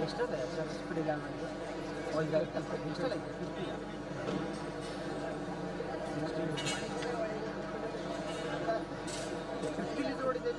ಎಷ್ಟದೆ sir speed ಇಲ್ಲ ನನಗೆ ಒಂದು ಎಷ್ಟಲ್ಲ ಇದೆ 50 ಲೀಟರ್ ಓಡಿದೆ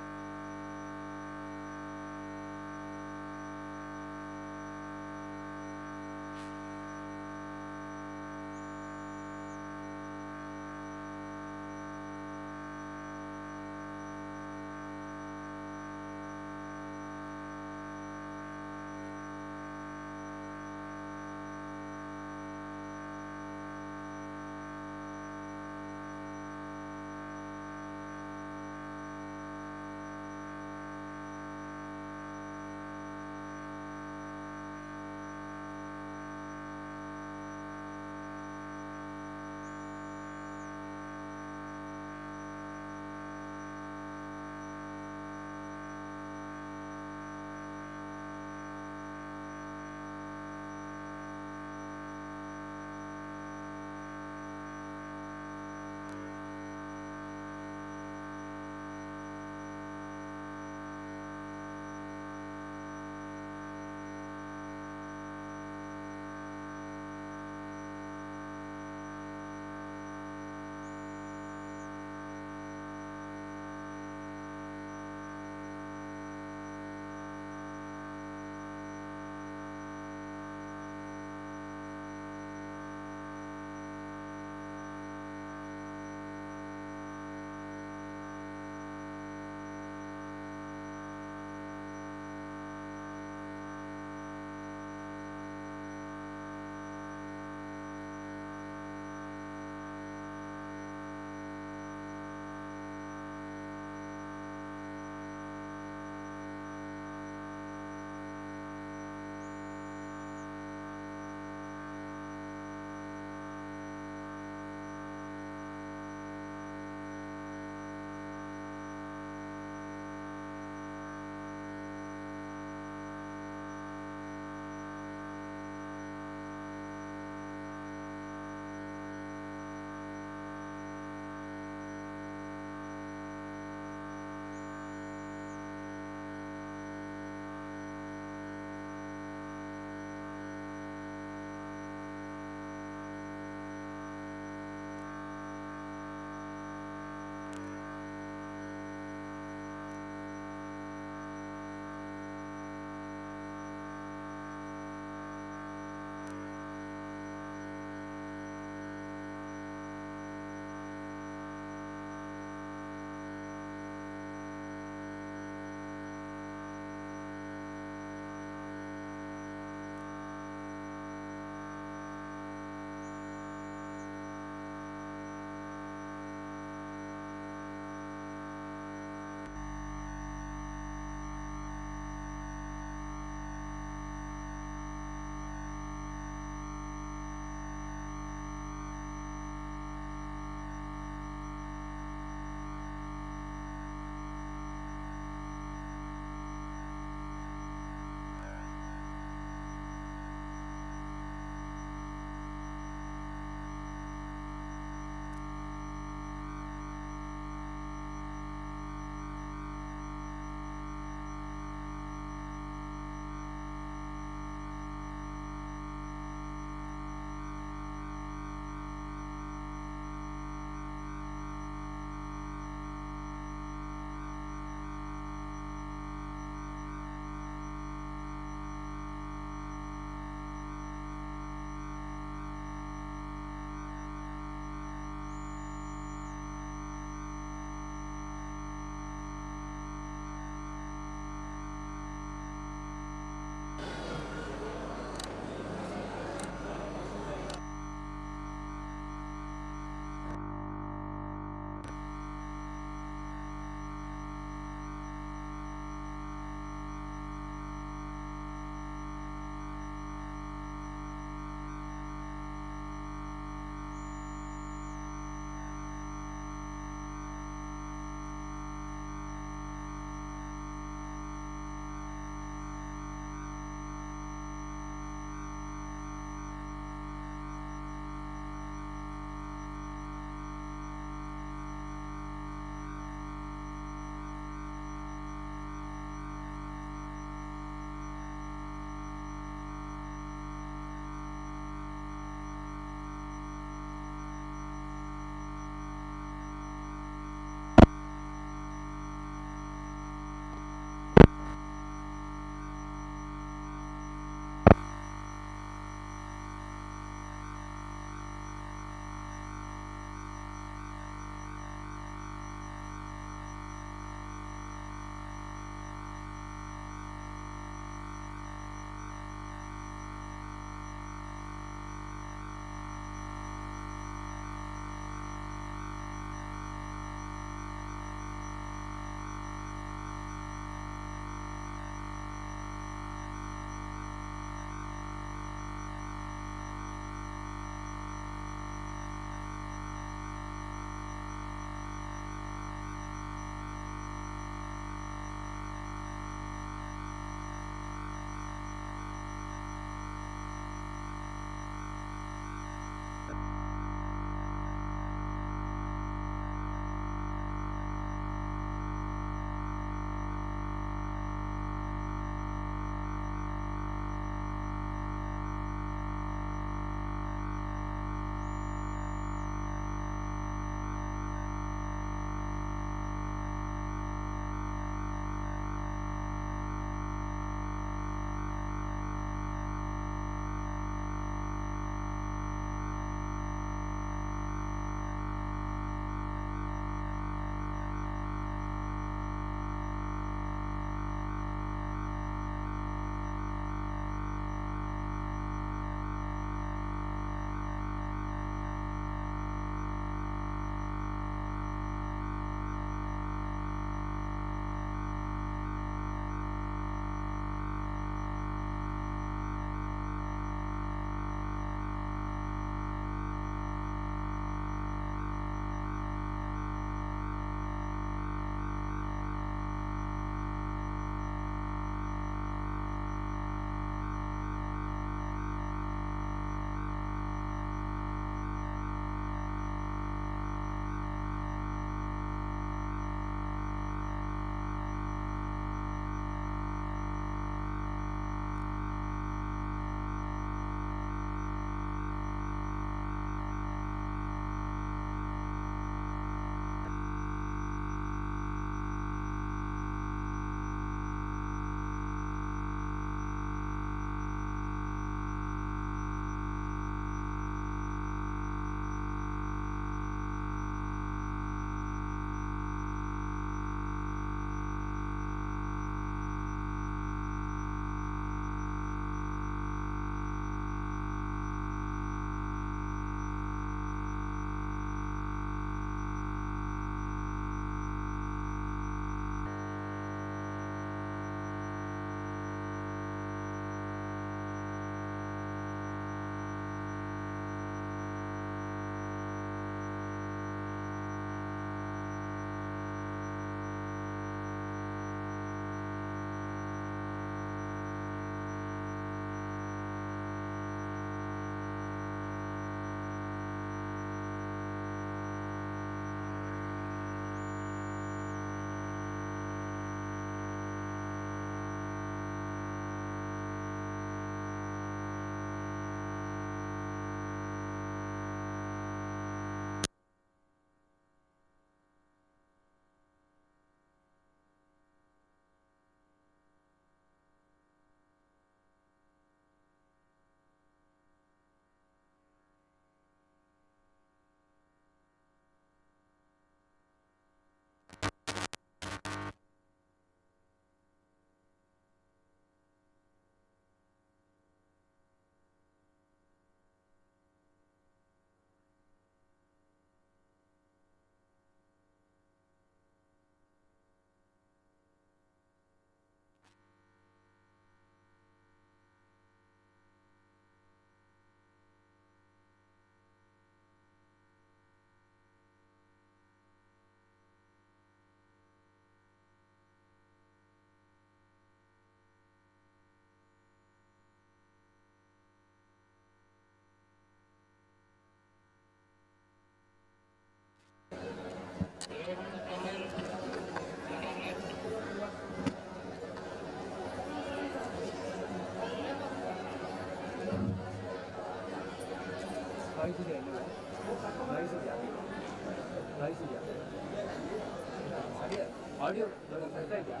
ಆಡಿಯೋ ಬರ್ತಾ ಇದೆಯಾ?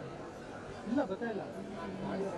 ಇಲ್ಲ ಬರ್ತಾ ಇಲ್ಲ. ಆಡಿಯೋ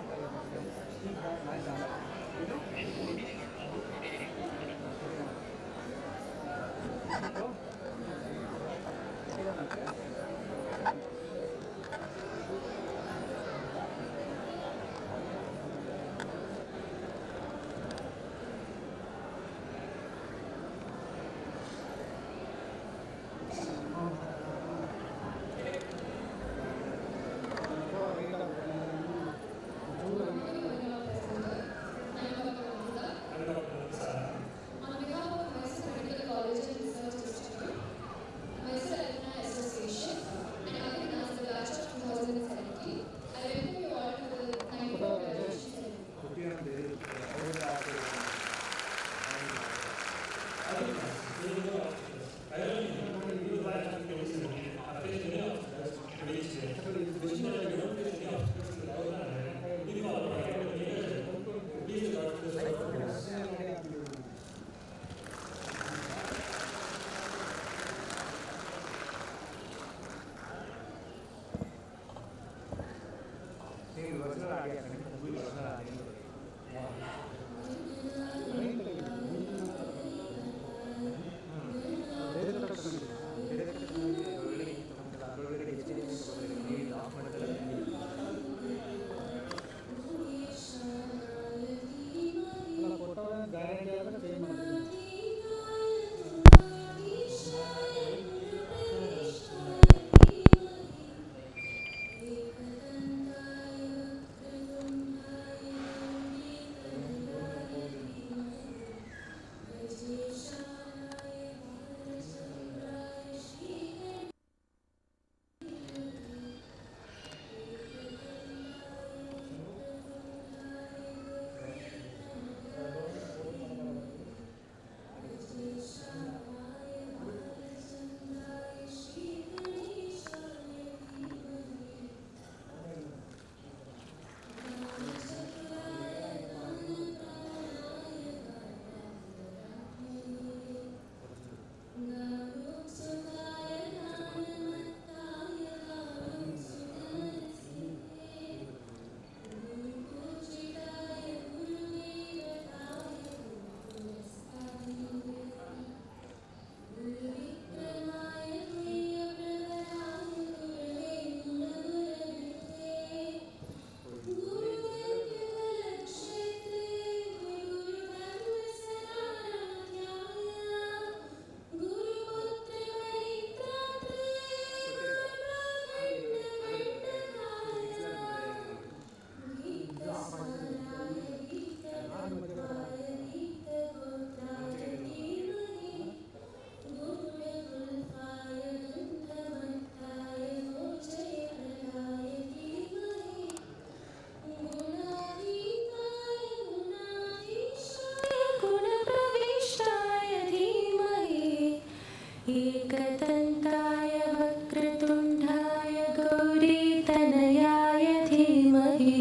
एकदन्ताय वक्रतुण्डाय गौरीतनयाय धीमहि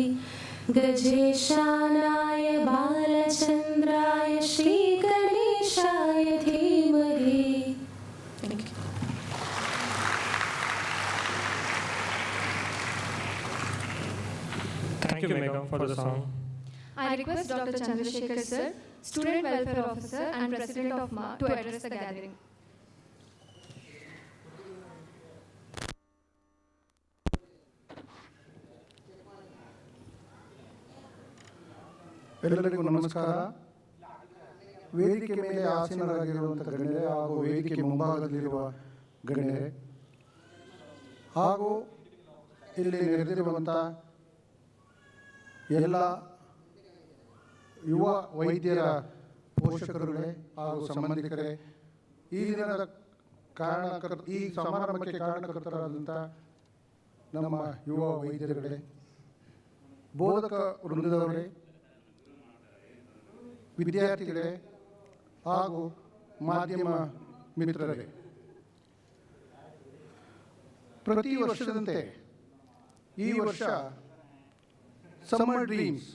गजेशानाय बालचन्द्राय श्रीगणेशाय धीमहि. Thank you, Megha, for the song. I request Dr. Chandrasekhar sir, Student Welfare Officer and President of MA, to address the gathering. ಎಲ್ಲರಿಗೂ ನಮಸ್ಕಾರ. ವೇದಿಕೆ ಮೇಲೆ ಆಸೀನರಾಗಿರುವಂಥ ಗಣ್ಯರೇ ಹಾಗೂ ವೇದಿಕೆ ಮುಂಭಾಗದಲ್ಲಿರುವ ಗಣ್ಯರೇ ಹಾಗೂ ಇಲ್ಲಿ ನೆರೆದಿರುವಂಥ ಎಲ್ಲ ಯುವ ವೈದ್ಯರ ಪೋಷಕರುಗಳೇ ಹಾಗೂ ಸಂಬಂಧಿಕರೇ, ಈ ದಿನದ ಈ ಸಮಾರಂಭಕ್ಕೆ ಕಾರಣಕರ್ತರಾದಂಥ ನಮ್ಮ ಯುವ ವೈದ್ಯರುಗಳೇ, ಬೋಧಕ ವೃಂದದವರೇ, ವಿದ್ಯಾರ್ಥಿಗಳೇ ಹಾಗೂ ಮಾಧ್ಯಮ ಮಿತ್ರರೇ, ಪ್ರತಿ ವರ್ಷದಂತೆ ಈ ವರ್ಷ ಸಮ್ಮರ್ ಡ್ರೀಮ್ಸ್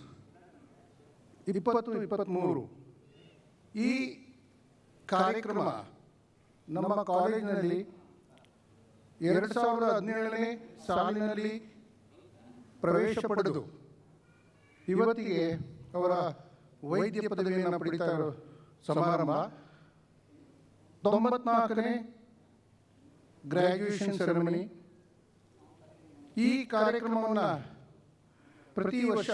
2023 ಈ ಕಾರ್ಯಕ್ರಮ ನಮ್ಮ ಕಾಲೇಜಿನಲ್ಲಿ 2017ನೇ ಸಾಲಿನಲ್ಲಿ ಪ್ರವೇಶ ಪಡೆದು ಇವತ್ತಿಗೆ ಅವರ ವೈದ್ಯ ಪದವಿಯನ್ನು ಪಡಿತಾ ಇರೋ ಸಮಾರಂಭ 94ನೇ ಗ್ರ್ಯಾಜುಯೇಷನ್ ಸೆರೆಮನಿ. ಈ ಕಾರ್ಯಕ್ರಮವನ್ನು ಪ್ರತಿ ವರ್ಷ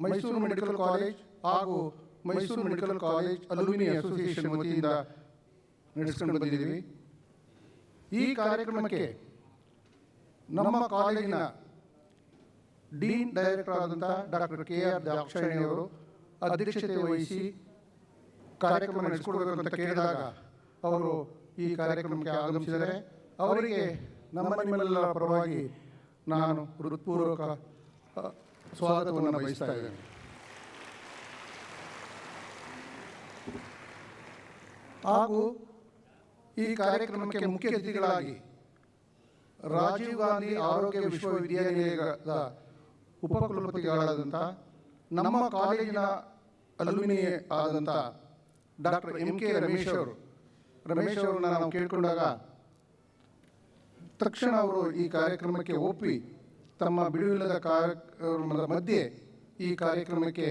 ಮೈಸೂರು ಮೆಡಿಕಲ್ ಕಾಲೇಜ್ ಹಾಗೂ Mysuru medical college alumni association ವತಿಯಿಂದ ನಡೆಸ್ಕೊಂಡು ಬಂದಿದ್ದೀವಿ. ಈ ಕಾರ್ಯಕ್ರಮಕ್ಕೆ ನಮ್ಮ ಕಾಲೇಜಿನ ಡೀನ್ ಡೈರೆಕ್ಟರ್ ಆದಂಥ ಡಾಕ್ಟರ್ KR ದಾಕ್ಷಾಯಿಣಿಯವರು ಅಧ್ಯಕ್ಷತೆ ವಹಿಸಿ ಕಾರ್ಯಕ್ರಮ ನಡೆಸಿಕೊಡ್ಬೇಕು ಅಂತ ಕೇಳಿದಾಗ ಅವರು ಈ ಕಾರ್ಯಕ್ರಮಕ್ಕೆ ಆಗಮಿಸಿದರೆ ಅವರಿಗೆ ನಿಮ್ಮೆಲ್ಲರ ಪರವಾಗಿ ನಾನು ಹೃತ್ಪೂರ್ವಕ ಸ್ವಾಗತವನ್ನು ಬಯಸ್ತಾ ಇದ್ದೇನೆ. ಹಾಗೂ ಈ ಕಾರ್ಯಕ್ರಮಕ್ಕೆ ಮುಖ್ಯ ಅತಿಥಿಗಳಾಗಿ ರಾಜೀವ್ ಗಾಂಧಿ ಆರೋಗ್ಯ ವಿಶ್ವವಿದ್ಯಾನಿಲಯದ ಉಪಕುಲಪತಿಗಳಾದಂಥ ನಮ್ಮ ಕಾಲೇಜಿನ ಅಲುಮಿನಿ ಆದಂಥ ಡಾಕ್ಟರ್ MK ರಮೇಶ್ ಅವರನ್ನ ನಾವು ಕೇಳಿಕೊಂಡಾಗ ತಕ್ಷಣ ಅವರು ಈ ಕಾರ್ಯಕ್ರಮಕ್ಕೆ ಒಪ್ಪಿ ತಮ್ಮ ಬಿಡುವಿಲ್ಲದ ಕಾರ್ಯಕ್ರಮದ ಮಧ್ಯೆ ಈ ಕಾರ್ಯಕ್ರಮಕ್ಕೆ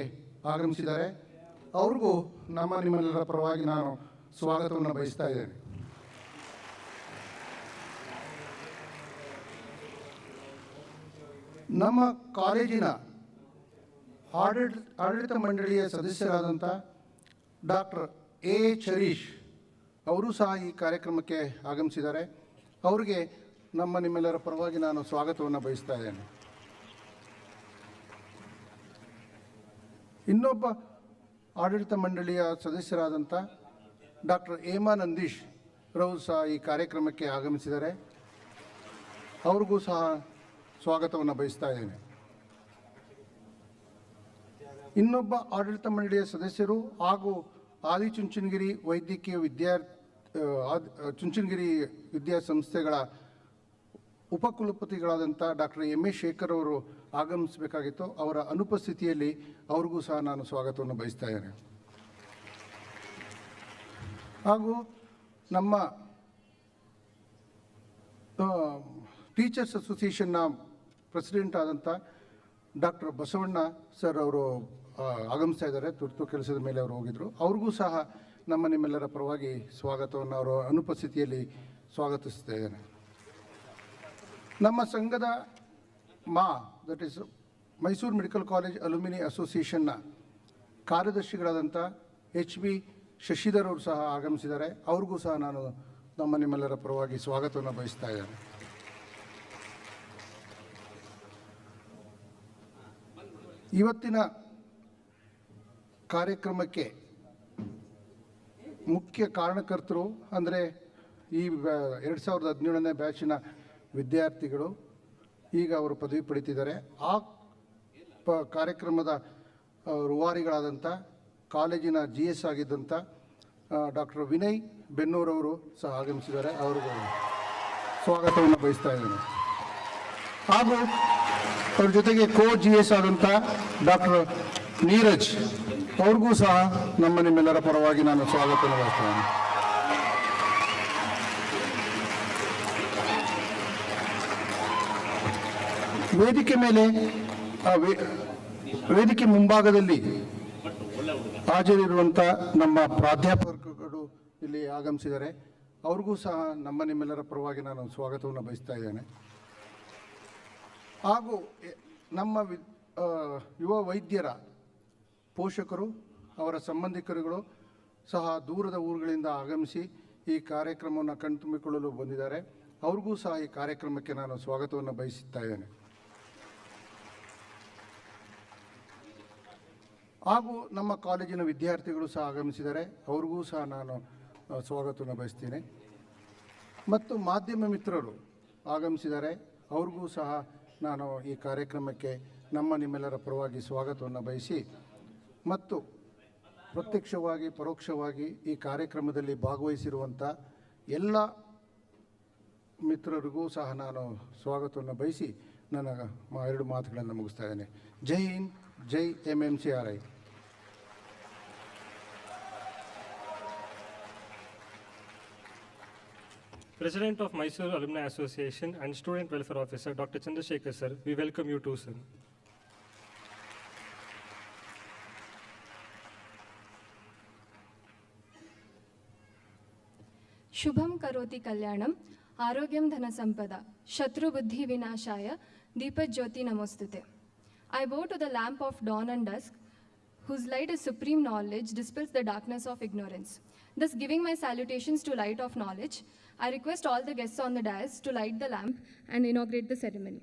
ಆಗಮಿಸಿದ್ದಾರೆ. ಅವ್ರಿಗೂ ನಿಮ್ಮೆಲ್ಲರ ಪರವಾಗಿ ನಾನು ಸ್ವಾಗತವನ್ನು ಬಯಸ್ತಾ ಇದ್ದೇನೆ. ನಮ್ಮ ಕಾಲೇಜಿನ ಆಡಳಿತ ಮಂಡಳಿಯ ಸದಸ್ಯರಾದಂಥ ಡಾಕ್ಟರ್ AH ಹರೀಶ್ ಅವರು ಸಹ ಈ ಕಾರ್ಯಕ್ರಮಕ್ಕೆ ಆಗಮಿಸಿದ್ದಾರೆ. ಅವರಿಗೆ ನಿಮ್ಮೆಲ್ಲರ ಪರವಾಗಿ ನಾನು ಸ್ವಾಗತವನ್ನು ಬಯಸ್ತಾ ಇದ್ದೇನೆ. ಇನ್ನೊಬ್ಬ ಆಡಳಿತ ಮಂಡಳಿಯ ಸದಸ್ಯರಾದಂಥ ಡಾಕ್ಟರ್ ಹೇಮಾ ನಂದೀಶ್ ರವರು ಸಹ ಈ ಕಾರ್ಯಕ್ರಮಕ್ಕೆ ಆಗಮಿಸಿದ್ದಾರೆ. ಅವ್ರಿಗೂ ಸಹ ಸ್ವಾಗತವನ್ನು ಬಯಸ್ತಾ ಇದ್ದೇನೆ. ಇನ್ನೊಬ್ಬ ಆಡಳಿತ ಮಂಡಳಿಯ ಸದಸ್ಯರು ಹಾಗೂ ಆದಿಚುಂಚನಗಿರಿ ವೈದ್ಯಕೀಯ ಚುಂಚನಗಿರಿ ವಿದ್ಯಾಸಂಸ್ಥೆಗಳ ಉಪಕುಲಪತಿಗಳಾದಂಥ ಡಾಕ್ಟರ್ MA ಶೇಖರ್ ಅವರು ಆಗಮಿಸಬೇಕಾಗಿತ್ತು. ಅವರ ಅನುಪಸ್ಥಿತಿಯಲ್ಲಿ ಅವ್ರಿಗೂ ಸಹ ನಾನು ಸ್ವಾಗತವನ್ನು ಬಯಸ್ತಾ ಇದ್ದೇನೆ. ಹಾಗೂ ನಮ್ಮ ಟೀಚರ್ಸ್ ಅಸೋಸಿಯೇಷನ್ನ ಪ್ರೆಸಿಡೆಂಟ್ ಆದಂಥ ಡಾಕ್ಟರ್ ಬಸವಣ್ಣ ಸರ್ ಅವರು ಆಗಮಿಸ್ತಾ ಇದ್ದಾರೆ. ತುರ್ತು ಕೆಲಸದ ಮೇಲೆ ಅವರು ಹೋಗಿದ್ದರು. ಅವ್ರಿಗೂ ಸಹ ನಿಮ್ಮೆಲ್ಲರ ಪರವಾಗಿ ಸ್ವಾಗತವನ್ನು ಅವರ ಅನುಪಸ್ಥಿತಿಯಲ್ಲಿ ಸ್ವಾಗತಿಸ್ತಾ ಇದ್ದೇನೆ. ನಮ್ಮ ಸಂಘದ that is Mysore medical college alumni ಅಸೋಸಿಯೇಷನ್ನ ಕಾರ್ಯದರ್ಶಿಗಳಾದಂಥ HB ಶಶಿಧರ್ ಅವರು ಸಹ ಆಗಮಿಸಿದ್ದಾರೆ. ಅವ್ರಿಗೂ ಸಹ ನಾನು ನಿಮ್ಮೆಲ್ಲರ ಪರವಾಗಿ ಸ್ವಾಗತವನ್ನು ಬಯಸ್ತಾ ಇದ್ದೇನೆ. ಇವತ್ತಿನ ಕಾರ್ಯಕ್ರಮಕ್ಕೆ ಮುಖ್ಯ ಕಾರಣಕರ್ತರು ಅಂದರೆ ಈ 2017ನೇ ಬ್ಯಾಚಿನ ವಿದ್ಯಾರ್ಥಿಗಳು. ಈಗ ಅವರು ಪದವಿ ಪಡಿತಿದ್ದಾರೆ. ಆ ಕಾರ್ಯಕ್ರಮದ ರೂವಾರಿಗಳಾದಂಥ ಕಾಲೇಜಿನ GS ಆಗಿದ್ದಂಥ ಡಾಕ್ಟರ್ ವಿನಯ್ ಬೆನ್ನೂರವರು ಸಹ ಆಗಮಿಸಿದ್ದಾರೆ. ಅವ್ರಿಗೂ ಸ್ವಾಗತವನ್ನು ಬಯಸ್ತಾ ಇದ್ದೇನೆ. ಹಾಗೂ ಅವ್ರ ಜೊತೆಗೆ GS ಆದಂಥ ಡಾಕ್ಟರ್ ನೀರಜ್ ಅವ್ರಿಗೂ ಸಹ ನಿಮ್ಮೆಲ್ಲರ ಪರವಾಗಿ ನಾನು ಸ್ವಾಗತವನ್ನು ಬಯಸ್ತೇನೆ. ವೇದಿಕೆ ಮುಂಭಾಗದಲ್ಲಿ ಹಾಜರಿರುವಂಥ ನಮ್ಮ ಪ್ರಾಧ್ಯಾಪಕರು ಇಲ್ಲಿ ಆಗಮಿಸಿದ್ದಾರೆ. ಅವ್ರಿಗೂ ಸಹ ನಿಮ್ಮೆಲ್ಲರ ಪರವಾಗಿ ನಾನು ಸ್ವಾಗತವನ್ನು ಬಯಸ್ತಾ ಇದ್ದೇನೆ. ಹಾಗೂ ನಮ್ಮ ಯುವ ವೈದ್ಯರ ಪೋಷಕರು ಅವರ ಸಂಬಂಧಿಕರುಗಳು ಸಹ ದೂರದ ಊರುಗಳಿಂದ ಆಗಮಿಸಿ ಈ ಕಾರ್ಯಕ್ರಮವನ್ನು ಕಣ್ತುಂಬಿಕೊಳ್ಳಲು ಬಂದಿದ್ದಾರೆ. ಅವ್ರಿಗೂ ಸಹ ಈ ಕಾರ್ಯಕ್ರಮಕ್ಕೆ ನಾನು ಸ್ವಾಗತವನ್ನು ಬಯಸುತ್ತಾ ಇದ್ದೇನೆ. ಹಾಗೂ ನಮ್ಮ ಕಾಲೇಜಿನ ವಿದ್ಯಾರ್ಥಿಗಳು ಸಹ ಆಗಮಿಸಿದ್ದಾರೆ. ಅವ್ರಿಗೂ ಸಹ ನಾನು ಸ್ವಾಗತವನ್ನು ಬಯಸ್ತೀನಿ. ಮತ್ತು ಮಾಧ್ಯಮ ಮಿತ್ರರು ಆಗಮಿಸಿದ್ದಾರೆ. ಅವ್ರಿಗೂ ಸಹ ನಾನು ಈ ಕಾರ್ಯಕ್ರಮಕ್ಕೆ ನಿಮ್ಮೆಲ್ಲರ ಪರವಾಗಿ ಸ್ವಾಗತವನ್ನು ಬಯಸಿ ಮತ್ತು ಪ್ರತ್ಯಕ್ಷವಾಗಿ ಪರೋಕ್ಷವಾಗಿ ಈ ಕಾರ್ಯಕ್ರಮದಲ್ಲಿ ಭಾಗವಹಿಸಿರುವಂಥ ಎಲ್ಲ ಮಿತ್ರರಿಗೂ ಸಹ ನಾನು ಸ್ವಾಗತವನ್ನು ಬಯಸಿ ನನ್ನ 2 ಮಾತುಗಳನ್ನು ಮುಗಿಸ್ತಾ ಇದ್ದೇನೆ. ಜೈ ಹಿಂದ್, ಜೈ MMCRI. President of Mysore Alumni Association and Student Welfare Officer, Dr. Chandrasekhar sir, we welcome you too, sir. Shubham karoti kalyanam, arogyam dhana sampada, shatru buddhi vinashaya, deepa jyoti namostute. I bow to the lamp of dawn and dusk, whose light is supreme knowledge, dispels the darkness of ignorance. Thus, giving my salutations to light of knowledge, I request all the guests on the dais to light the lamp and inaugurate the ceremony.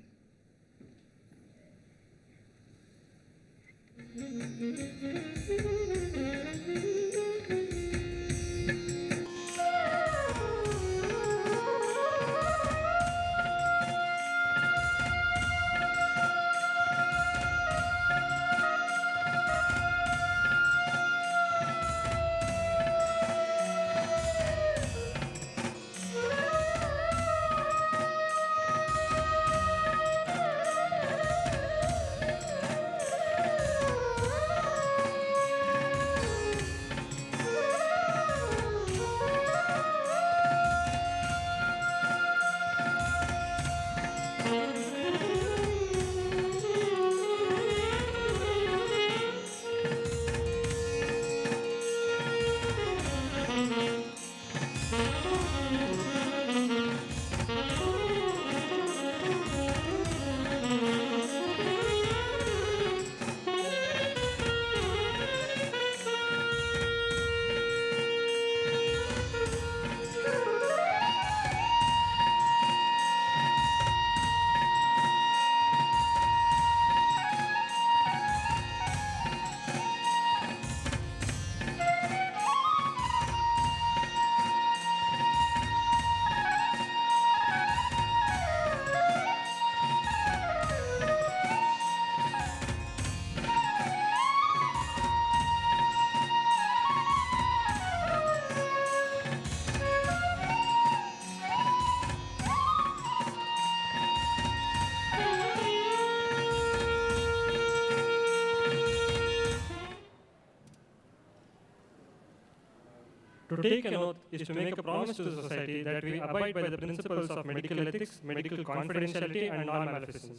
To take an oath is to make a promise to the society that we abide by the principles of medical ethics, medical confidentiality, and non-maleficence.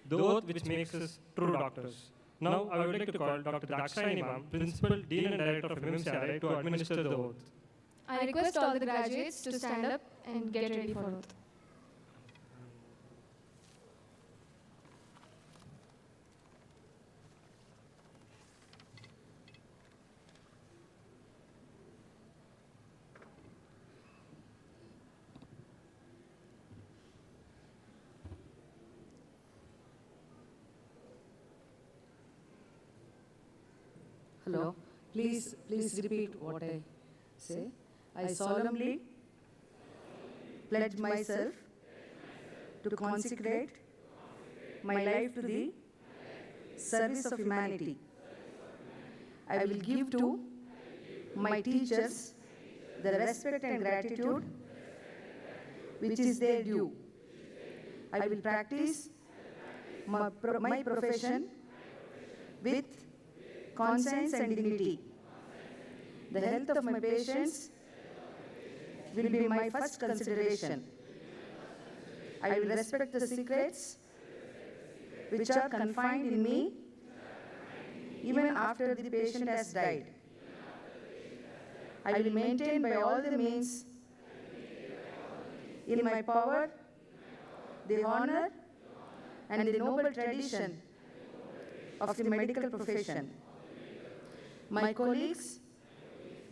The oath which makes us true doctors. Now, I would like to call Dr. Dakshayani Ma'am, Principal, Dean and Director of Mmcri, to administer the oath. I request all the graduates to stand up and get ready for oath. Hello. Please repeat what I say. I solemnly pledge myself to consecrate my life to the service of humanity. I will give to my teachers the respect and gratitude which is their due. I will practice my profession with conscience and dignity. The health of my patients will be my first consideration. I will respect the secrets which are confined in me even after the patient has died. I will maintain by all the means in my power the honor and the noble tradition of the medical profession. My colleagues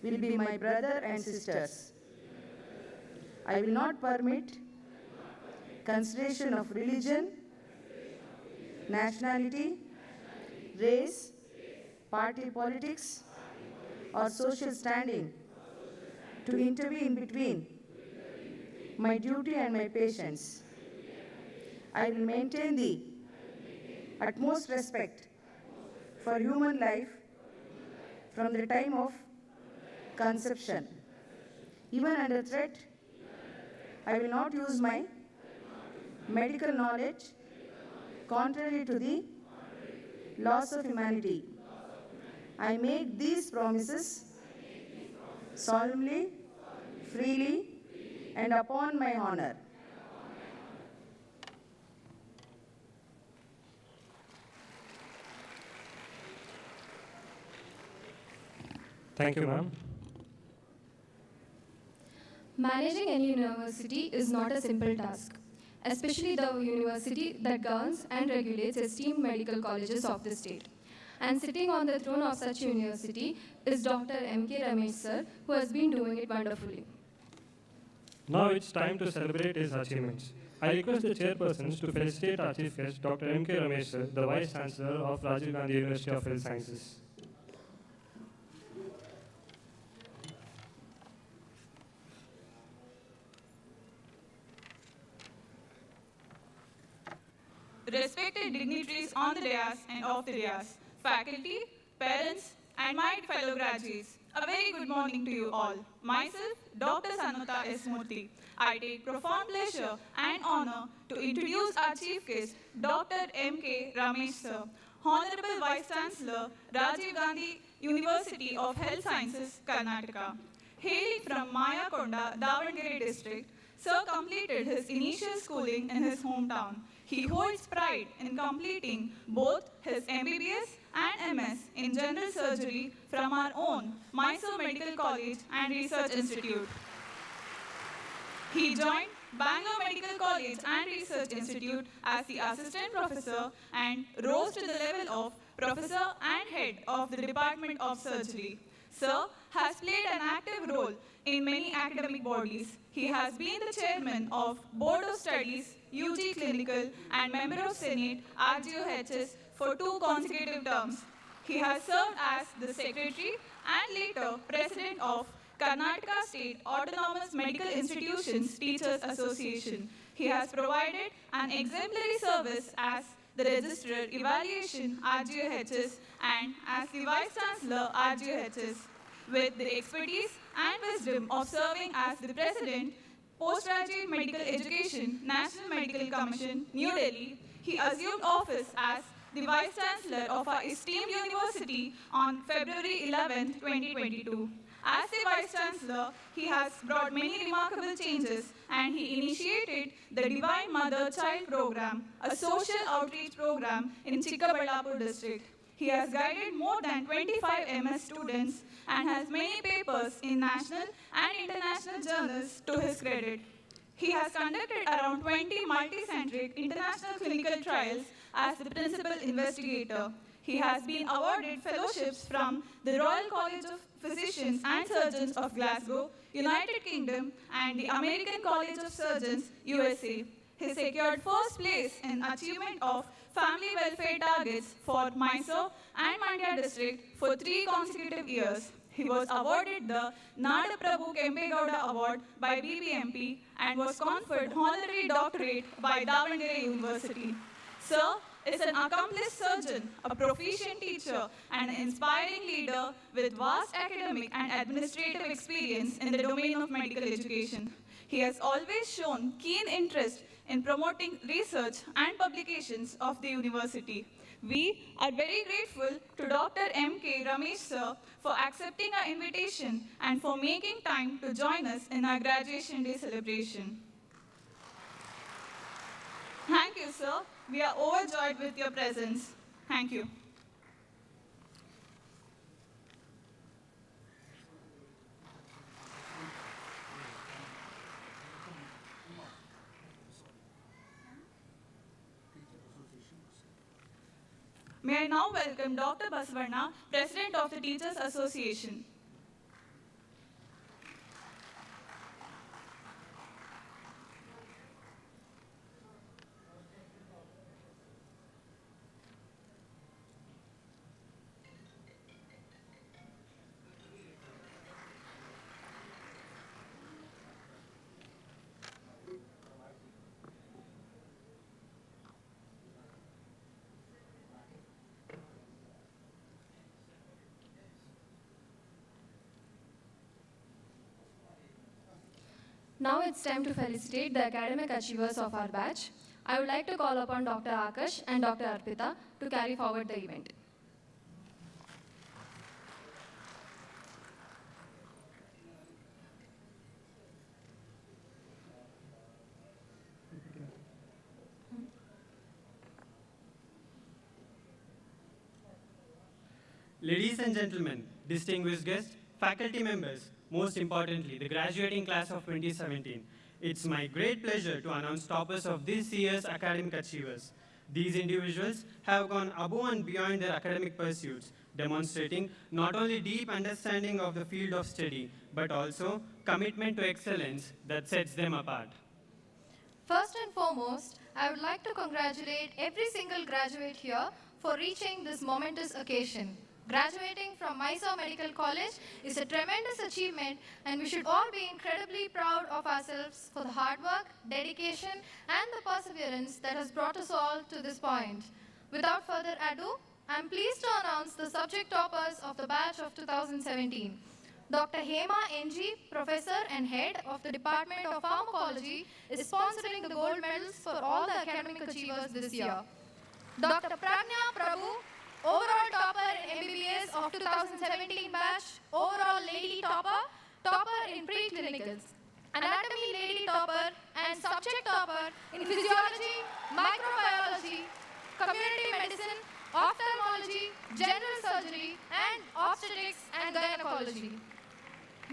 will be my brother and sisters. I will not permit consideration of religion, nationality, race, party politics, or social standing to intervene between my duty and my patients. I will maintain the utmost respect for human life from the time of conception. Even under threat, I will not use my medical knowledge contrary to the laws of humanity. I make these promises solemnly, freely, and upon my honor. Thank you, ma'am. Managing any university is not a simple task, especially the university that governs and regulates esteemed medical colleges of the state. And sitting on the throne of such university is Dr. Mmcri Graduation, sir, who has been doing it wonderfully. Now it's time to celebrate his achievements. I request the chairpersons to felicitate our chief guest, Dr. Mmcri Graduation, the Vice Chancellor of Rajiv Gandhi University of Health Sciences. Respected dignitaries on the dais and off the dais, faculty, parents, and my fellow graduates, a very good morning to you all. Myself, Dr. Sanutha S. Murthy. I take profound pleasure and honor to introduce our chief guest, Dr. Mmcri Graduation, sir, Honorable Vice Chancellor, Rajiv Gandhi University of Health Sciences, Karnataka. Hailing from Mayakonda, Davangere district, sir completed his initial schooling in his hometown. He holds pride in completing both his MBBS and MS in general surgery from our own Mysore Medical College and Research Institute. He joined Bangalore Medical College and Research Institute as the assistant professor and rose to the level of professor and head of the Department of Surgery. Sir has played an active role in many academic bodies. He has been the chairman of Board of Studies, UG Clinical, and member of Senate, RGOHS, for 2 consecutive terms. He has served as the secretary and later president of Karnataka State Autonomous Medical Institutions Teachers Association. He has provided an exemplary service as the Registrar Evaluation RGOHS and as the Vice Chancellor RGOHS. With the expertise and wisdom of serving as the President, Postgraduate Medical Education, National Medical Commission, New Delhi, he assumed office as the Vice Chancellor of our esteemed university on February 11, 2022. As the Vice Chancellor, he has brought many remarkable changes and he initiated the Divine Mother Child Program, a social outreach program in Chikkaballapur district. He has guided more than 25 MS students and has many papers in national and international journals to his credit. He has conducted around 20 multicentric international clinical trials as the principal investigator. He has been awarded fellowships from the Royal College of Physicians and Surgeons of Glasgow, United Kingdom, and the American College of Surgeons, USA. He secured first place in achievement of family welfare targets for Mysore and Mandya district for 3 consecutive years. He was awarded the Nada Prabhu Kempegowda Award by BBMP and was conferred honorary doctorate by Davangere University. Sir is an accomplished surgeon, a proficient teacher, and an inspiring leader with vast academic and administrative experience in the domain of medical education. He has always shown keen interest in promoting research and publications of the university. We are very grateful to Dr. Mmcri Graduation, sir, for accepting our invitation and for making time to join us in our graduation day celebration. Thank you, sir. We are overjoyed with your presence. Thank you. May I now welcome Dr. Basavarna, President of the Teachers Association. Now it's time to felicitate the academic achievers of our batch. I would like to call upon Dr. Akash and Dr. Arpita to carry forward the event. Ladies and gentlemen, distinguished guests, faculty members, most importantly, the graduating class of 2017, it's my great pleasure to announce toppers of this year's academic achievers. These individuals have gone above and beyond their academic pursuits, demonstrating not only deep understanding of the field of study, but also commitment to excellence that sets them apart. First and foremost, I would like to congratulate every single graduate here for reaching this momentous occasion. Graduating from Mysore Medical College is a tremendous achievement, and we should all be incredibly proud of ourselves for the hard work, dedication, and the perseverance that has brought us all to this point. Without further ado, I am pleased to announce the subject toppers of the batch of 2017. Dr. Hema NG, Professor and Head of the Department of Pharmacology, is sponsoring the gold medals for all the academic achievers this year. Dr. Pragna Prabhu, overall topper in MBBS of 2017 batch, overall lady topper, topper in pre-clinicals, anatomy lady topper and subject topper in physiology, microbiology, community medicine, ophthalmology, general surgery, and obstetrics and gynecology.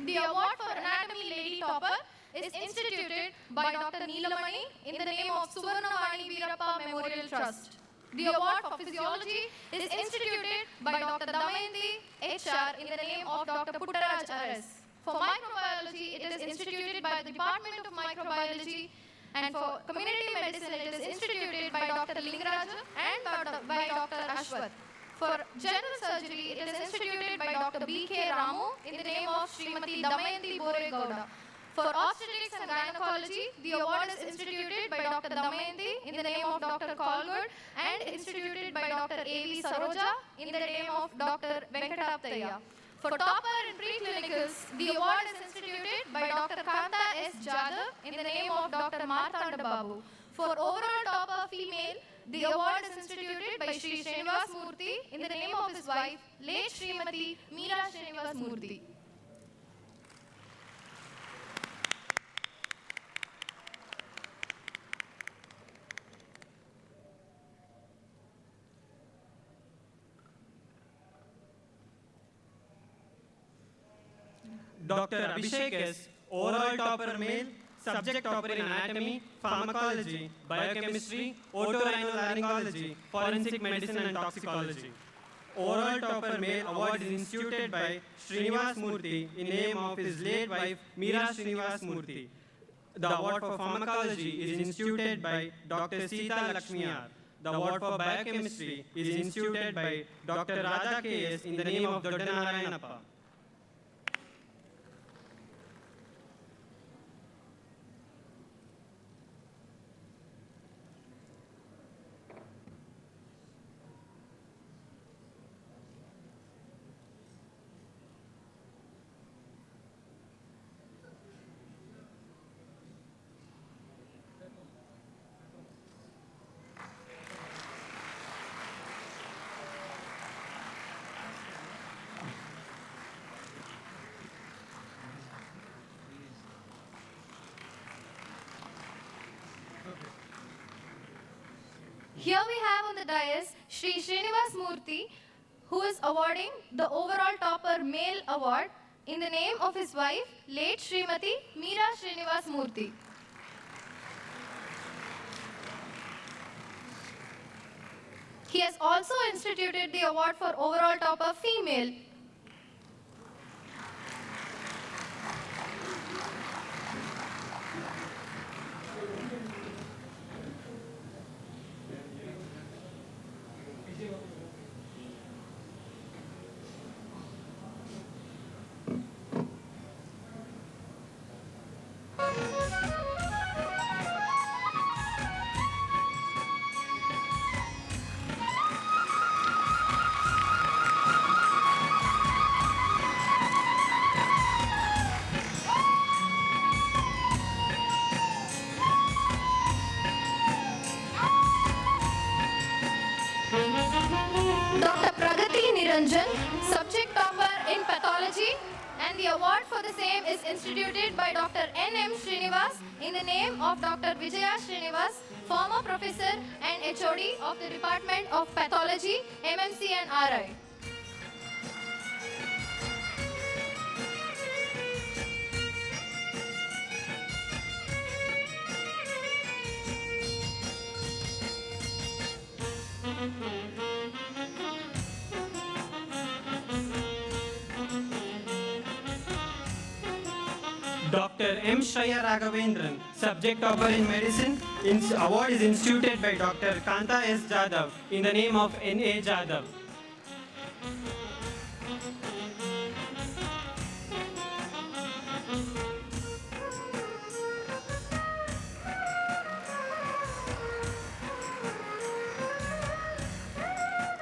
The award for Anatomy Lady Topper is instituted by Dr. Neelamani in the name of Suvarnavani Veerappa Memorial Trust. The award for Physiology is instituted by Dr. Damayanti HR in the name of Dr. Puttaraj RS. For Microbiology, it is instituted by the Department of Microbiology, and for Community Medicine, it is instituted by Dr. Lingaraja and by Dr. Ashwath. For General Surgery, it is instituted by Dr. B.K. Ramu in the name of Srimati Damayanti Boregowda. For Obstetrics and Gynecology, the award is instituted by Dr. Damayanti in the name of Dr. Kolgud and instituted by Dr. A.V. Saroja in the name of Dr. Venkatapthaya. For Topper in Pre-Clinicals, the award is instituted by Dr. Kanta S. Jadhav in the name of Dr. Marthanda Babu. For Overall Topper Female, the award is instituted by Sri Srinivas Murthy in the name of his wife, late Srimati Meera Srinivas Murthy. Dr. Abhishek S., overall topper male, subject topper in anatomy, pharmacology, biochemistry, otorhinolaryngology, forensic medicine and toxicology. Overall topper male award is instituted by Srinivas Murthy in name of his late wife Meera Srinivas Murthy. The award for pharmacology is instituted by Dr. Sita Lakshmiyar. The award for biochemistry is instituted by Dr. Raja K.S. in the name of Doddanarayanappa. Here we have on the dais Sri Srinivas Murthy, who is awarding the Overall Topper Male Award in the name of his wife, late Srimati Meera Srinivas Murthy. He has also instituted the award for Overall Topper Female. Subject topper in pathology, and the award for the same is instituted by Dr. N.M. Srinivas in the name of Dr. Vijaya Srinivas, former professor and HOD of the Department of Pathology, MMC and RI. Dr. Mmcri Raghavendran, subject topper in medicine. Award is instituted by Dr. Kanta S. Jadhav in the name of N.A. Jadhav.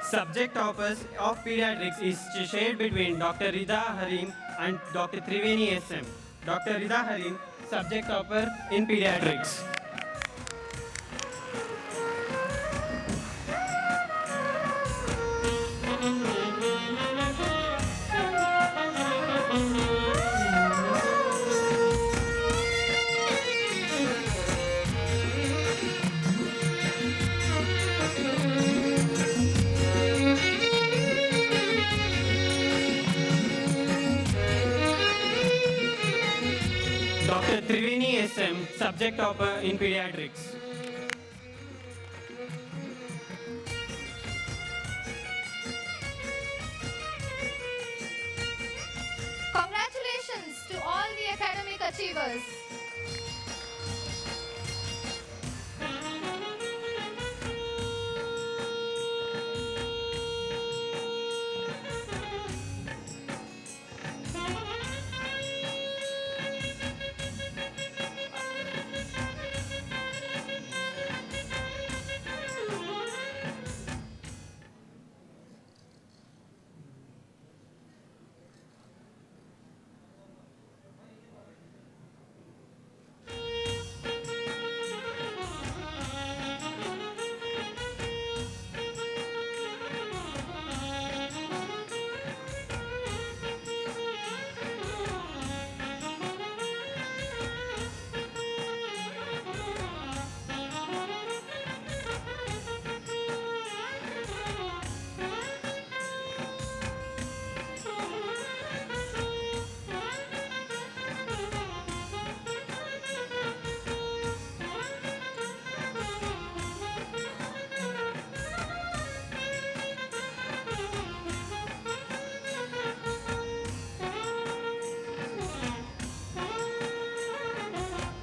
Subject toppers of pediatrics is shared between Dr. Rida Harim and Dr. Triveni SM. Dr. Rida Harim, subject topper in pediatrics. Dr. Triveni SM, subject topper in pediatrics. Congratulations to all the academic achievers.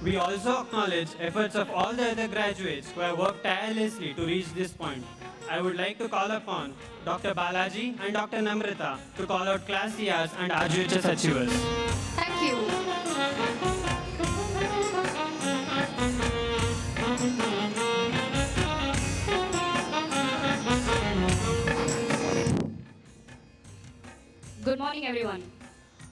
We also acknowledge efforts of all the other graduates who have worked tirelessly to reach this point. I would like to call upon Dr. Balaji and Dr. Namrata to call out Class CRs and RGHS achievers. Thank you. Good morning, everyone.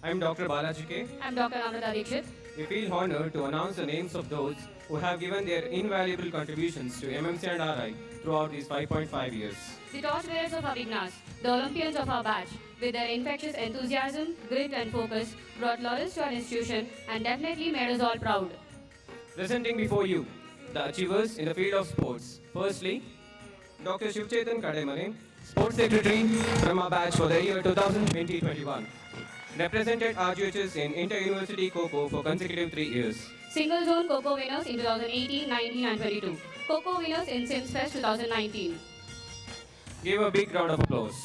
I'm Dr. Balaji K. I'm Dr. Namrata Dikshit. We feel honored to announce the names of those who have given their invaluable contributions to MMC and RI throughout these 5.5 years. The torchbearers of Avignas, the Olympians of our batch, with their infectious enthusiasm, grit and focus, brought laurels to our institution and definitely made us all proud. Presenting before you, the achievers in the field of sports. Firstly, Dr. Shivchetan Kademane, Sports Secretary from our batch for the year 2020-21. Represented RGHS in Inter-University Kho for consecutive 3 years. Single zone Kho winners in 2018, 19 and 22. Kho winners in Sims Fest 2019. Give a big round of applause.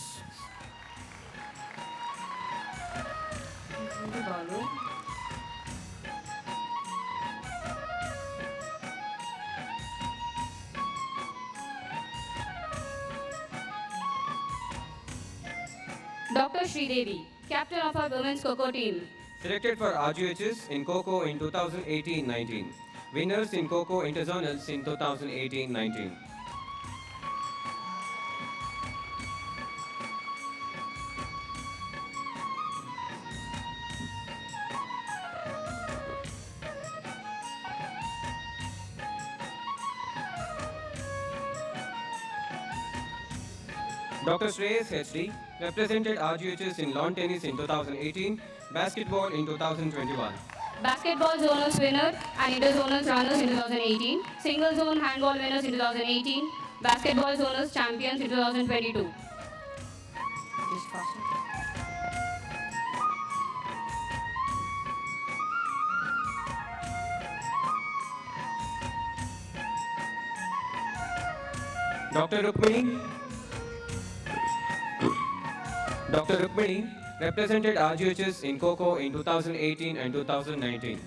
Dr. Sridevi, captain of our women's Kho team. Selected for RGHS in Kho in 2018-19. Winners in Kho Interzonals in 2018-19. Dr. Shreyas HD represented RGHS in lawn tennis in 2018, basketball in 2021. Basketball zonals winner and interzonals runners in 2018. Single zone handball winners in 2018. Basketball zonals champions in 2022. Dr. Rukmini represented RGHS in Kho in 2018 and 2019.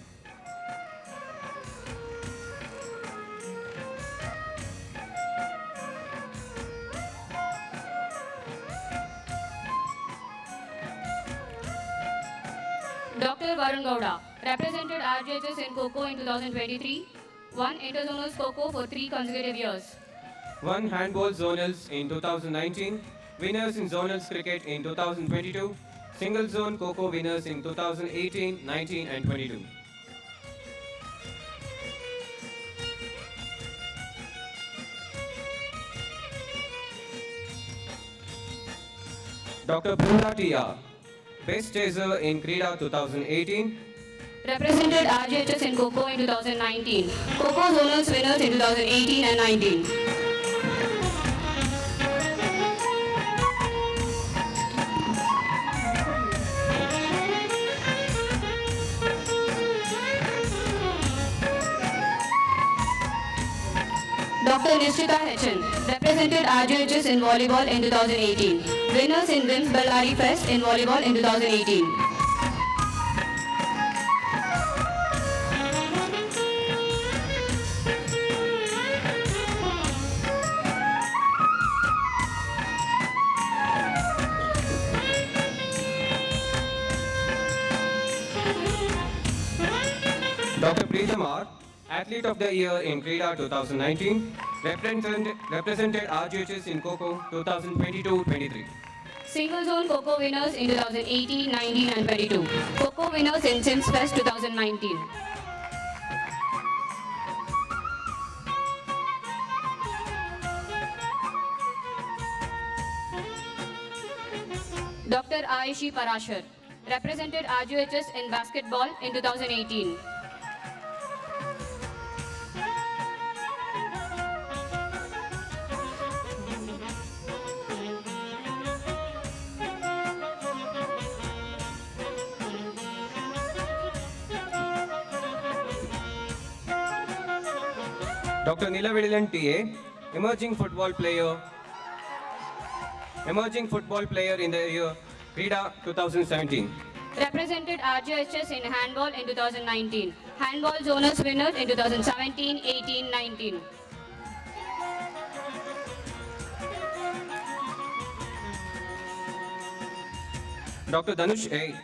Dr. Varun Gowda represented RGHS in Kho in 2023, won interzonals Kho for 3 consecutive years. Won handball zonals in 2019, winners in zonals cricket in 2022, single zone Kho winners in 2018, 19 and 22. Dr. Bhumra Tia, best chaser in Krida 2018, Represented RGHS in Kho in 2019, Kho zonals winners in 2018 and 19. Dr. Nishchita Hechan represented RGHS in volleyball in 2018. Winners in WIMS Ballari Fest in volleyball in 2018. Dr. Preetham R, Athlete of the Year in Krida 2019, represented RGHS in Kho 2022-23. Single zone Kho winners in 2018, 19 and 22. Kho winners in Sims Fest 2019. Dr. Aishi Parashar represented RGHS in basketball in 2018. Dr. Nilavedilan TA, emerging football player in the year Krida 2017. Represented RGHS in handball in 2019. Handball zonals winners in 2017, 18, 19. Dr. Dhanush A,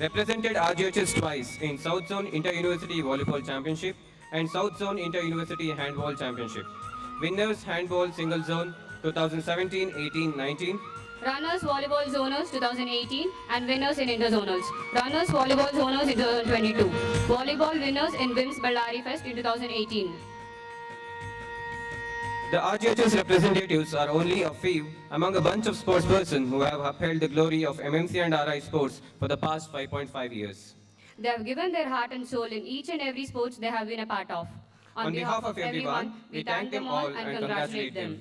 represented RGHS twice in South Zone Inter-University Volleyball Championship and South Zone Inter-University Handball Championship. Winners Handball Single Zone 2017, 18, 19. Runners volleyball zonals 2018 and winners in interzonals. Runners volleyball zonals in 2022. Volleyball winners in WIMS Ballari Fest in 2018. The RGHS representatives are only a few among a bunch of sportspersons who have upheld the glory of MMC and RI sports for the past 5.5 years. They have given their heart and soul in each and every sports they have been a part of. On behalf of everyone, we thank them all and congratulate them.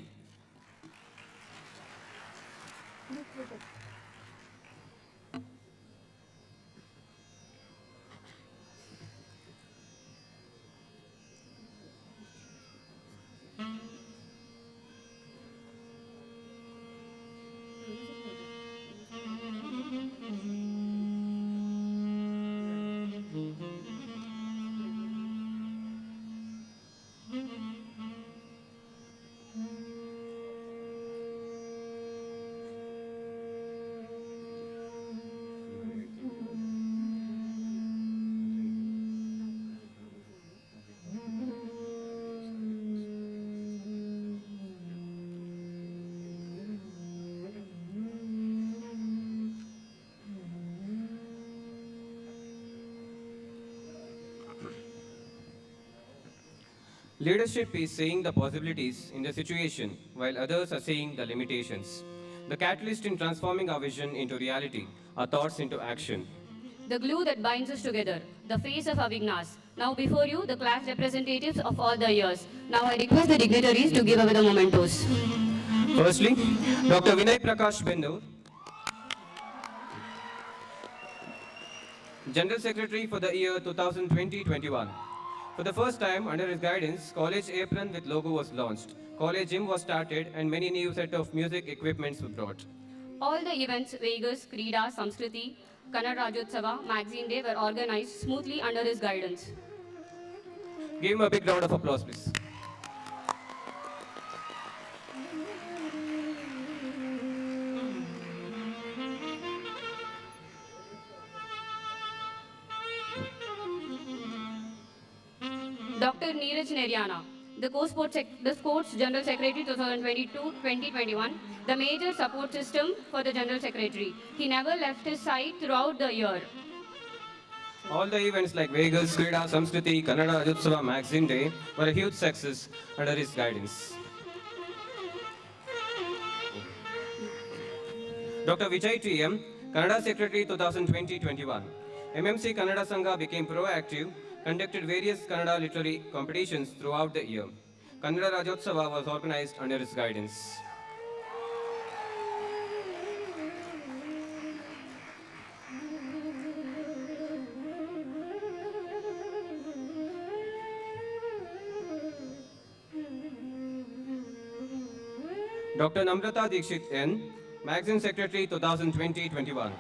Leadership is seeing the possibilities in the situation, while others are seeing the limitations. The catalyst in transforming our vision into reality, our thoughts into action. The glue that binds us together, the face of Avignas. Now before you, the class representatives of all the years. Now I request the dignitaries to give away the mementos. Firstly, Dr. Vinay Prakash Bindu, General Secretary for the year 2020-21. For the first time, under his guidance, college apron with logo was launched. College gym was started and many new set of music equipments were brought. All the events, Vegas, Krida, Samskriti, Kannada Rajyotsava, Magazine Day were organized smoothly under his guidance. Give him a big round of applause, please. Dr. Neeraj Neryana, the Sports General Secretary 2022-2021, the major support system for the General Secretary. He never left his side throughout the year. All the events like Vegas, Krida, Samskriti, Kannada Rajotsava Magazine Day were a huge success under his guidance. Dr. Vijay T.M., Kannada Secretary 2020-21. MMC Kannada Sangha became proactive, conducted various Kannada literary competitions throughout the year. Kannada Rajotsava was organized under his guidance. Dr. Namrata Dikshit N., Magazine Secretary 2020-21.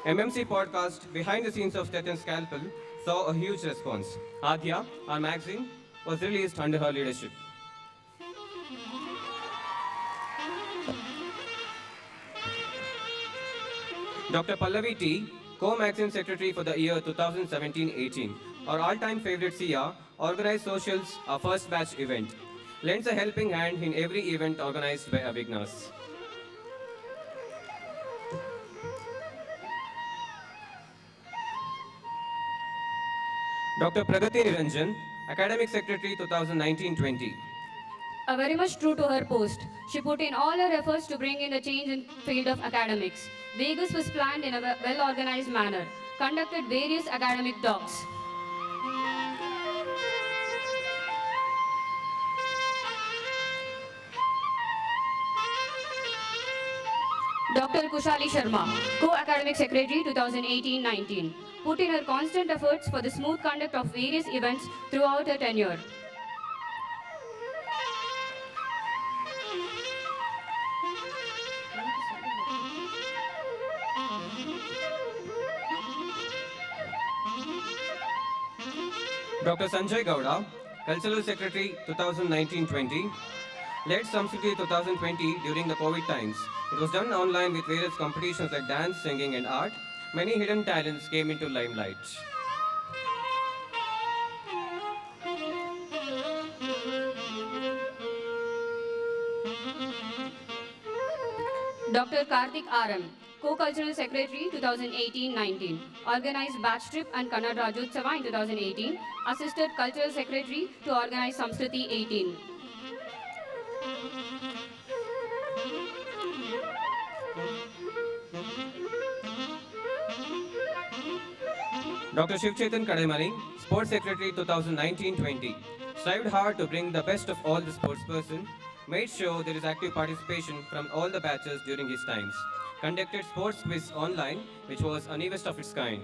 MMC podcast Behind the Scenes of Stethan Scalpel saw a huge response. Adhya, our magazine, was released under her leadership. Dr. Pallavi T., Co-Magazine Secretary for the year 2017-18. Our all-time favorite Sia organized socials, our first batch event. Lends a helping hand in every event organized by Avignas. Dr. Pragati Niranjan, Academic Secretary 2019-20. Very much true to her post. She put in all her efforts to bring in the change in field of academics. Vegas was planned in a well-organized manner, conducted various academic talks. Dr. Kushali Sharma, Co-Academic Secretary 2018-19, put in her constant efforts for the smooth conduct of various events throughout her tenure. Dr. Sanjay Gowda, Cultural Secretary 2019-20, led Samskriti 2020 during the COVID times. It was done online with various competitions like dance, singing and art. Many hidden talents came into limelight. Dr. Karthik RM, Co-Cultural Secretary 2018-19, organized batch trip and Kannada Rajotsava in 2018, assisted Cultural Secretary to organize Samskriti 18. Dr. Shivchetan Kadamani, Sports Secretary 2019-20, strived hard to bring the best of all the sportsperson, made sure there is active participation from all the batches during his times, conducted sports quiz online, which was a newest of its kind.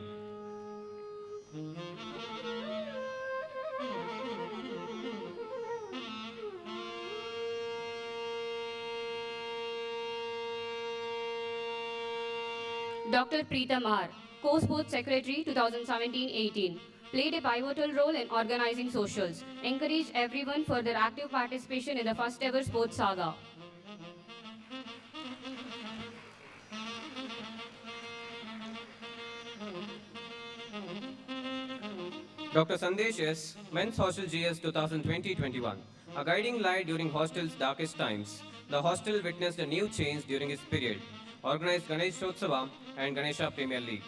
Dr. Preetam R, Co-Sports Secretary 2017-18, played a pivotal role in organizing socials, encouraged everyone for their active participation in the first ever sports saga. Dr. Sandesh S., Men's Hostel GS 2020-21, a guiding light during hostel's darkest times. The hostel witnessed a new change during his period, organized Ganesh Shotsava and Ganesha Premier League.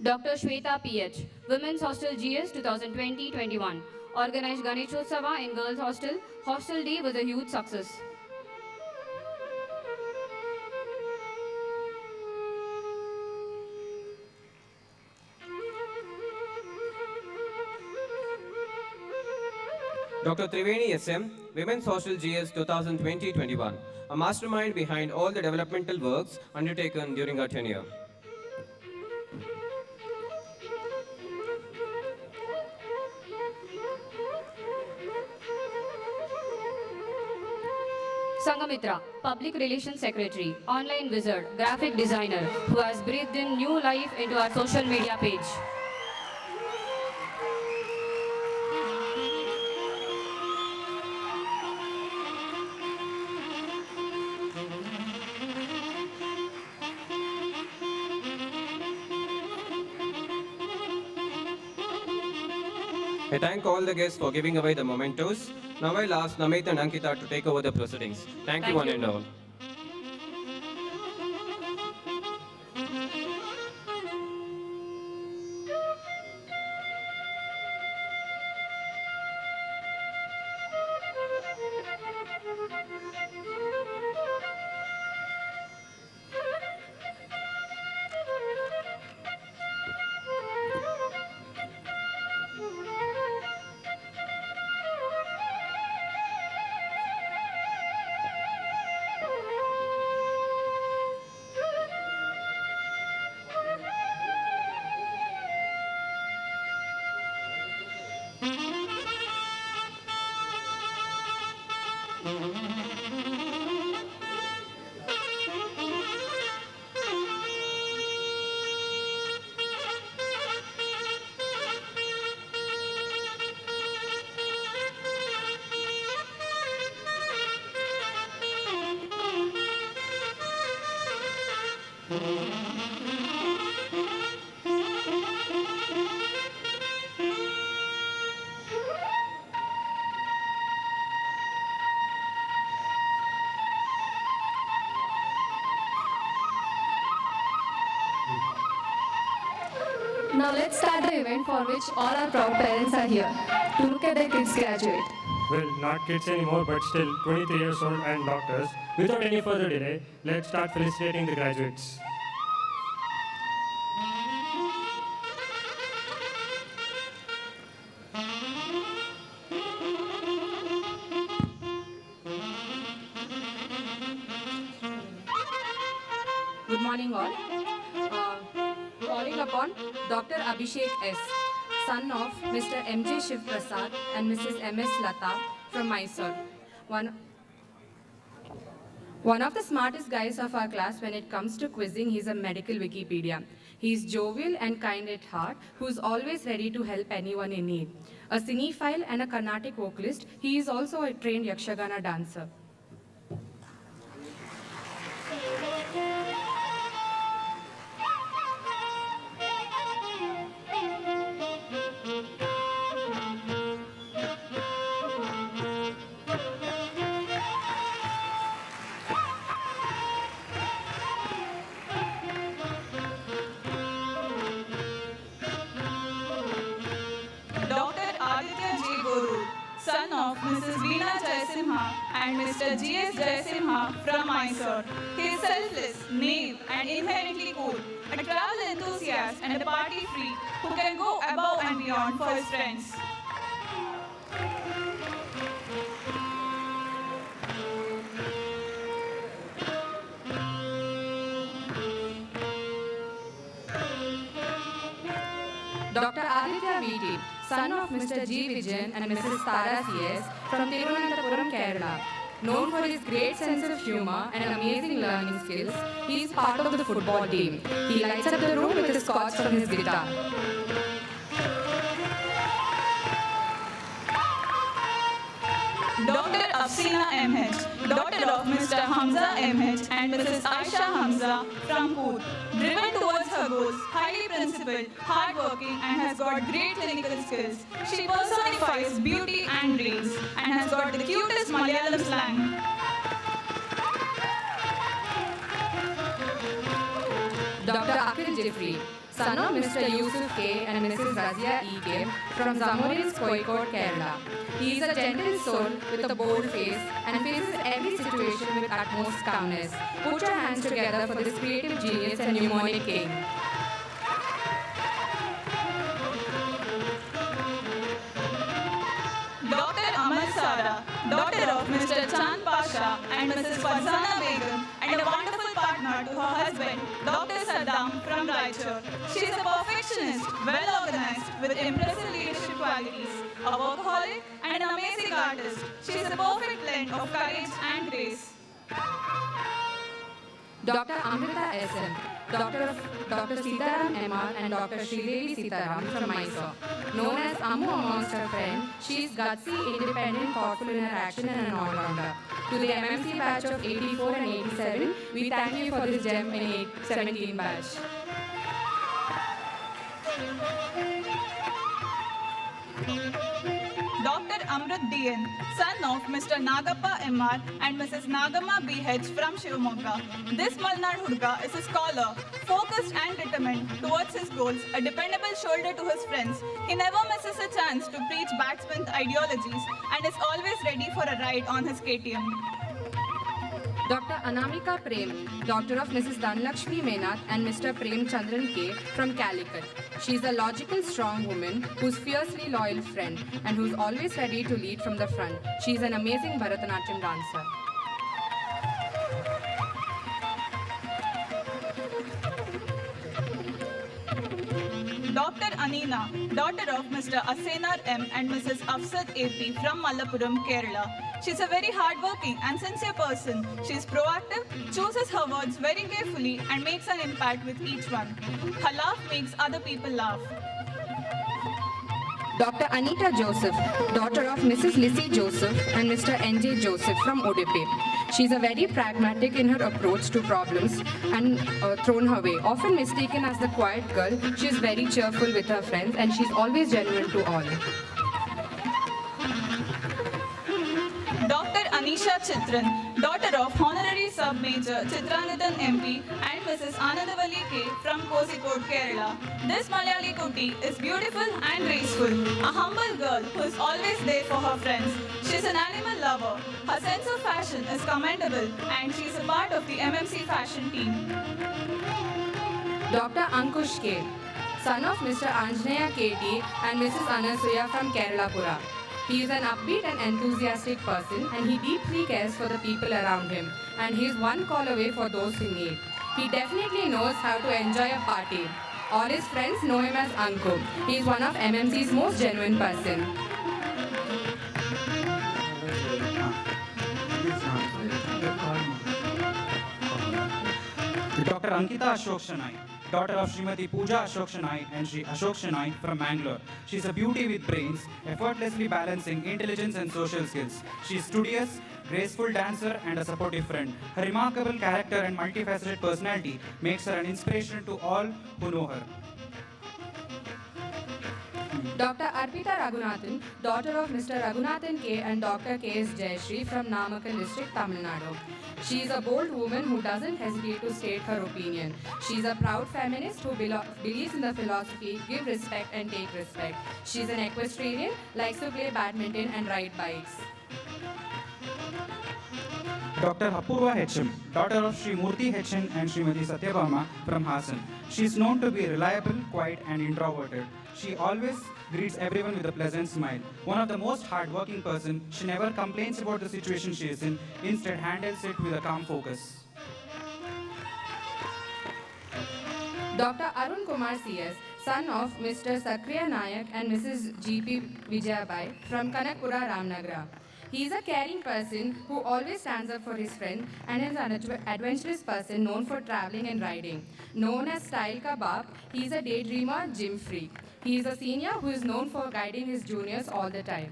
Dr. Shweta PH, Women's Hostel GS 2020-21, organized Ganeshotsava in Girls Hostel. Hostel Day was a huge success. Dr. Triveni SM, Women's Hostel GS 2020-21, a mastermind behind all the developmental works undertaken during her tenure. Sangamitra, Public Relations Secretary, Online Wizard, Graphic Designer, who has breathed in new life into our social media page. I thank all the guests for giving away the mementos. Now I'll ask Namit and Ankita to take over the proceedings. Thank you one and all. Now let's start the event for which all our proud parents are here to look at their kids graduate. Well, not kids anymore, but still 23 years old and doctors. Without any further delay, let's start felicitating the graduates. Good morning all. Calling upon Dr. Abhishek S., son of Mr. M.J. Shiv Prasad and Mrs. M.S. Lata from Mysore. One of the smartest guys of our class when it comes to quizzing. He's a medical Wikipedia. He's jovial and kind at heart, who's always ready to help anyone in need. A cinephile and a Carnatic vocalist, he is also a trained Yakshagana dancer. Son of Mrs. Veena Jaisimha and Mr. G.S. Jaisimha from Mysore. He is selfless, naive and inherently cool, a travel enthusiast and a party freak who can go above and beyond for his friends. Dr. Aditya V.T., son of Mr. G. Vijayan and Mrs. Tara C.S. from Thiruvananthapuram, Kerala. Known for his great sense of humor and amazing learning skills, he is part of the football team. He lights up the room with his chords from his guitar. Dr. Afsina M.H., daughter of Mr. Hamza M.H. and Mrs. Aisha Hamza from Koot. Driven towards her goals, highly principled, hardworking and has got great clinical skills. She personifies beauty and dreams and has got the cutest Malayalam slang. Dr. Akhil Jeffrey, son of Mr. Yusuf K. and Mrs. Razia E. K. from Zamorin's Koikot, Kerala. He is a gentle soul with a bold face and faces every situation with utmost calmness. Put your hands together for this creative genius and mnemonic king. Dr. Amal Sara, daughter of Mr. Chand Pasha and Mrs. Farzana Begum, and a wonderful partner to her husband, Dr. Saddam from Raichur. She is a perfectionist, well organized, with impressive leadership qualities, a workaholic, and an amazing artist. She is a perfect blend of courage and grace. Dr. Amrita S.M., Dr. Sitaram M.R. and Dr. Sridevi Sitaram from Mysore. Known as Ammu amongst her friends, she is gutsy, independent, thoughtful in her action and an all-rounder. To the MMC batch of 84 and 87, we thank you for this gem in 17 batch. Thank you. Amrit DN, son of Mr. Nagappa MR and Mrs. Nagamma BH from Shivamogga. This Malnad Hudga is a scholar, focused and determined towards his goals, a dependable shoulder to his friends. He never misses a chance to preach batsman ideologies and is always ready for a ride on his KTM. Dr. Anamika Prem, daughter of Mrs. Dhanlakshmi Menath and Mr. Prem Chandran K. from Calicut. She is a logical, strong woman who's fiercely loyal friend and who's always ready to lead from the front. She is an amazing Bharatanatyam dancer. Dr. Anina, daughter of Mr. Asenar M and Mrs. Afsad AP from Malappuram, Kerala. She's a very hardworking and sincere person. She's proactive, chooses her words very carefully and makes an impact with each one. Her laugh makes other people laugh. Dr. Anita Joseph, daughter of Mrs. Lissy Joseph and Mr. N.J. Joseph from Udupi. She's a very pragmatic in her approach to problems and thrown her way. Often mistaken as the quiet girl, she's very cheerful with her friends and she's always genuine to all. Dr. Anisha Chitran, daughter of Honorary Sub-Major Chitranithan MP and Mrs. Anandavali K from Kozhikode, Kerala. This Malayali Kuti is beautiful and graceful, a humble girl who is always there for her friends. She's an animal lover. Her sense of fashion is commendable and she's a part of the MMC fashion team. Dr. Ankush K, son of Mr. Anjaneya KT and Mrs. Anasuya from Kerala. He is an upbeat and enthusiastic person and he deeply cares for the people around him and he is one call away for those in need. He definitely knows how to enjoy a party. All his friends know him as Anku. He is one of MMC's most genuine person. Dr. Ankita Ashok Shanai, daughter of Srimati Pooja Ashok Shanai and Sri Ashok Shanai from Mangalore. She is a beauty with brains, effortlessly balancing intelligence and social skills. She is studious, graceful dancer and a supportive friend. Her remarkable character and multifaceted personality makes her an inspiration to all who know her. Dr. Arpita Raghunathan, daughter of Mr. Raghunathan K. and Dr. K.S. Jayashree from Namakkal district, Tamil Nadu. She is a bold woman who doesn't hesitate to state her opinion. She is a proud feminist who believes in the philosophy, give respect and take respect. She is an equestrian, likes to play badminton and ride bikes. Dr. Apurva HM, daughter of Sri Murthy HM and Srimati Satyabhama from Hassan. She is known to be reliable, quiet and introverted. She always greets everyone with a pleasant smile. One of the most hard-working person, she never complains about the situation she is in, instead handles it with a calm focus. Dr. Arun Kumar CS, son of Mr. Sakriya Nayak and Mrs. G.P. Vijayabai from Kanakpura, Ramnagar. He is a caring person who always stands up for his friend and is an adventurous person known for traveling and riding. Known as Style Ka Baap, he is a daydreamer, gym freak. He is a senior who is known for guiding his juniors all the time.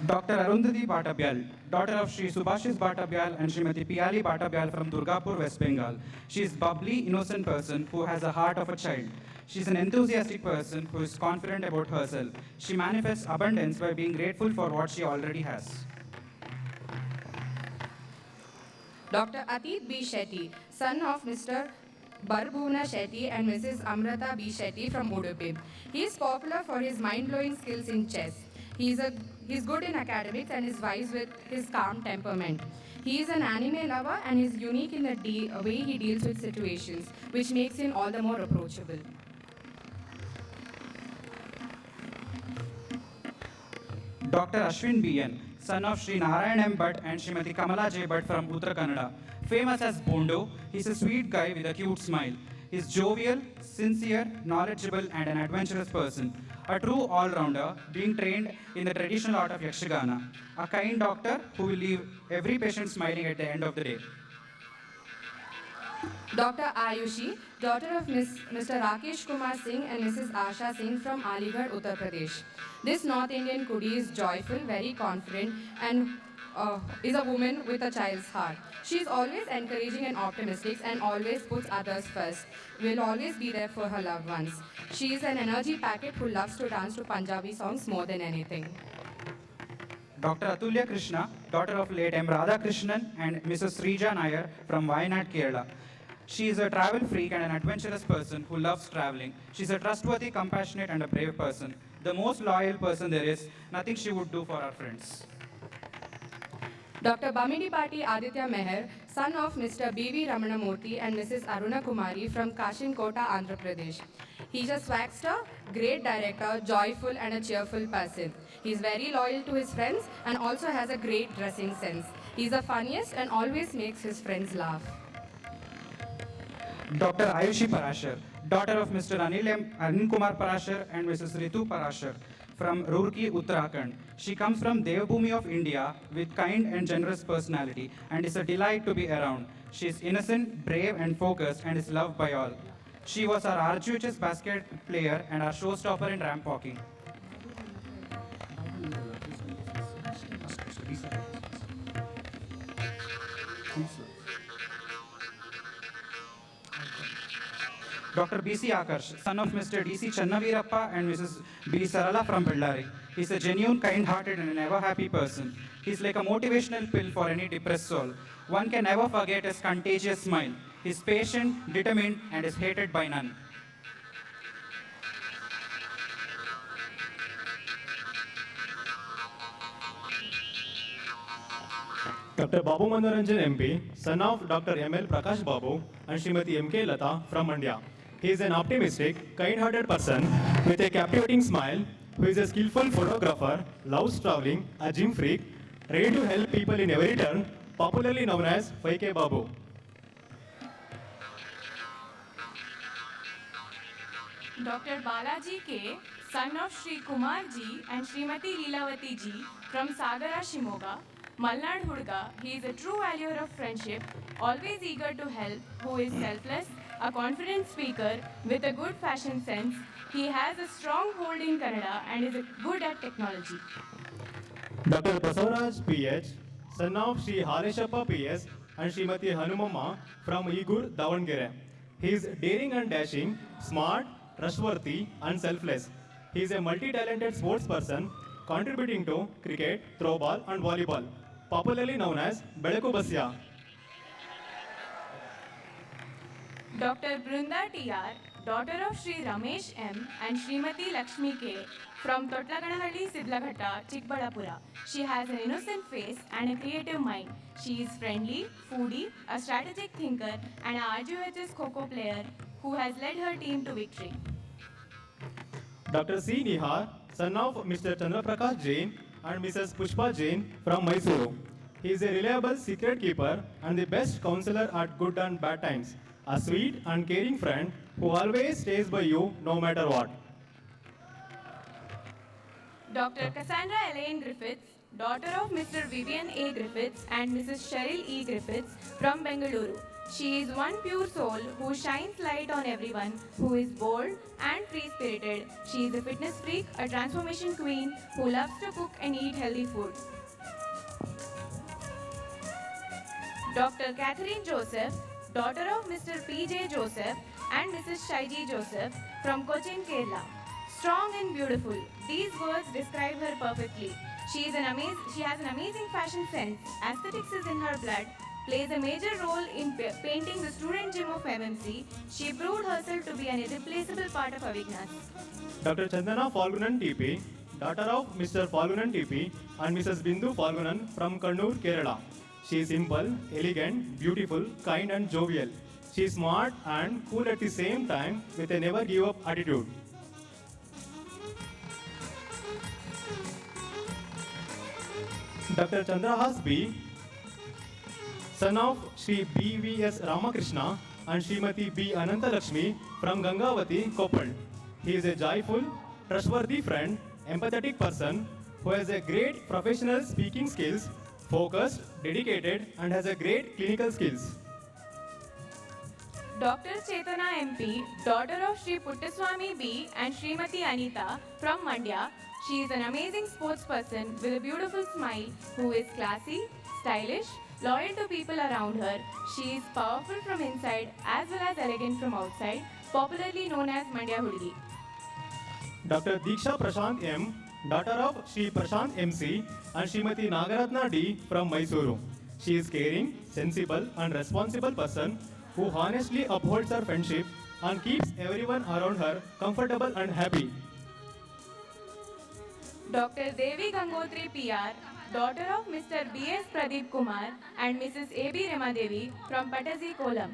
Dr. Arundhati Bhattabyal, daughter of Sri Subhashis Bhattabyal and Srimati Piyali Bhattabyal from Durgapur, West Bengal. She is a bubbly, innocent person who has the heart of a child. She is an enthusiastic person who is confident about herself. She manifests abundance by being grateful for what she already has. Dr. Atit B. Shetty, son of Mr. Barbhuna Shetty and Mrs. Amrata B. Shetty from Udupi. He is popular for his mind-blowing skills in chess. He's good in academics and is wise with his calm temperament. He is an anime lover and is unique in the way he deals with situations, which makes him all the more approachable. Dr. Ashwin B.N., son of Sri Narayan M. Bhatt and Srimati Kamala J. Bhatt from Uttar Kannada. Famous as Bondo, he's a sweet guy with a cute smile. He's jovial, sincere, knowledgeable, and an adventurous person. A true all-rounder, being trained in the traditional art of Yakshagana. A kind doctor who will leave every patient smiling at the end of the day. Dr. Ayushi, daughter of Mr. Rakesh Kumar Singh and Mrs. Asha Singh from Aligarh, Uttar Pradesh. This North Indian Kudi is joyful, very confident, and is a woman with a child's heart. She is always encouraging and optimistic and always puts others first. Will always be there for her loved ones. She is an energy packet who loves to dance to Punjabi songs more than anything. Dr. Atulya Krishna, daughter of late M. Radhakrishnan and Mrs. Srija Nair from Wayanad, Kerala. She is a travel freak and an adventurous person who loves traveling. She is a trustworthy, compassionate, and a brave person. The most loyal person there is, nothing she would do for her friends. Dr. Bamidipati Aditya Meher, son of Mr. B.V. Ramanamurthy and Mrs. Aruna Kumari from Kashinkota, Andhra Pradesh. He is a swagster, great director, joyful and a cheerful person. He is very loyal to his friends and also has a great dressing sense. He is the funniest and always makes his friends laugh. Dr. Ayushi Parashar, daughter of Mr. Anil Kumar Parashar and Mrs. Ritu Parashar from Roorkee, Uttarakhand. She comes from Devbhoomi of India with kind and generous personality and is a delight to be around. She is innocent, brave and focused and is loved by all. She was our RHS basket player and our showstopper in ramp walking. Dr. B.C. Akarsh, son of Mr. D.C. Channavirappa and Mrs. B. Sarala from Bellary. He's a genuine, kind-hearted and an ever-happy person. He's like a motivational pill for any depressed soul. One can never forget his contagious smile. He's patient, determined, and is hated by none. Dr. Babu Manoranjan MP, son of Dr. M.L. Prakash Babu and Srimati M.K. Lata from Mandya. He is an optimistic, kind-hearted person with a captivating smile who is a skillful photographer, loves traveling, a gym freak, ready to help people in every turn, popularly known as 5K Babu. Dr. Balaji K, son of Sri Kumar Ji and Srimati Leelavati Ji from Sagara, Shimoga, Malnad Hudga. He is a true valuer of friendship, always eager to help, who is selfless, a confident speaker with a good fashion sense. He has a strong hold in Kannada and is good at technology. Dr. Basavaraj P.H., son of Sri Hareshappa P.S. and Srimati Hanumamma from Igur, Davangere. He is daring and dashing, smart, trustworthy and selfless. He is a multi-talented sports person contributing to cricket, throwball and volleyball, popularly known as Bedaku Basya. Dr. Brunda T.R., daughter of Sri Ramesh M. and Srimati Lakshmi K. from Totlaganahalli, Sidlaghatta, Chikbalapura. She has an innocent face and a creative mind. She is friendly, foodie, a strategic thinker and an RGHS Kho-Kho player who has led her team to victory. Dr. C. Nihar, son of Mr. Chandraprakash Jain and Mrs. Pushpa Jain from Mysuru. He is a reliable secret keeper and the best counselor at good and bad times. A sweet and caring friend who always stays by you no matter what. Dr. Cassandra Elaine Griffiths, daughter of Mr. Vivian A. Griffiths and Mrs. Cheryl E. Griffiths from Bengaluru. She is one pure soul who shines light on everyone, who is bold and free-spirited. She is a fitness freak, a transformation queen who loves to cook and eat healthy food. Dr. Catherine Joseph, daughter of Mr. P.J. Joseph and Mrs. Shaiji Joseph from Cochin, Kerala. Strong and beautiful. These words describe her perfectly. She has an amazing fashion sense. Aesthetics is in her blood. Plays a major role in painting the student gym of MMC. She proved herself to be an irreplaceable part of Avignas. Dr. Chandana Falgunan TP, daughter of Mr. Falgunan TP and Mrs. Bindu Falgunan from Kannur, Kerala. She is simple, elegant, beautiful, kind and jovial. She is smart and cool at the same time with a never give up attitude. Dr. Chandrahas B, son of Sri B.V.S. Ramakrishna and Srimati B. Anantalakshmi from Gangavati, Koppal. He is a joyful, trustworthy friend, empathetic person who has a great professional speaking skills, focused, dedicated and has a great clinical skills. Dr. Chetana MP, daughter of Sri Puttaswamy B. and Srimati Anita from Mandya, She is an amazing sports person with a beautiful smile who is classy, stylish, loyal to people around her. She is powerful from inside as well as elegant from outside, popularly known as Mandya Hudgi. Dr. Diksha Prashant M, daughter of Sri Prashant MC and Srimati Nagaratna D from Mysuru. She is caring, sensible and responsible person who honestly upholds her friendship and keeps everyone around her comfortable and happy. Dr. Devi Gangotri PR, daughter of Mr. B.S. Pradeep Kumar and Mrs. A.B. Rema Devi from Patazi, Kolam.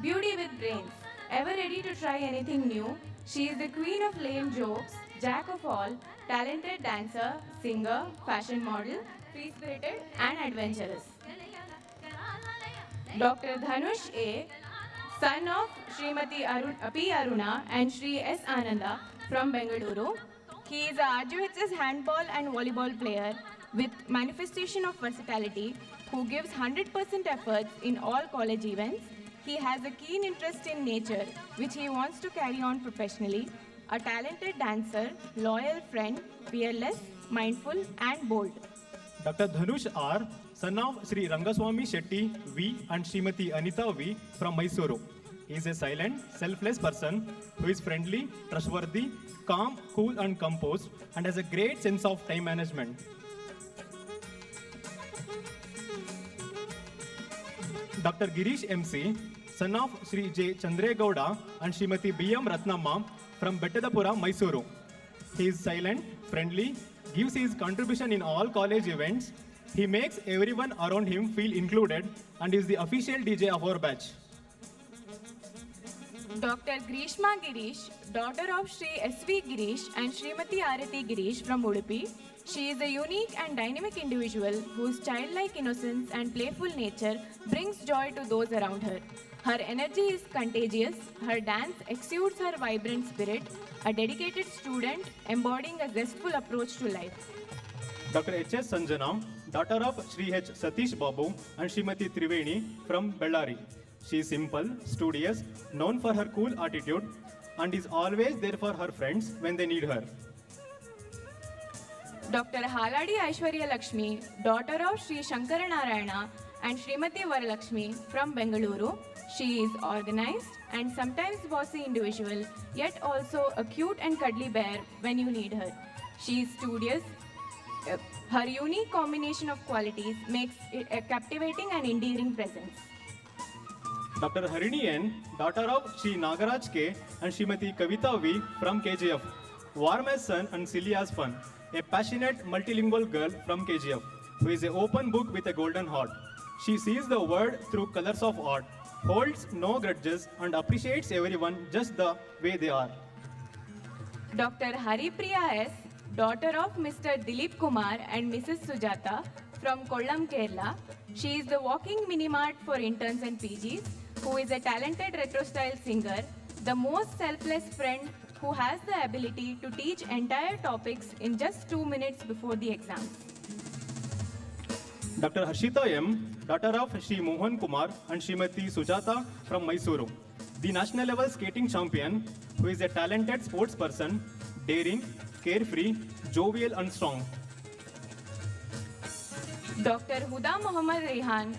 Beauty with brains, ever ready to try anything new. She is the queen of lame jokes, jack of all, talented dancer, singer, fashion model, free-spirited and adventurous. Dr. Dhanush A, son of Srimati P. Aruna and Sri S. Ananda from Bengaluru. He is a RGHS handball and volleyball player with manifestation of versatility who gives 100% efforts in all college events. He has a keen interest in nature which he wants to carry on professionally. A talented dancer, loyal friend, fearless, mindful and bold. Dr. Dhanush R, son of Sri Rangaswamy Shetty V and Srimati Anita V from Mysuru. He is a silent, selfless person who is friendly, trustworthy, calm, cool and composed and has a great sense of time management. Dr. Girish MC, son of Sri J. Chandregowda and Srimati B.M. Ratnamma from Bettadapura, Mysuru. He is silent, friendly, gives his contribution in all college events. He makes everyone around him feel included and is the official DJ of our batch. Dr. Grishma Girish, daughter of Sri S.V. Girish and Srimati Arati Girish from Udupi. She is a unique and dynamic individual whose childlike innocence and playful nature brings joy to those around her. Her energy is contagious, her dance exudes her vibrant spirit, a dedicated student embodying a zestful approach to life. Dr. H.S. Sanjana, daughter of Sri H. Satish Babu and Srimati Triveni from Bellary. She is simple, studious, known for her cool attitude and is always there for her friends when they need her. Dr. Haladi Aishwarya Lakshmi, daughter of Sri Shankara Narayana and Srimati Varalakshmi from Bengaluru. She is organized and sometimes bossy individual, yet also a cute and cuddly bear when you need her. She is studious. Her unique combination of qualities makes it a captivating and endearing presence. Dr. Harini N, daughter of Sri Nagaraj K and Srimati Kavita V from KGF. Warm as sun and silly as fun. A passionate multilingual girl from KGF who is an open book with a golden heart. She sees the world through colors of art, holds no grudges and appreciates everyone just the way they are. Dr. Haripriya S, daughter of Mr. Dilip Kumar and Mrs. Sujata from Kollam, Kerala. She is the walking mini-mart for interns and PGs, who is a talented retro-style singer, the most selfless friend who has the ability to teach entire topics in just 2 minutes before the exams. Dr. Harshita M, daughter of Sri Mohan Kumar and Srimati Sujata from Mysuru. The national level skating champion who is a talented sports person, daring, carefree, jovial and strong. Dr. Huda Muhammad Rehan,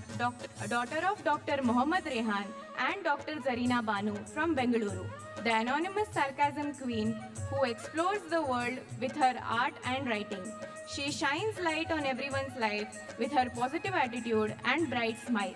daughter of Dr. Muhammad Rehan and Dr. Zarina Banu from Bengaluru, the anonymous sarcasm queen who explores the world with her art and writing. She shines light on everyone's life with her positive attitude and bright smile.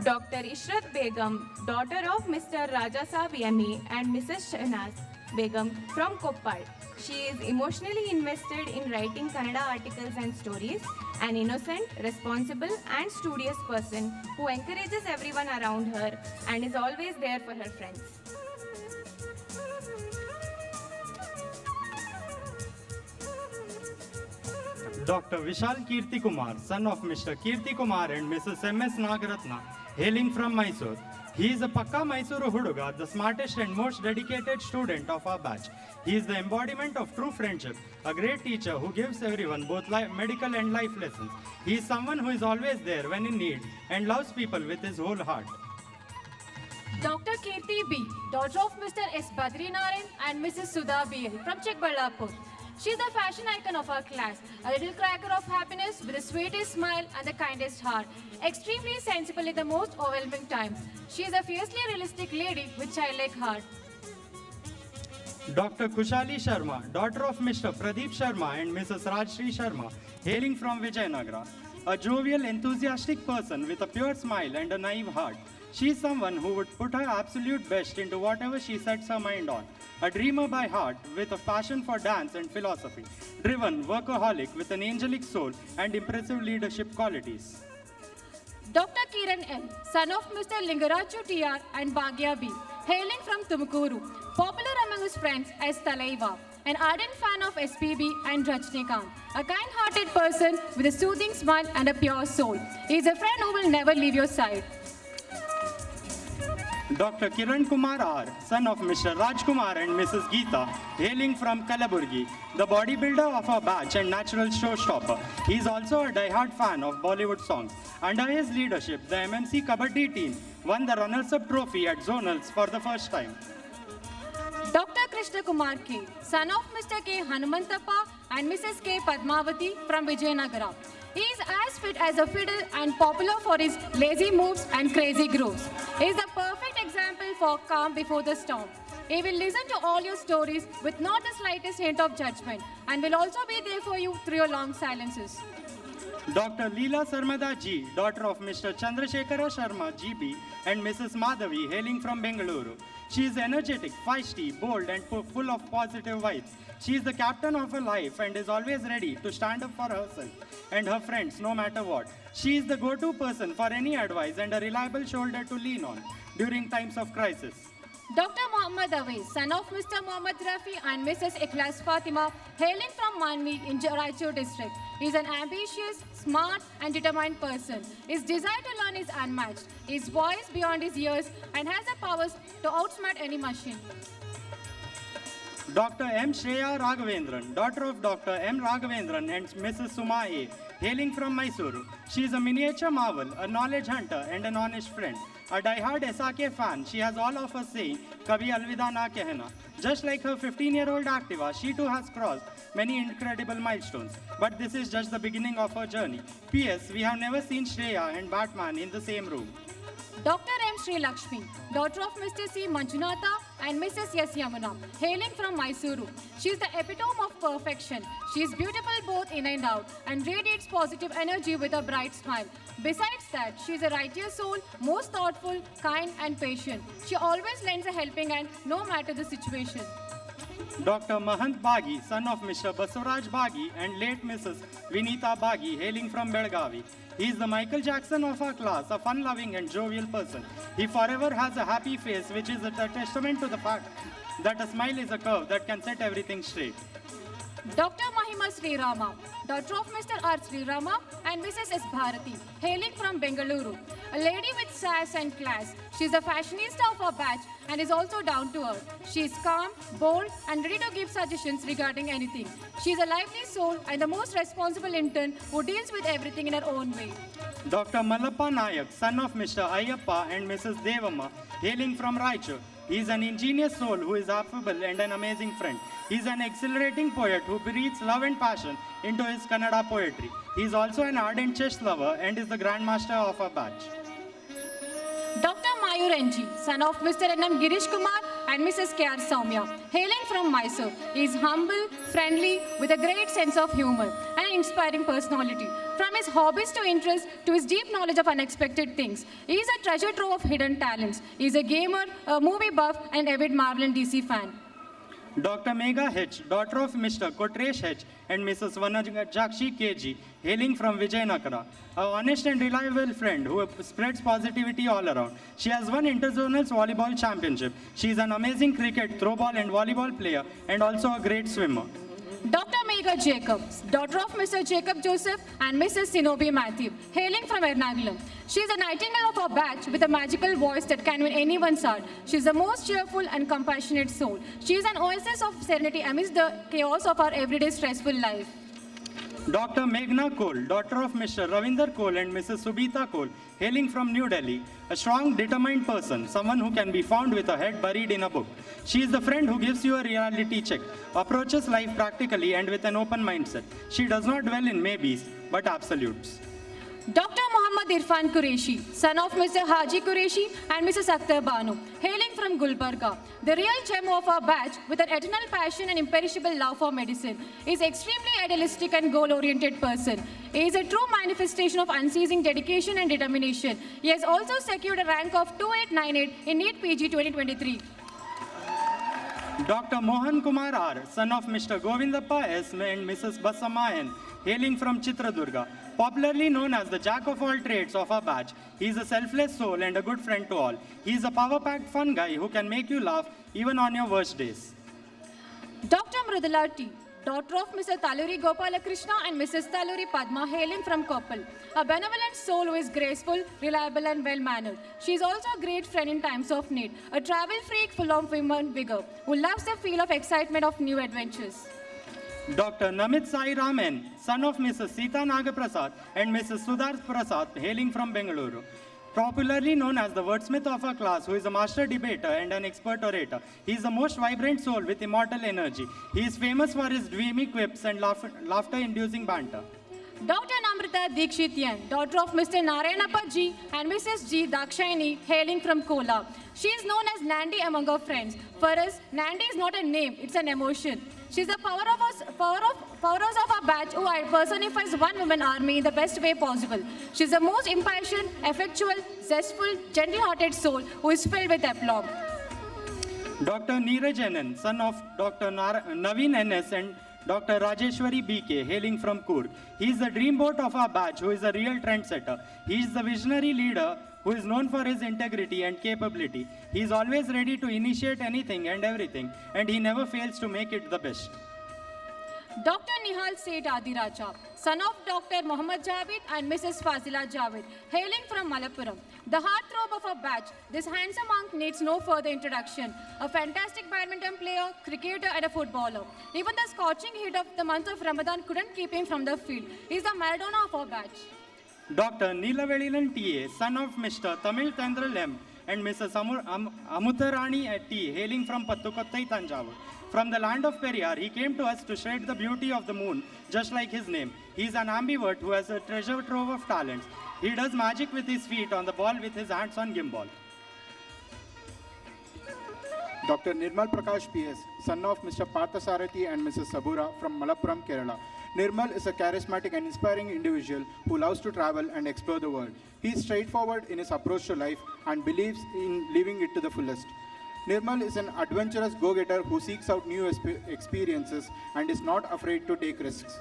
Dr. Ishrat Begum, daughter of Mr. Rajasab Yami and Mrs. Shahnaz Begum from Koppal. She is emotionally invested in writing Kannada articles and stories, an innocent, responsible and studious person who encourages everyone around her and is always there for her friends. Dr. Vishal Kirti Kumar, son of Mr. Kirti Kumar and Mrs. M.S. Nagaratna, hailing from Mysore. He is a Pakka Mysuru Huduga, the smartest and most dedicated student of our batch. He is the embodiment of true friendship, a great teacher who gives everyone both medical and life lessons. He is someone who is always there when in need and loves people with his whole heart. Dr. Kirti B, daughter of Mr. S. Badrinarayan and Mrs. Sudha B. from Chikballapur. She is the fashion icon of our class, a little cracker of happiness with the sweetest smile and the kindest heart, extremely sensible at the most overwhelming times. She is a fiercely realistic lady with childlike heart. Dr. Kushali Sharma, daughter of Mr. Pradeep Sharma and Mrs. Rajshri Sharma, hailing from Vijayanagra. A jovial, enthusiastic person with a pure smile and a naive heart. She is someone who would put her absolute best into whatever she sets her mind on. A dreamer by heart with a passion for dance and philosophy. Driven, workaholic with an angelic soul and impressive leadership qualities. Dr. Kiran M, son of Mr. Lingaraju TR and Bhagya B, hailing from Tumkuru, popular among his friends as Talaiva, an ardent fan of SPB and Rajnikant, a kind-hearted person with a soothing smile and a pure soul. He is a friend who will never leave your side. Dr. Kiran Kumar R, son of Mr. Rajkumar and Mrs. Geeta, hailing from Kalaburgi, the bodybuilder of our batch and natural showstopper. He is also a die-hard fan of Bollywood songs. Under his leadership, the MMC Kabaddi team won the runners-up trophy at Zonals for the first time. Dr. Krishna Kumar K, son of Mr. K. Hanumantappa and Mrs. K. Padmavati from Vijayanagara. He is as fit as a fiddle and popular for his lazy moves and crazy grooves. He is the perfect example for calm before the storm. He will listen to all your stories with not the slightest hint of judgment and will also be there for you through your long silences. Dr. Leela Sarmada Ji, daughter of Mr. Chandrasekhara Sharma GB and Mrs. Madhavi, hailing from Bengaluru. She is energetic, feisty, bold and full of positive vibes. She is the captain of her life and is always ready to stand up for herself and her friends no matter what. She is the go-to person for any advice and a reliable shoulder to lean on during times of crisis. Dr. Muhammad Awais, son of Mr. Muhammad Rafi and Mrs. Ikhlas Fatima, hailing from Manvi in Raichur district. He is an ambitious, smart and determined person. His desire to learn is unmatched. He is wise beyond his years and has the powers to outsmart any machine. Dr. M. Shreya Raghavendran, daughter of Dr. M. Raghavendran and Mrs. Suma A, hailing from Mysuru. She is a miniature marvel, a knowledge hunter and an honest friend. A die-hard SRK fan, she has all of us saying, Kabhi Alvida na kehna. Just like her 15-year-old Activa, she too has crossed many incredible milestones. But this is just the beginning of her journey. P.S. We have never seen Shreya and Batman in the same room. Dr. M. Sri Lakshmi, daughter of Mr. C. Manjunatha and Mrs. S. Yamuna, hailing from Mysuru. She is the epitome of perfection. She is beautiful both in and out and radiates positive energy with a bright smile. Besides that, she is a righteous soul, most thoughtful, kind and patient. She always lends a helping hand no matter the situation. Dr. Mahant Bagi, son of Mr. Basuraj Bagi and late Mrs. Vinita Bagi, hailing from Belgavi. He is the Michael Jackson of our class, a fun-loving and jovial person. He forever has a happy face, which is a testament to the fact that a smile is a curve that can set everything straight. Dr. Mahima Sri Rama, daughter of Mr. R. Sri Rama and Mrs. S. Bharati, hailing from Bengaluru. A lady with sass and class. She is a fashionista of our batch and is also down to earth. She is calm, bold and ready to give suggestions regarding anything. She is a lively soul and the most responsible intern who deals with everything in her own way. Dr. Malappa Nayak, son of Mr. Ayyappa and Mrs. Devamma, hailing from Raichur. He is an ingenious soul who is affable and an amazing friend. He is an exhilarating poet who breathes love and passion into his Kannada poetry. He is also an ardent chess lover and is the grandmaster of our batch. Dr. Mayur NG, son of Mr. N.M. Girish Kumar and Mrs. K.R. Soumya, hailing from Mysore. He is humble, friendly, with a great sense of humor and inspiring personality. From his hobbies to interests to his deep knowledge of unexpected things, he is a treasure trove of hidden talents. He is a gamer, a movie buff, and avid Marvel and DC fan. Dr. Megha H, daughter of Mr. Kotresh H and Mrs. Vanajakshi KG, hailing from Vijayanagara, a honest and reliable friend who spreads positivity all around. She has won interzonal volleyball championship. She is an amazing cricket, throwball and volleyball player and also a great swimmer. Dr. Megha Jacobs, daughter of Mr. Jacob Joseph and Mrs. Sinobi Matthew, hailing from Ernakulam. She is a nightingale of our batch with a magical voice that can win anyone's heart. She is the most cheerful and compassionate soul. She is an oasis of serenity amidst the chaos of our everyday stressful life. Dr. Meghna Kol, daughter of Mr. Ravinder Kol and Mrs. Subita Kol, hailing from New Delhi, a strong, determined person, someone who can be found with a head buried in a book. She is the friend who gives you a reality check, approaches life practically and with an open mindset. She does not dwell in maybes, but absolutes. Dr. Muhammad Irfan Qureshi, son of Mr. Haji Qureshi and Mrs. Akhtar Banu, hailing from Gulbarga, the real gem of our batch with an eternal passion and imperishable love for medicine, is extremely idealistic and goal-oriented person. He is a true manifestation of unceasing dedication and determination. He has also secured a rank of 2898 in NEET PG 2023. Dr. Mohan Kumar R, son of Mr. Govindappa S and Mrs. Basamayan, hailing from Chitradurga, popularly known as the jack of all trades of our batch. He is a selfless soul and a good friend to all. He is a power-packed fun guy who can make you laugh even on your worst days. Dr. Mridula T, daughter of Mr. Taluri Gopalakrishna and Mrs. Taluri Padma, hailing from Koppal, a benevolent soul who is graceful, reliable and well-mannered. She is also a great friend in times of need, a travel freak full of women vigor, who loves the feel of excitement of new adventures. Dr. Namit Sai Raman, son of Mrs. Sita Nagaprasad and Mrs. Sudhar Prasad, hailing from Bengaluru, popularly known as the wordsmith of our class, who is a master debater and an expert orator. He is the most vibrant soul with immortal energy. He is famous for his dreamy quips and laughter-inducing banter. Dr. Namrita Dikshityan, daughter of Mr. Narayanappa Ji and Mrs. G. Dakshayani, hailing from Kola. She is known as Nandi among her friends. For us, Nandi is not a name, it's an emotion. She is the powerhouse of our batch who personifies one woman army in the best way possible. She is the most impassioned, effectual, zestful, gentle-hearted soul who is filled with aplomb. Dr. Neeraj Anand, son of Dr. Naveen NS and Dr. Rajeshwari BK, hailing from Coorg. He is the dreamboat of our batch who is a real trendsetter. He is the visionary leader who is known for his integrity and capability. He is always ready to initiate anything and everything, and he never fails to make it the best. Dr. Nihal Seth Adiraja, son of Dr. Muhammad Javed and Mrs. Fazila Javed, hailing from Malappuram, the heartthrob of our batch, this handsome monk needs no further introduction. A fantastic badminton player, cricketer and a footballer. Even the scorching heat of the month of Ramadan couldn't keep him from the field. He is the Maradona of our batch. Dr. Neelavelilan T.A., son of Mr. Tamil Tendral M and Mrs. Amutarani T., hailing from Pattukottai, Tanjavur. From the land of Periyar, he came to us to shred the beauty of the moon, just like his name. He is an ambivert who has a treasure trove of talents. He does magic with his feet on the ball with his hands on gimbal. Dr. Nirmal Prakash PS, son of Mr. Parthasarathi and Mrs. Sabura from Malappuram, Kerala. Nirmal is a charismatic and inspiring individual who loves to travel and explore the world. He is straightforward in his approach to life and believes in living it to the fullest. Nirmal is an adventurous go-getter who seeks out new experiences and is not afraid to take risks.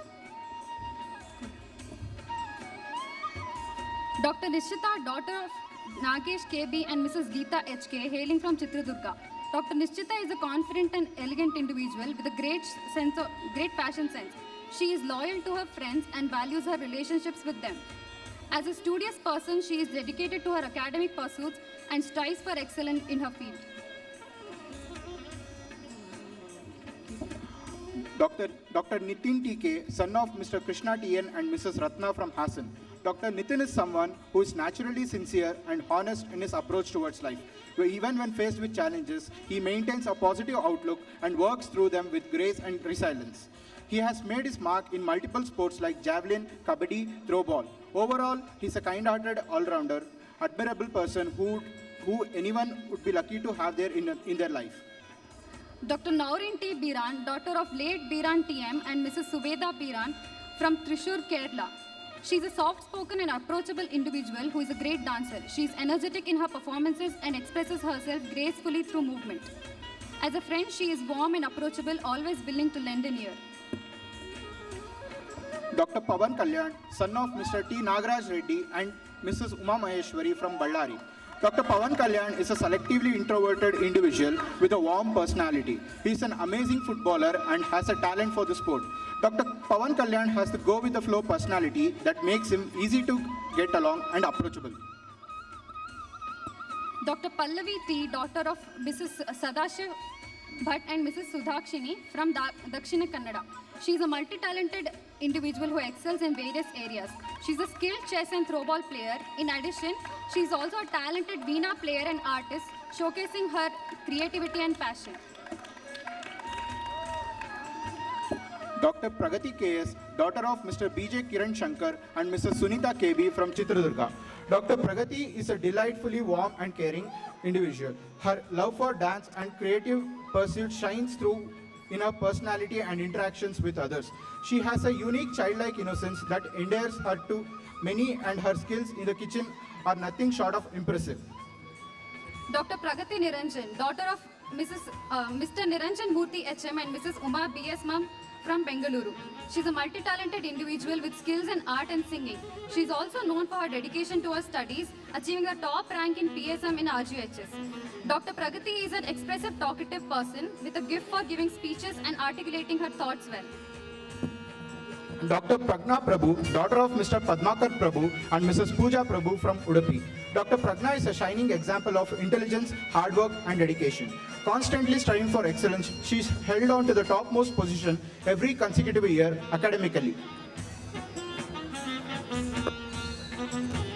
Dr. Nishchita, daughter of Nagesh KB and Mrs. Geeta HK, hailing from Chitradurga. Dr. Nishchita is a confident and elegant individual with a great fashion sense. She is loyal to her friends and values her relationships with them. As a studious person, she is dedicated to her academic pursuits and strives for excellence in her field. Dr. Nitin TK, son of Mr. Krishna TN and Mrs. Ratna from Hassan. Dr. Nitin is someone who is naturally sincere and honest in his approach towards life. Even when faced with challenges, he maintains a positive outlook and works through them with grace and resilience. He has made his mark in multiple sports like javelin, kabaddi, throwball. Overall, he's a kind-hearted all-rounder, admirable person who anyone would be lucky to have there in their life. Dr. Naurin T. Biran, daughter of late Biran TM and Mrs. Subeda Biran from Thrissur, Kerala. She is a soft-spoken and approachable individual who is a great dancer. She is energetic in her performances and expresses herself gracefully through movement. As a friend, she is warm and approachable, always willing to lend an ear. Dr. Pavan Kalyan, son of Mr. T. Nagaraj Reddy and Mrs. Uma Maheshwari from Ballari. Dr. Pavan Kalyan is a selectively introverted individual with a warm personality. He is an amazing footballer and has a talent for the sport. Dr. Pavan Kalyan has the go-with-the-flow personality that makes him easy to get along and approachable. Dr. Pallavi T., daughter of Mrs. Sadashiv Bhatt and Mrs. Sudhakshini from Dakshina Kannada. She is a multi-talented individual who excels in various areas. She is a skilled chess and throwball player. In addition, she is also a talented veena player and artist, showcasing her creativity and passion. Dr. Pragati KS, daughter of Mr. BJ Kiran Shankar and Mrs. Sunita KB from Chitradurga. Dr. Pragati is a delightfully warm and caring individual. Her love for dance and creative pursuits shines through in her personality and interactions with others. She has a unique childlike innocence that endears her to many, and her skills in the kitchen are nothing short of impressive. Dr. Pragati Niranjan, daughter of Mr. Niranjan Murthy HM and Mrs. Uma BS Ma'am from Bengaluru. She is a multi-talented individual with skills in art and singing. She is also known for her dedication to her studies, achieving the top rank in PSM in RGHS. Dr. Pragati is an expressive, talkative person with a gift for giving speeches and articulating her thoughts well. Dr. Pragna Prabhu, daughter of Mr. Padmakar Prabhu and Mrs. Pooja Prabhu from Udupi. Dr. Pragna is a shining example of intelligence, hard work and dedication. Constantly striving for excellence, she is held on to the topmost position every consecutive year academically.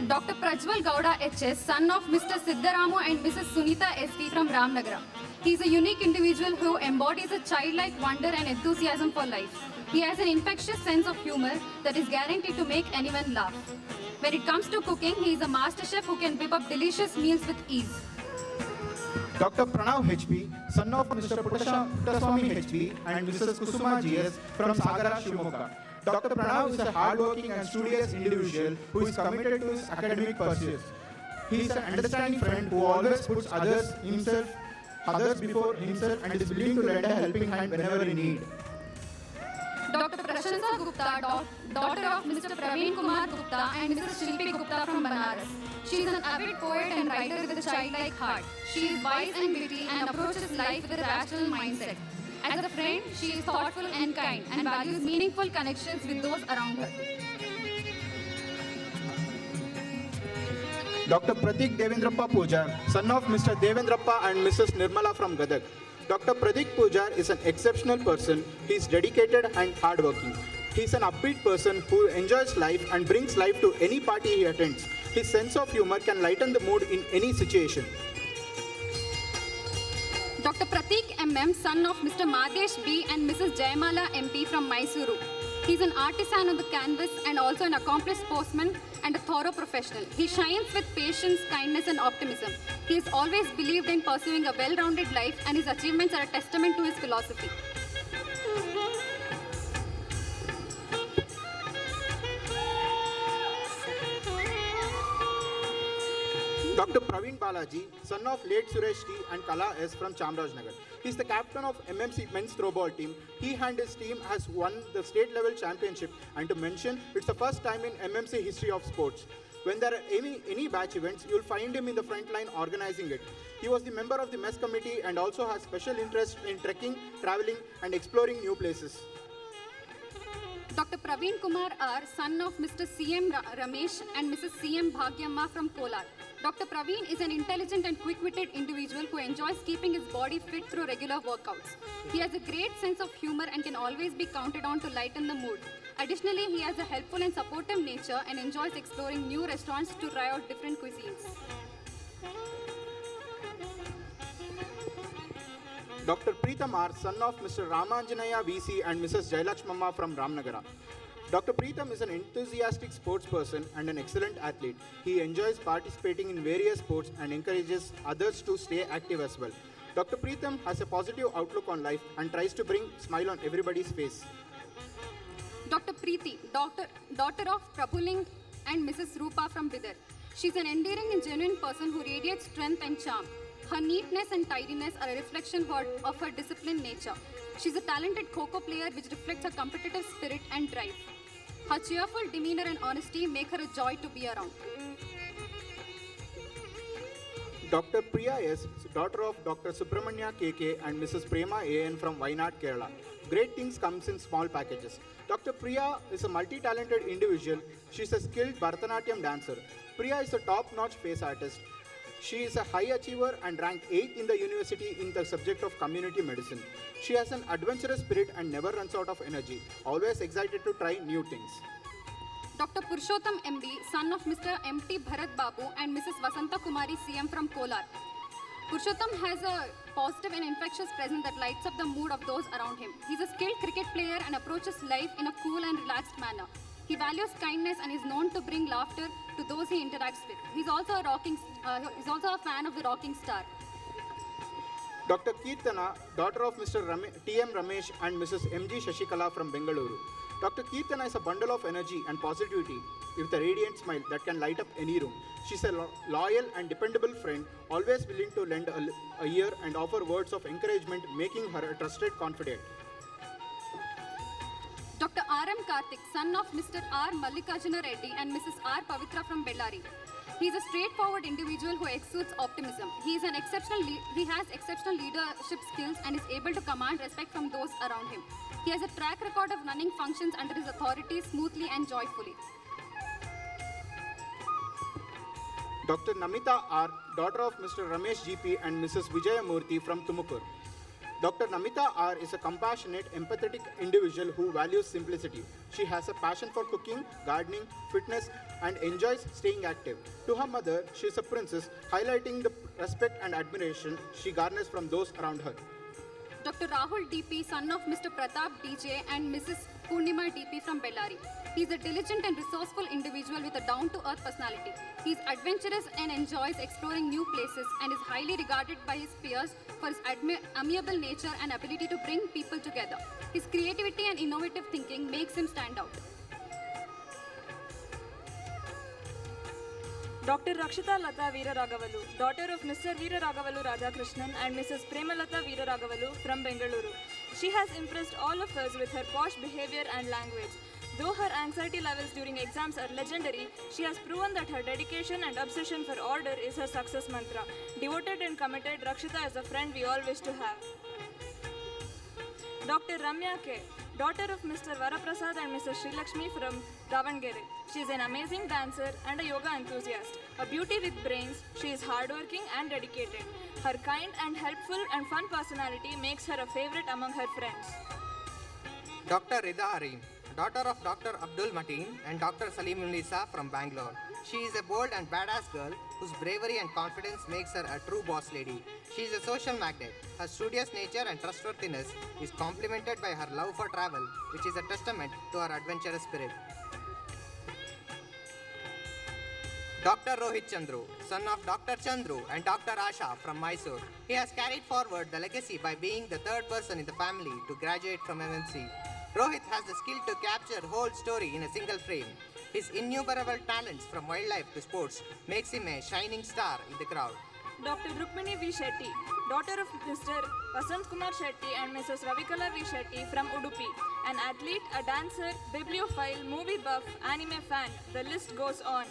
Dr. Prajwal Gowda HS, son of Mr. Siddharamu and Mrs. Sunita ST from Ramnagara. He is a unique individual who embodies a childlike wonder and enthusiasm for life. He has an infectious sense of humor that is guaranteed to make anyone laugh. When it comes to cooking, he is a master chef who can whip up delicious meals with ease. Dr. Pranav HP, son of Mr. Puttaswamy HP and Mrs. Kusuma GS from Sagara, Shimoga. Dr. Pranav is a hardworking and studious individual who is committed to his academic pursuits. He is an understanding friend who always puts others before himself and is willing to lend a helping hand whenever in need. Dr. Prashansa Gupta, daughter of Mr. Praveen Kumar Gupta and Mrs. Shilpi Gupta from Banaras. She is an avid poet and writer with a childlike heart. She is wise and witty and approaches life with a rational mindset. As a friend, she is thoughtful and kind and values meaningful connections with those around her. Dr. Pratik Devendrappa Pujar, son of Mr. Devendrappa and Mrs. Nirmala from Gadag. Dr. Pratik Pujar is an exceptional person. He is dedicated and hardworking. He is an upbeat person who enjoys life and brings life to any party he attends. His sense of humor can lighten the mood in any situation. Dr. Pratik MM, son of Mr. Madesh B and Mrs. Jayamala MP from Mysuru. He is an artisan on the canvas and also an accomplished sportsman and a thorough professional. He shines with patience, kindness and optimism. He has always believed in pursuing a well-rounded life, and his achievements are a testament to his philosophy. Dr. Praveen Balaji, son of late Suresh T and Kala S from Chamrajnagar. He is the captain of MMC men's throwball team. He and his team has won the state level championship, and to mention, it's the first time in MMC history of sports. When there are any batch events, you'll find him in the front line organizing it. He was the member of the mess committee and also has special interest in trekking, traveling and exploring new places. Dr. Praveen Kumar R, son of Mr. C.M. Ramesh and Mrs. C.M. Bhagyamma from Kolar. Dr. Praveen is an intelligent and quick-witted individual who enjoys keeping his body fit through regular workouts. He has a great sense of humor and can always be counted on to lighten the mood. Additionally, he has a helpful and supportive nature and enjoys exploring new restaurants to try out different cuisines. Dr. Preetham R, son of Mr. Ramanjanaya VC and Mrs. Jailakshmamma from Ramnagara. Dr. Preetham is an enthusiastic sports person and an excellent athlete. He enjoys participating in various sports and encourages others to stay active as well. Dr. Preetham has a positive outlook on life and tries to bring a smile on everybody's face. Dr. Preeti, daughter of Prabhuling and Mrs. Rupa from Bidar. She is an endearing and genuine person who radiates strength and charm. Her neatness and tidiness are a reflection of her disciplined nature. She is a talented kho-kho player which reflects her competitive spirit and drive. Her cheerful demeanor and honesty make her a joy to be around. Dr. Priya S, daughter of Dr. Subramanya KK and Mrs. Prema AN from Wayanad, Kerala. Great things comes in small packages. Dr. Priya is a multi-talented individual. She is a skilled Bharatanatyam dancer. Priya is a top-notch face artist. She is a high achiever and ranked 8th in the university in the subject of community medicine. She has an adventurous spirit and never runs out of energy, always excited to try new things. Dr. Purushottam MD, son of Mr. M.T. Bharat Babu and Mrs. Vasanta Kumari CM from Kolar. Purushottam has a positive and infectious presence that lights up the mood of those around him. He is a skilled cricket player and approaches life in a cool and relaxed manner. He values kindness and is known to bring laughter to those he interacts with. He's also a fan of the rocking star. Dr. Kirtana, daughter of Mr. T.M. Ramesh and Mrs. M.G. Shashikala from Bengaluru. Dr. Kirtana is a bundle of energy and positivity with a radiant smile that can light up any room. She's a loyal and dependable friend, always willing to lend a ear and offer words of encouragement, making her a trusted confidant. Dr. R.M. Karthik, son of Mr. R. Mallikarjuna Reddy and Mrs. R. Pavitra from Bellary. He is a straightforward individual who exudes optimism. He has exceptional leadership skills and is able to command respect from those around him. He has a track record of running functions under his authority smoothly and joyfully. Dr. Namita R., daughter of Mr. Ramesh GP and Mrs. Vijaya Murthy from Tumukur. Dr. Namita R. is a compassionate, empathetic individual who values simplicity. She has a passion for cooking, gardening, fitness, and enjoys staying active. To her mother, she is a princess, highlighting the respect and admiration she garners from those around her. Dr. Rahul DP, son of Mr. Pratap DJ and Mrs. Purnima DP from Bellary. He is a diligent and resourceful individual with a down-to-earth personality. He is adventurous and enjoys exploring new places and is highly regarded by his peers for his amiable nature and ability to bring people together. His creativity and innovative thinking makes him stand out. Dr. Rakshita Lata Veera Ragavalu, daughter of Mr. Veera Ragavalu Radhakrishnan and Mrs. Premalata Veera Ragavalu from Bengaluru. She has impressed all of us with her posh behavior and language. Though her anxiety levels during exams are legendary, she has proven that her dedication and obsession for order is her success mantra. Devoted and committed, Rakshita is a friend we all wish to have. Dr. Ramya K., daughter of Mr. Varaprasad and Mrs. Srilakshmi from Davangere. She is an amazing dancer and a yoga enthusiast. A beauty with brains, she is hardworking and dedicated. Her kind and helpful and fun personality makes her a favorite among her friends. Dr. Rida Harim, daughter of Dr. Abdul Mateen and Dr. Salimulnisa from Bangalore. She is a bold and badass girl whose bravery and confidence makes her a true boss lady. She is a social magnet. Her studious nature and trustworthiness is complemented by her love for travel, which is a testament to her adventurous spirit. Dr. Rohit Chandru, son of Dr. Chandru and Dr. Asha from Mysore. He has carried forward the legacy by being the third person in the family to graduate from MMC. Rohit has the skill to capture whole story in a single frame. His innumerable talents from wildlife to sports makes him a shining star in the crowd. Dr. Rukmini V. Shetty, daughter of Mr. Vasant Kumar Shetty and Mrs. Ravikala V. Shetty from Udupi. An athlete, a dancer, bibliophile, movie buff, anime fan, the list goes on.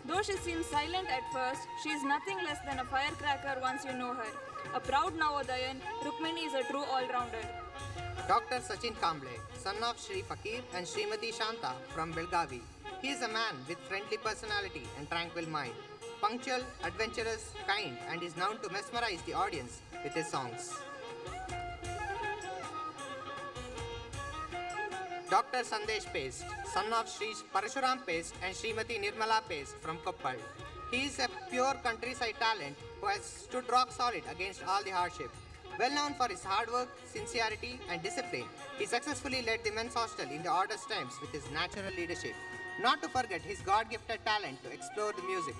Though she seems silent at first, she is nothing less than a firecracker once you know her. A proud Navodayan, Rukmini is a true all-rounder. Dr. Sachin Kamble, son of Shri Fakir and Srimati Shanta from Belgavi. He is a man with friendly personality and tranquil mind. Punctual, adventurous, kind, and is known to mesmerize the audience with his songs. Dr. Sandesh Paste, son of Sri Parashuram Paste and Srimati Nirmala Paste from Koppal. He is a pure countryside talent who has stood rock solid against all the hardship. Well known for his hard work, sincerity, and discipline, he successfully led the men's hostel in the oddest times with his natural leadership. Not to forget his God-gifted talent to explore the music.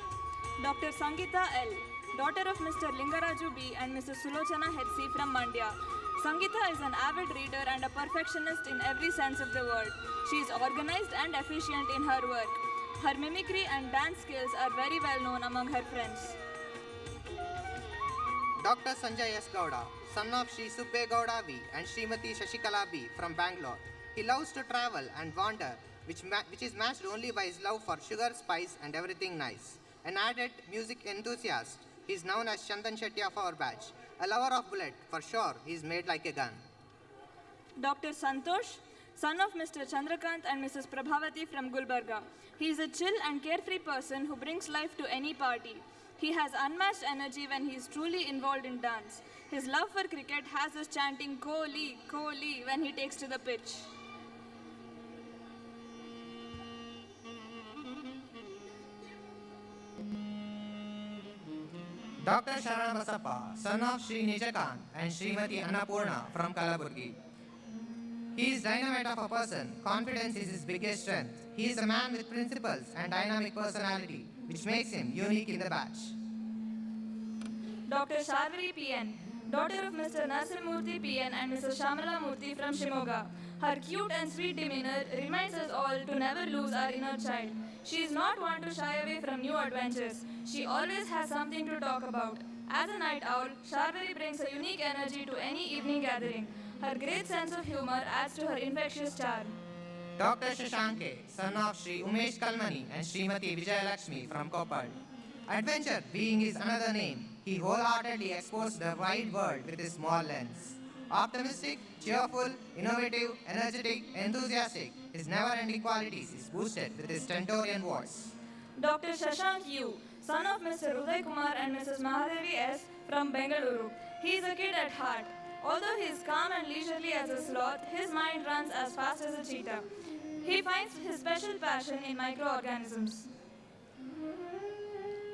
Dr. Sangeeta L., daughter of Mr. Lingaraju B. and Mrs. Sulochana Hetsi from Mandya. Sangeeta is an avid reader and a perfectionist in every sense of the word. She is organized and efficient in her work. Her mimicry and dance skills are very well known among her friends. Dr. Sanjay S. Gowda, son of Sri Subbe Gowda V. and Srimati Shashikala B. from Bangalore. He loves to travel and wander, which is matched only by his love for sugar, spice, and everything nice. An added music enthusiast, he is known as Chandan Shetty of our batch. A lover of bullet, for sure, he is made like a gun. Dr. Santosh, son of Mr. Chandrakant and Mrs. Prabhavati from Gulbarga. He is a chill and carefree person who brings life to any party. He has unmatched energy when he is truly involved in dance. His love for cricket has us chanting Kohli, Kohli when he takes to the pitch. Dr. Sharan Basappa, son of Sri Nijakan and Srimati Annapurna from Kalaburgi. He is dynamite of a person. Confidence is his biggest strength. He is a man with principles and dynamic personality, which makes him unique in the batch. Dr. Sharvari PN, daughter of Mr. Narsimurthy PN and Mrs. Shamala Murthy from Shimoga. Her cute and sweet demeanor reminds us all to never lose our inner child. She is not one to shy away from new adventures. She always has something to talk about. As a night owl, Sharvari brings a unique energy to any evening gathering. Her great sense of humor adds to her infectious charm. Dr. Shashanke, son of Sri Umesh Kalmani and Srimati Vijayalakshmi from Koppal. Adventure being his another name, he wholeheartedly explores the wide world with his small lens. Optimistic, cheerful, innovative, energetic, enthusiastic, his never-ending qualities is boosted with his stentorian voice. Dr. Shashank U, son of Mr. Uday Kumar and Mrs. Mahadevi S. from Bengaluru. He is a kid at heart. Although he is calm and leisurely as a sloth, his mind runs as fast as a cheetah. He finds his special passion in microorganisms.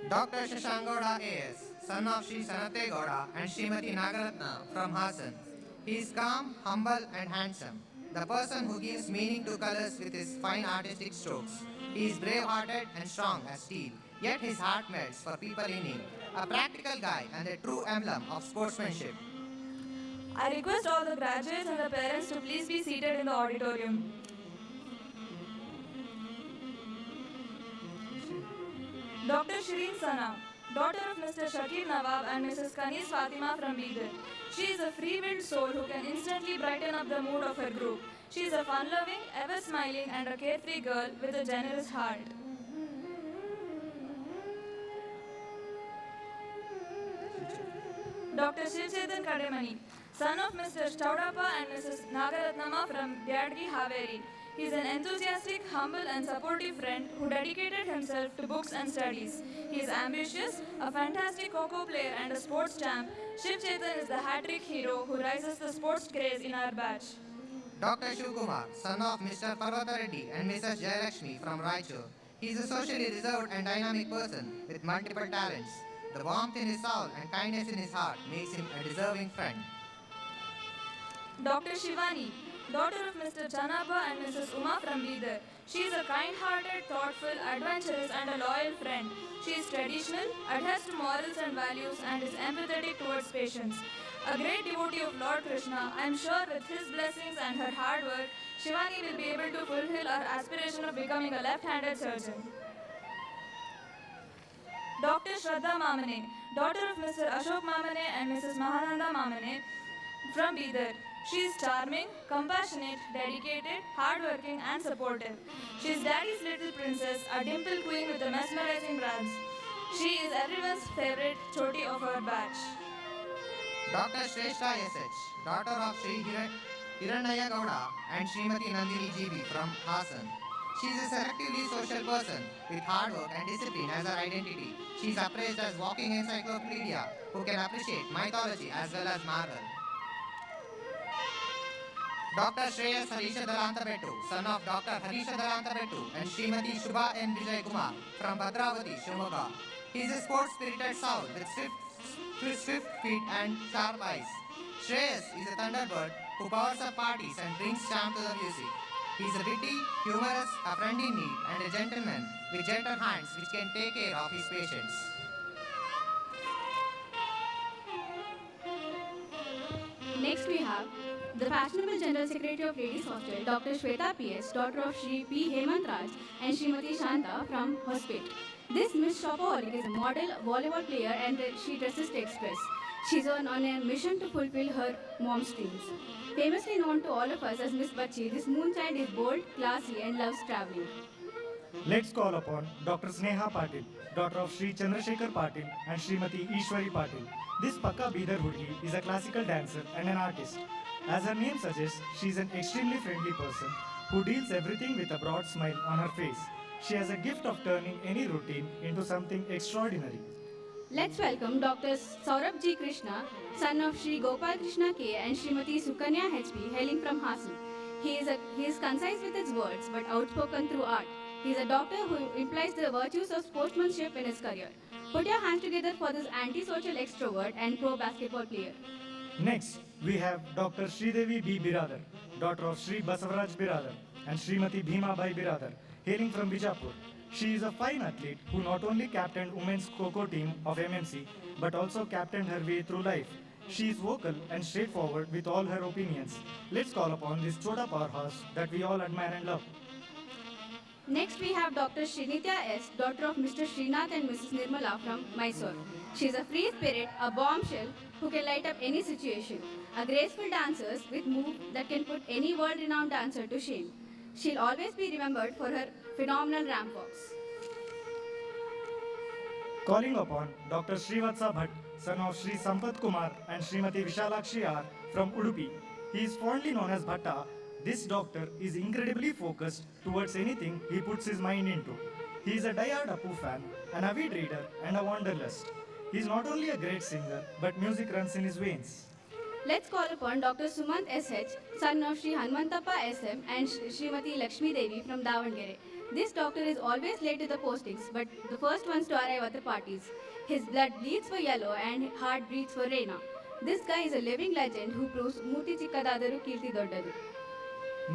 Dr. Shashangoda A.S., son of Sri Sanate Gowda and Srimati Nagaratna from Hassan. He is calm, humble and handsome. The person who gives meaning to colors with his fine artistic strokes. He is brave-hearted and strong as steel, yet his heart melts for people in need. A practical guy and a true emblem of sportsmanship. I request all the graduates and the parents to please be seated in the auditorium. Dr. Shireen Sana, daughter of Mr. Shakir Nawab and Mrs. Kanis Fatima from Bidar. She is a free-willed soul who can instantly brighten up the mood of her group. She is a fun-loving, ever-smiling and a carefree girl with a generous heart. Dr. Shivchetan Kademani, son of Mr. Chaudappa and Mrs. Nagaratnama from Dyadgi, Haveri. He is an enthusiastic, humble and supportive friend who dedicated himself to books and studies. He is ambitious, a fantastic Kho-Kho player and a sports champ. Shivchetan is the hat-trick hero who rises the sports craze in our batch. Dr. Shivkumar, son of Mr. Parvata Reddy and Mrs. Jayalakshmi from Raichur. He is a socially reserved and dynamic person with multiple talents. The warmth in his soul and kindness in his heart makes him a deserving friend. Dr. Shivani, daughter of Mr. Chanappa and Mrs. Uma from Bidar. She is a kind-hearted, thoughtful, adventurous and a loyal friend. She is traditional, adheres to morals and values and is empathetic towards patients. A great devotee of Lord Krishna, I am sure with his blessings and her hard work, Shivani will be able to fulfill her aspiration of becoming a left-handed surgeon. Dr. Shraddha Mamane, daughter of Mr. Ashok Mamane and Mrs. Mahananda Mamane from Bidar. She is charming, compassionate, dedicated, hardworking and supportive. She is Daddy's little princess, a dimple queen with a mesmerizing glance. She is everyone's favorite choti of our batch. Dr. Shrestha S.H., daughter of Sri Hiranyaya Gowda and Srimati Nandini GB from Hassan. She is a selectively social person with hard work and discipline as her identity. She is appraised as walking encyclopedia who can appreciate mythology as well as marvel. Dr. Shreyas Harishadarantabettu, son of Dr. Harishadarantabettu and Srimati Shubha N. Vijay Kumar from Bhadravati, Shimoga. He is a sports-spirited soul with swift feet and sharp eyes. Shreyas is a thunderbird who powers up parties and brings charm to the music. He is a witty, humorous, a friend in need, and a gentleman with gentle hands which can take care of his patients. Next we have the fashionable General Secretary of Ladies Hostel, Dr. Shweta P.S., daughter of Shri P. Hemant Raj and Srimati Shanta from Hospit. This Miss Shopaholic is a model, volleyball player and she dresses to express. She's on a mission to fulfill her mom's dreams. Famously known to all of us as Miss Bachi, this moonchild is bold, classy and loves traveling. Let's call upon Dr. Sneha Patil, daughter of Sri Chandrasekhar Patil and Srimati Ishwari Patil. This Pakka Bidar Hudgi is a classical dancer and an artist. As her name suggests, she is an extremely friendly person who deals everything with a broad smile on her face. She has a gift of turning any routine into something extraordinary. Let's welcome Dr. Saurabh G. Krishna, son of Sri Gopal Krishna K. and Srimati Sukanya H.P., hailing from Hassan. He is concise with his words but outspoken through art. He is a doctor who implies the virtues of sportsmanship in his career. Put your hands together for this antisocial extrovert and pro basketball player. Next, we have Dr. Sridevi B. Biradar, daughter of Sri Basavaraj Biradar and Srimati Bhima Bai Biradar, hailing from Bijapur. She is a fine athlete who not only captained women's Kho team of MMC but also captained her way through life. She is vocal and straightforward with all her opinions. Let's call upon this Chota powerhouse that we all admire and love. Next, we have Dr. Srinitya S., daughter of Mr. Srinath and Mrs. Nirmala from Mysore. She is a free spirit, a bombshell who can light up any situation, a graceful dancer with moves that can put any world-renowned dancer to shame. She'll always be remembered for her phenomenal ramp walks. Calling upon Dr. Srivatsa Bhatt, son of Sri Sampath Kumar and Srimati Vishalakshi R. from Udupi. He is fondly known as Bhatta. This doctor is incredibly focused towards anything he puts his mind into. He is a die-hard Apu fan, an avid reader and a wanderlust. He is not only a great singer, but music runs in his veins. Let's call upon Dr. Sumant S.H., son of Sri Hanmantappa S.M. and Srimati Lakshmi Devi from Davangere. This doctor is always late to the postings, but the first ones to arrive at the parties. His blood bleeds for yellow and heart beats for Reina. This guy is a living legend who proves Muti Chikkadadaru Kirti Doddadu.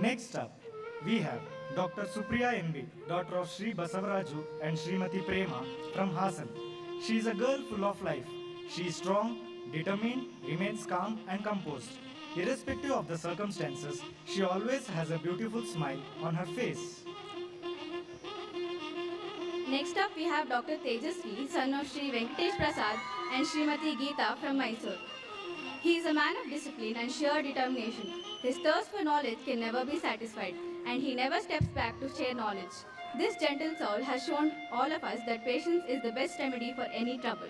Next up, we have Dr. Supriya N.B., daughter of Sri Basavaraju and Srimati Prema from Hassan. She is a girl full of life. She is strong, determined, remains calm and composed. Irrespective of the circumstances, she always has a beautiful smile on her face. Next up, we have Dr. Tejasvi, son of Sri Venkatesh Prasad and Srimati Geeta from Mysore. He is a man of discipline and sheer determination. His thirst for knowledge can never be satisfied, and he never steps back to share knowledge. This gentle soul has shown all of us that patience is the best remedy for any trouble.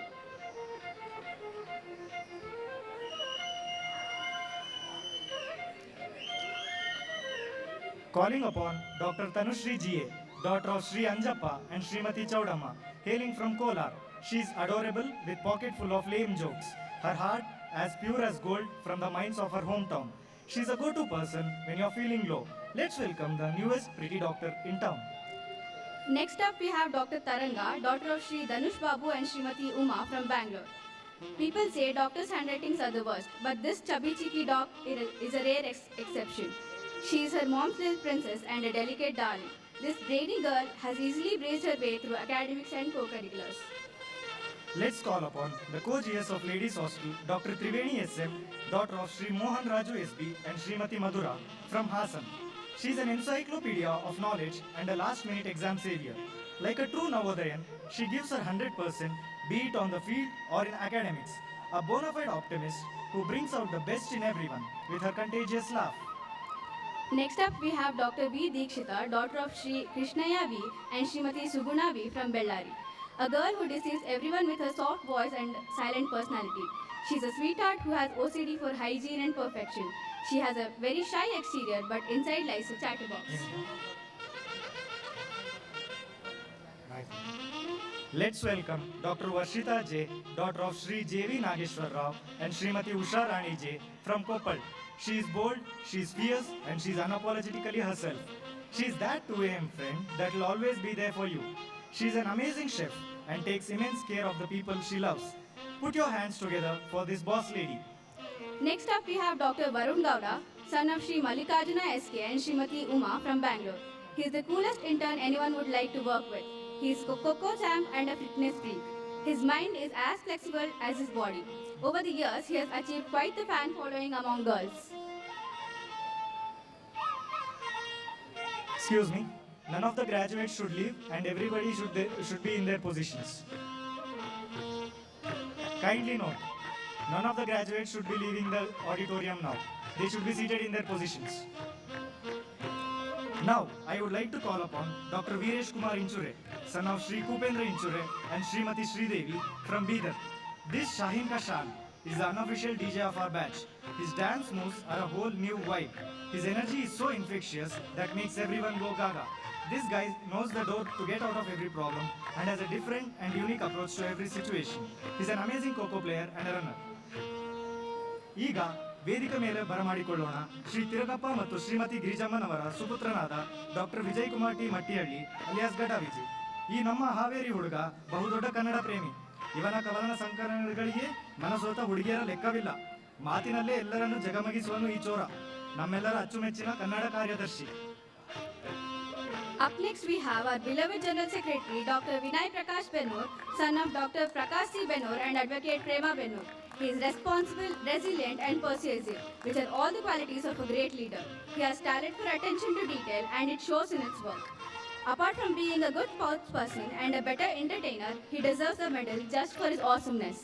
Calling upon Dr. Tanushri G.A., daughter of Sri Anjappa and Srimati Chaudamma, hailing from Kolar. She is adorable with pocket full of lame jokes. Her heart as pure as gold from the mines of her hometown. She is a go-to person when you're feeling low. Let's welcome the newest pretty doctor in town. Next up, we have Dr. Taranga, daughter of Sri Dhanush Babu and Srimati Uma from Bangalore. People say doctors' handwritings are the worst, but this chubby cheeky doc is a rare exception. She is her mom's little princess and a delicate darling. This brainy girl has easily breezed her way through academics and co-curriculars. Let's call upon the co-GS of Ladies Hostel, Dr. Triveni S.M., daughter of Sri Mohan Raju S.B. and Srimati Madhura from Hassan. She is an encyclopedia of knowledge and a last-minute exam savior. Like a true Navodayan, she gives her 100%, be it on the field or in academics. A bona fide optimist who brings out the best in everyone with her contagious laugh. Next up, we have Dr. V. Dikshita, daughter of Sri Krishnaya V. and Srimati Suguna V. from Bellary. A girl who deceives everyone with her soft voice and silent personality. She's a sweetheart who has OCD for hygiene and perfection. She has a very shy exterior, but inside lies a chatterbox. Let's welcome Dr. Varshita J., daughter of Sri J.V. Nageshwar Rao and Srimati Usha Rani J. from Koppal. She is bold, she is fierce, and she is unapologetically herself. She is that 2 a.m. friend that will always be there for you. She is an amazing chef and takes immense care of the people she loves. Put your hands together for this boss lady. Next up, we have Dr. Varun Gowda, son of Sri Mallikarjuna S.K. and Srimati Uma from Bangalore. He is the coolest intern anyone would like to work with. He is a coco champ and a fitness freak. His mind is as flexible as his body. Over the years, he has achieved quite the fan following among girls. Excuse me, none of the graduates should leave and everybody should be in their positions. Kindly note, none of the graduates should be leaving the auditorium now. They should be seated in their positions. Now, I would like to call upon Dr. Veeresh Kumar Inchure, son of Sri Kupendra Inchure and Srimati Sridevi from Bidar. This Shahin Ka Shan, is the unofficial DJ of our batch. His dance moves are a whole new vibe. His energy is so infectious that makes everyone go gaga. This guy knows the door to get out of every problem and has a different and unique approach to every situation. He's an amazing coco player and a runner. ಈಗ ವೇದಿಕೆ ಮೇಲೆ ಬರಮಾಡಿಕೊಳ್ಳೋಣ ಶ್ರೀ ತಿರುಗಪ್ಪ ಮತ್ತು ಶ್ರೀಮತಿ ಗಿರಿಜಮ್ಮನವರ ಸುಪುತ್ರನಾದ doctor Vijay Kumar T Mattihalli alias Gada Vijay. ಈ ನಮ್ಮ ಹಾವೇರಿ ಹುಡುಗ ಬಹುದೊಡ್ಡ ಕನ್ನಡ ಪ್ರೇಮಿ. ಇವನ ಕವನ ಸಂಕಲನಗಳಿಗೆ ಮನಸೋತ ಹುಡುಗಿಯರ ಲೆಕ್ಕವಿಲ್ಲ. ಮಾತಿನಲ್ಲೇ ಎಲ್ಲರನ್ನು ಜಗಮಗಿಸುವನು ಈ ಚೋರ, ನಮ್ಮೆಲ್ಲರ ಅಚ್ಚುಮೆಚ್ಚಿನ ಕನ್ನಡ ಕಾರ್ಯದರ್ಶಿ. Up next we have our beloved General Secretary Dr. Vinay Prakash Benur, son of Dr. Prakash C. Benur and Advocate Prema Benur. He is responsible, resilient and persuasive, which are all the qualities of a great leader. He has talent for attention to detail and it shows in its work. Apart from being a good spokesperson and a better entertainer, he deserves a medal just for his awesomeness.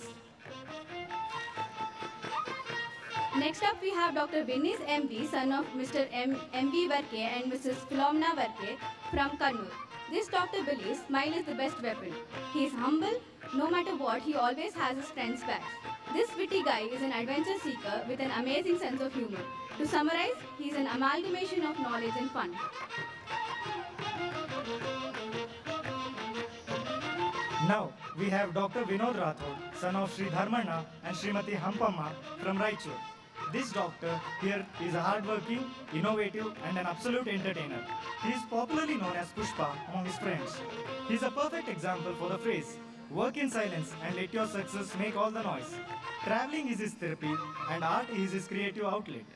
Next up we have Dr. Vinis MV, son of Mr. M.V. Varke and Mrs. Philomena Varke from Kannur. This doctor believes smile is the best weapon. He is humble, no matter what, he always has his friends' backs. This witty guy is an adventure seeker with an amazing sense of humor. To summarize, he is an amalgamation of knowledge and fun. Now we have Dr. Vinod Rathod, son of Sri Dharmana and Srimati Hampamma from Raichur. This doctor here is a hardworking, innovative and an absolute entertainer. He is popularly known as Pushpa among his friends. He is a perfect example for the phrase, work in silence and let your success make all the noise. Traveling is his therapy and art is his creative outlet.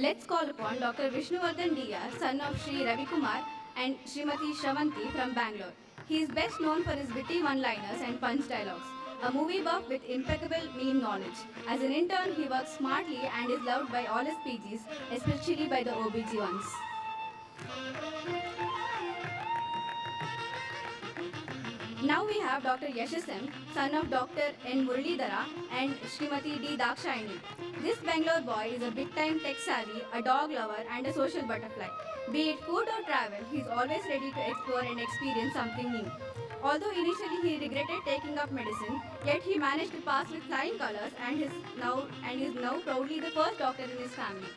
Let's call upon Dr. Vishnuvardhan D.R., son of Sri Ravi Kumar and Srimati Shravanti from Bangalore. He is best known for his witty one-liners and punch dialogues. A movie buff with impeccable meme knowledge. As an intern, he works smartly and is loved by all his PGs, especially by the OBG ones. Now we have Dr. Yashasam, son of Dr. N. Muralidhara and Srimati D. Dakshayani. This Bangalore boy is a big-time tech-savvy, a dog lover and a social butterfly. Be it food or travel, he is always ready to explore and experience something new. Although initially he regretted taking up medicine, yet he managed to pass with flying colors and is now proudly the first doctor in his family.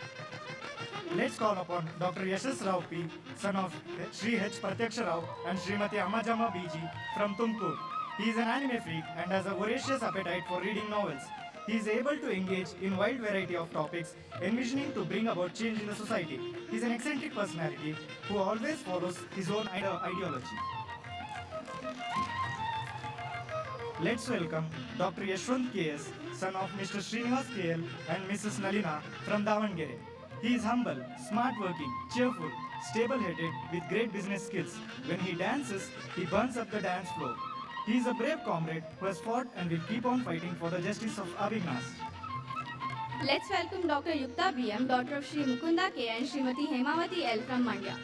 Let's call upon Dr. Yashas Rao P, son of Sri H. Pratyaksha Rao and Srimati Amajama BG from Tumkur. He is an anime freak and has a voracious appetite for reading novels. He is able to engage in wide variety of topics, envisioning to bring about change in the society. He is an eccentric personality who always follows his own ideology. Let's welcome Dr. Yashwant K.S., son of Mr. Srinivas K.L. and Mrs. Nalina from Davangere. He is humble, smart-working, cheerful, stable-headed with great business skills. When he dances, he burns up the dance floor. He is a brave comrade who has fought and will keep on fighting for the justice of Avignas. Let's welcome Dr. Yukta B.M., daughter of Sri Mukunda K. and Srimati Hemavati L. from Mandya.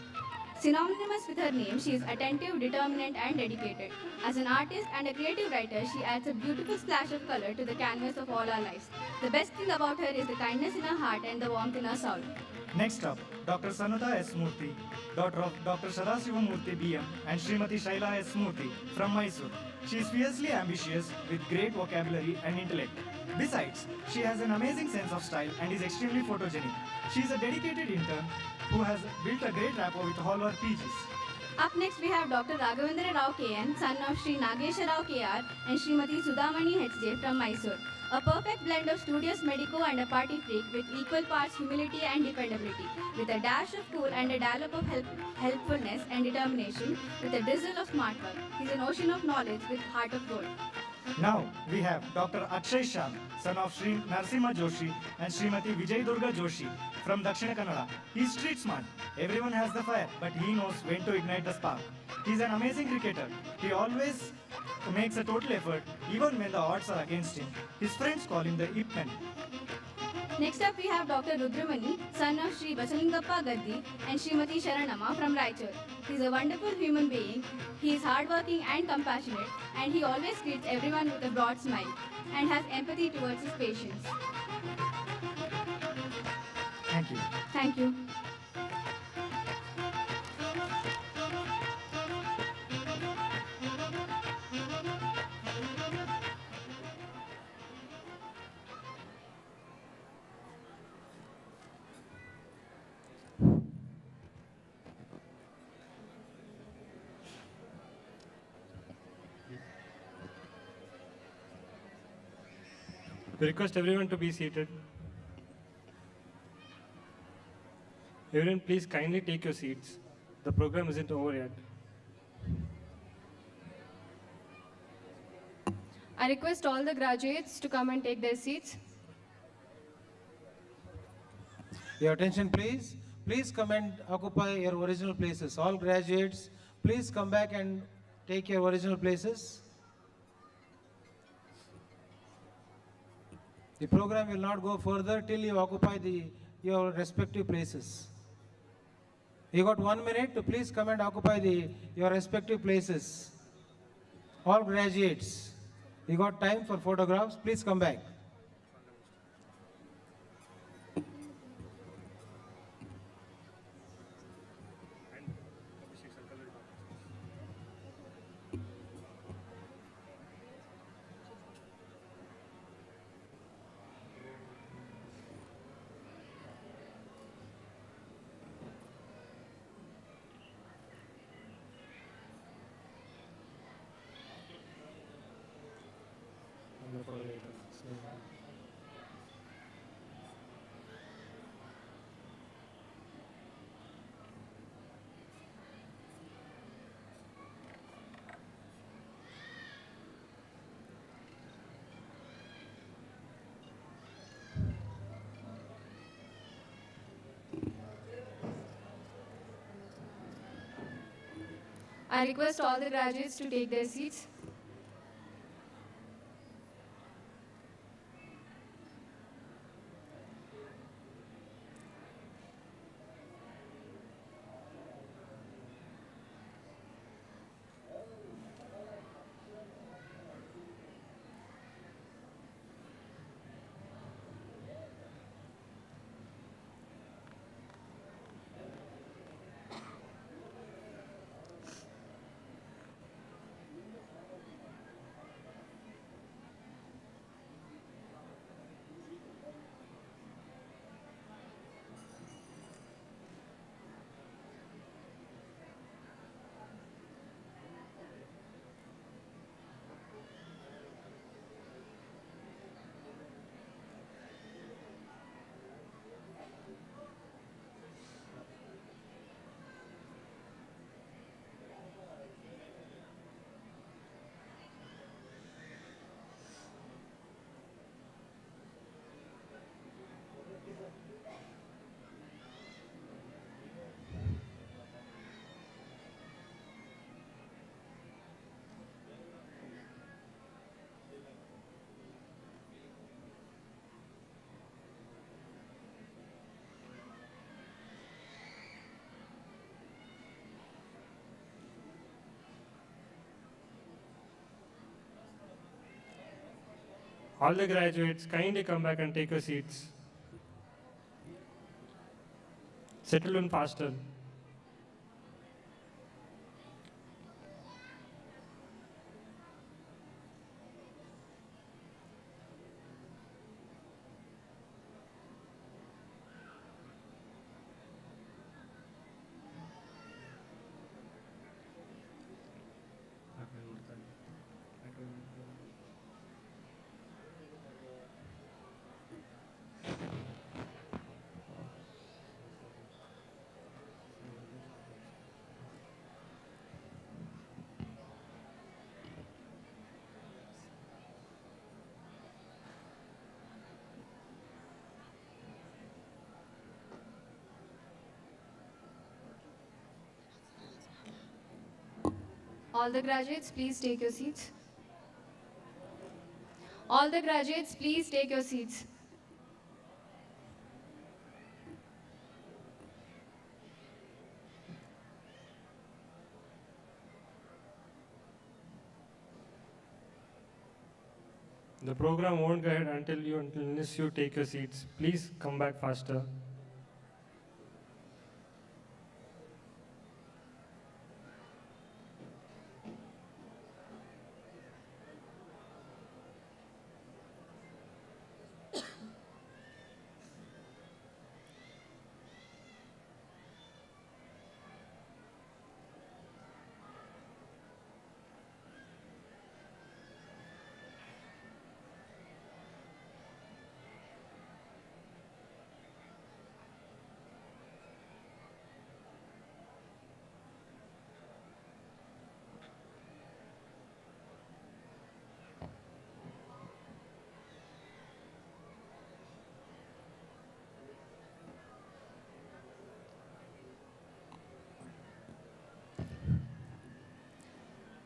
Synonymous with her name, she is attentive, determined and dedicated. As an artist and a creative writer, she adds a beautiful splash of color to the canvas of all our lives. The best thing about her is the kindness in her heart and the warmth in her soul. Next up, Dr. Sanuta S. Murthy, daughter of Dr. Sadasiva Murthy B.M. and Srimati Shaila S. Murthy from Mysore. She is fiercely ambitious with great vocabulary and intellect. Besides, she has an amazing sense of style and is extremely photogenic. She is a dedicated intern who has built a great rapport with all her PGs. Up next we have Dr. Raghavendra Rao K.N., son of Sri Nagesha Rao K.R. and Srimati Sudhamani H.J. from Mysore. A perfect blend of studious medico and a party freak with equal parts humility and dependability, with a dash of cool and a dollop of helpfulness and determination, with a drizzle of smart work. He's an ocean of knowledge with heart of gold. Now we have Dr. Akshay Sham, son of Sri Narsimha Joshi and Srimati Vijay Durga Joshi from Dakshina Kannada. He is street smart. Everyone has the fire, but he knows when to ignite the spark. He is an amazing cricketer. He always makes a total effort, even when the odds are against him. His friends call him the Ip Man. Next up we have Dr. Rudramani, son of Sri Basalingappa Gaddi and Srimati Sharanama from Raichur. He is a wonderful human being. He is hardworking and compassionate, and he always greets everyone with a broad smile and has empathy towards his patients. Thank you. Thank you. We request everyone to be seated. Everyone, please kindly take your seats. The program isn't over yet. I request all the graduates to come and take their seats. Your attention, please. Please come and occupy your original places. All graduates, please come back and take your original places. The program will not go further till you occupy your respective places. You got 1 minute to please come and occupy your respective places. All graduates, you got time for photographs. Please come back. I request all the graduates to take their seats. All the graduates, kindly come back and take your seats. Settle in faster. All the graduates, please take your seats. All the graduates, please take your seats. The program won't go ahead unless you take your seats. Please come back faster.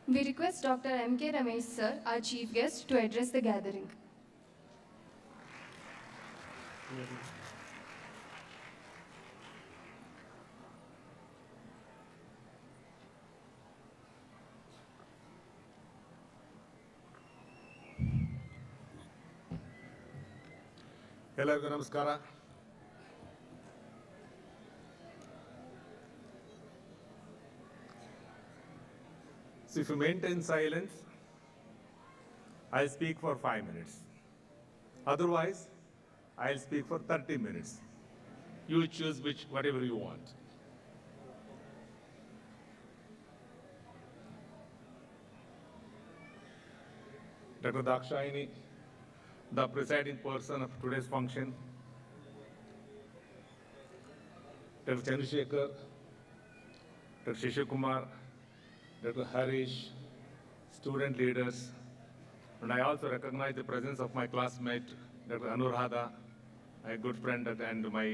We request Dr. M.K. Ramesh sir, our chief guest, to address the gathering. ಎಲ್ಲರಿಗೂ ನಮಸ್ಕಾರ. So if you maintain silence, I'll speak for 5 minutes. Otherwise, I'll speak for 30 minutes. You choose whatever you want. Dr. Dakshayani, the presiding person of today's function, Dr. Chandrasekhar, Dr. Shishkumar, Dr. Harish, student leaders, and I also recognize the presence of my classmate, Dr. Anuradha, my good friend and my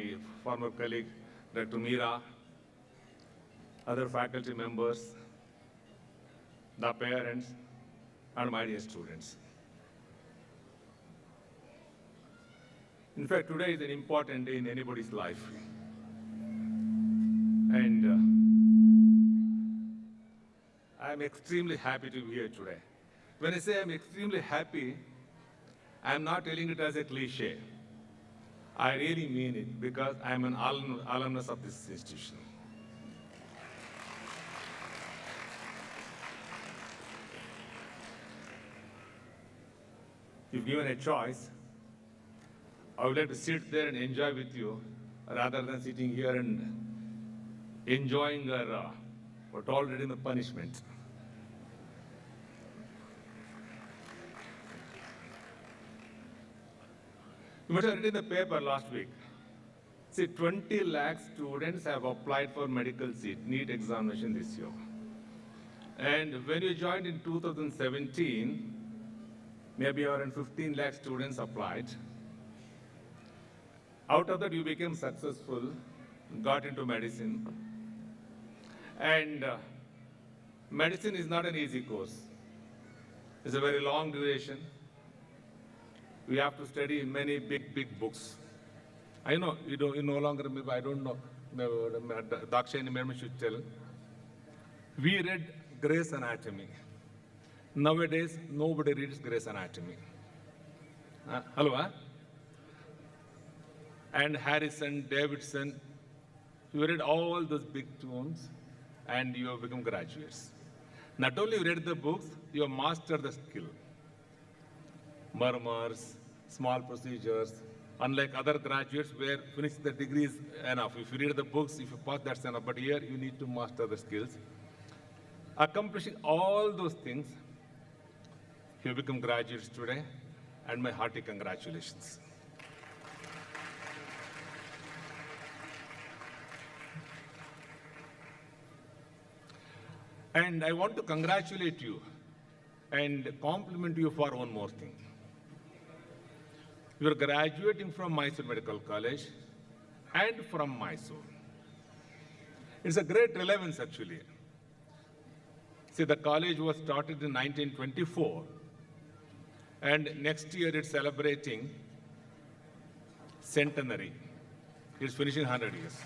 former colleague, Dr. Meera, other faculty members, the parents, and my dear students. In fact, today is an important day in anybody's life. And I'm extremely happy to be here today. When I say I'm extremely happy, I'm not telling it as a cliche. I really mean it because I'm an alumnus of this institution. If given a choice, I would like to sit there and enjoy with you rather than sitting here and enjoying what already the punishment. You must have read in the paper last week. See, 20 lakh students have applied for medical seat, NEET examination this year. And when you joined in 2017, maybe around 15 lakh students applied. Out of that, you became successful, got into medicine. And medicine is not an easy course. It's a very long duration. We have to study many big books. I know you no longer remember, I don't know, Dakshayani Madam should tell. We read Gray's Anatomy. Nowadays, nobody reads Gray's Anatomy. Hello? And Harrison, Davidson, you read all those big tomes and you have become graduates. Not only you read the books, you have mastered the skill. Murmurs, small procedures, unlike other graduates where finishing the degree is enough. If you read the books, if you pass, that's enough. But here you need to master the skills. Accomplishing all those things, you become graduates today, and my hearty congratulations. And I want to congratulate you and compliment you for one more thing. You are graduating from Mysore Medical College and from Mysore. It's a great relevance actually. See, the college was started in 1924 and next year it's celebrating centenary. It's finishing 100 years.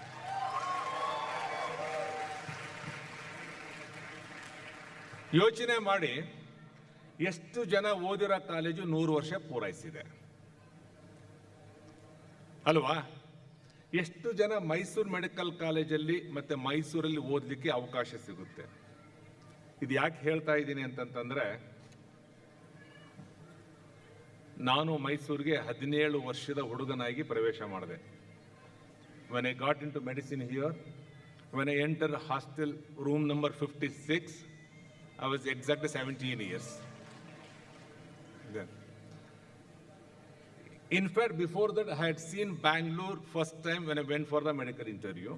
ಯೋಚನೆ ಮಾಡಿ ಎಷ್ಟು ಜನ ಓದಿರೋ college 100 ವರ್ಷ ಪೂರೈಸಿದೆ ಅಲ್ವಾ? ಎಷ್ಟು ಜನ Mysuru medical ಕಾಲೇಜಲ್ಲಿ ಮತ್ತೆ ಮೈಸೂರಲ್ಲಿ ಓದಲಿಕ್ಕೆ ಅವಕಾಶ ಸಿಗುತ್ತೆ? ಇದು ಯಾಕೆ ಹೇಳ್ತಾ ಇದ್ದೀನಿ ಅಂತಂತಂದ್ರೆ, ನಾನು ಮೈಸೂರಿಗೆ 17 ವರ್ಷದ ಹುಡುಗನಾಗಿ ಪ್ರವೇಶ ಮಾಡಿದೆ. When I got into medicine here, when I entered hostel room number 56, I was exactly 17 years. Then. In fact, before that, I had seen Bangalore first time when I went for the medical interview.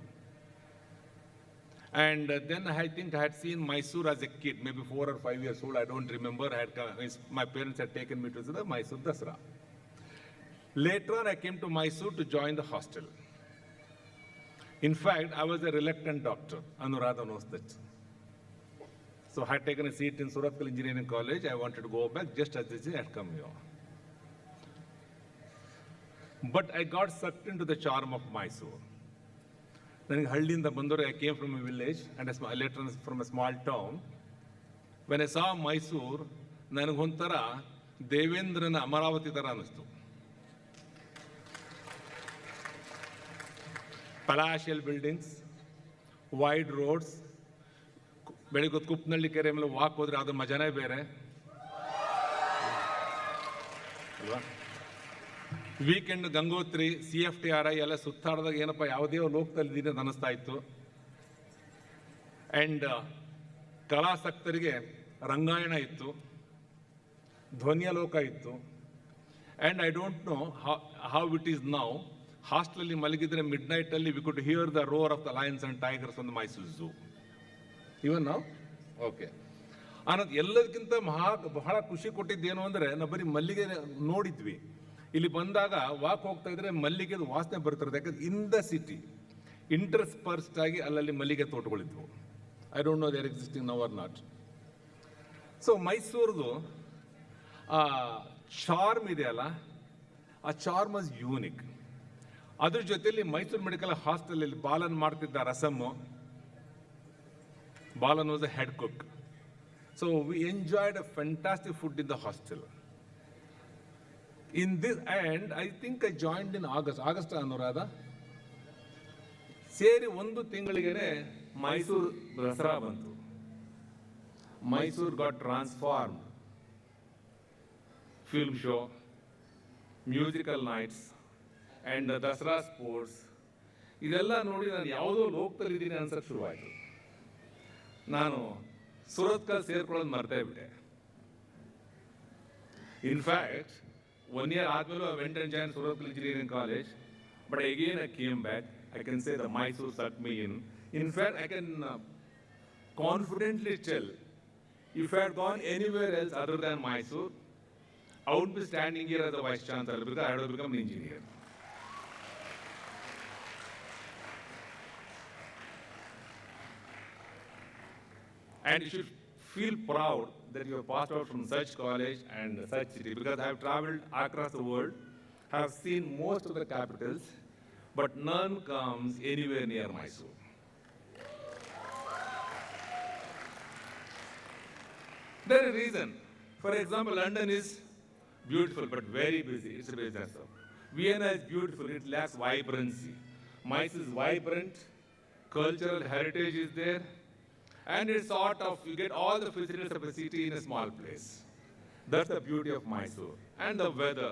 And then I think I had seen Mysore as a kid, maybe 4 or 5 years old, I don't remember. My parents had taken me to the Mysore Dasra. Later on, I came to Mysore to join the hostel. In fact, I was a reluctant doctor. Anuradha knows that. So I had taken a seat in Surathkal Engineering College. I wanted to go back just as this had come here. But I got sucked into the charm of Mysore. Then I came from a village and later from a small town. When I saw Mysore, I Devendrana Amaravati tara anistu. Palatial buildings, wide roads, ಬೆಳಿಗ್ಗೆ ಕುಪ್ಪನಳ್ಳಿ ಕೆರೆ ಮೇಲೆ walk ಹೋದ್ರೆ ಅದ್ರ ಮಜಾನೇ ಬೇರೆ ಅಲ್ವಾ. Weekend Gangotri CFTRI ಎಲ್ಲ ಸುತ್ತಾಡಿದಾಗ ಏನಪ್ಪ ಯಾವುದೇ ಲೋಕದಲ್ಲಿ ಇದ್ದೀನಿ ಅಂತ ಅನಿಸ್ತಾ ಇತ್ತು. ಆ್ಯಂಡ್ ಕಲಾಸಕ್ತರಿಗೆ ರಂಗಾಯಣ ಇತ್ತು, ಧ್ವನ್ಯಲೋಕ ಇತ್ತು. And I don't know how it is now. ಹಾಸ್ಟೆಲಲ್ಲಿ ಮಲಗಿದ್ರೆ ಮಿಡ್ ನೈಟಲ್ಲಿ we could hear the roar of the lions and tigers on the Mysore zoo. Even ನಾವು ಓಕೆ ಅನ್ನೋದು ಎಲ್ಲದಕ್ಕಿಂತ ಬಹಳ ಖುಷಿ ಕೊಟ್ಟಿದ್ದೇನು ಅಂದರೆ ನಾವು ಬರೀ ಮಲ್ಲಿಗೆ ನೋಡಿದ್ವಿ. ಇಲ್ಲಿ ಬಂದಾಗ ವಾಕ್ ಹೋಗ್ತಾ ಇದ್ರೆ ಮಲ್ಲಿಗೆದು ವಾಸನೆ ಬರ್ತಿರೋದು. ಯಾಕಂದ್ರೆ ಇನ್ ದ ಸಿಟಿ ಇಂಟರ್ಸ್ಪರ್ಸ್ಡ್ ಆಗಿ ಅಲ್ಲಲ್ಲಿ ಮಲ್ಲಿಗೆ ತೋಟಗಳಿದ್ವು. I don't know there existing now or not. So ಮೈಸೂರ್ದು ಆ ಚಾರ್ಮ್ ಇದೆಯಲ್ಲ, ಆ ಚಾರ್ಮ್ ವಾಸ್ ಯೂನಿಕ್. ಅದ್ರ ಜೊತೆಯಲ್ಲಿ ಮೈಸೂರು ಮೆಡಿಕಲ್ ಹಾಸ್ಟೆಲಲ್ಲಿ ಬಾಲನ್ ಮಾಡ್ತಿದ್ದ rasam. Balan was a head cook. So we enjoyed a fantastic food in the hostel. In this end, I think I joined in August Anuradha. ಸೇರಿ ಒಂದು ತಿಂಗಳಿಗೆ ಮೈಸೂರು ದಸರಾ ಬಂತು. Mysuru got transform. Film show, musical nights and Dasara sports ಇದೆಲ್ಲ ನೋಡಿ ನಾನು ಯಾವುದೋ ಲೋಕದಲ್ಲಿ ಇದ್ದೀನಿ ಅನ್ಸಕ್ಕೆ ಶುರುವಾಯಿತು. ನಾನು ಸುರತ್ಕಲ್ ಸೇರ್ಕೊಳ್ಳೋದು ಮರ್ತೇ ಬಿಟ್ಟೆ. ಇನ್ಫ್ಯಾಕ್ಟ್ 1 year ಆದ್ಮೇಲೆ I went and joined Surathkal Engineering College, but again I came back. I can say the Mysore sucked me in. In fact, I can confidently tell, if I had gone anywhere else other than Mysore, I wouldn't be standing here as a vice chancellor because I would have become an engineer. And you should feel proud that you have passed out from such college and such city, because I have traveled across the world, have seen most of the capitals, but none comes anywhere near Mysore. There is a reason. For example, London is beautiful but very busy. It's a business hub. Vienna is beautiful, it lacks vibrancy. Mysore is vibrant, cultural heritage is there. And it's sort of, you get all the facilities of a city in a small place. That's the beauty of Mysore. And the weather.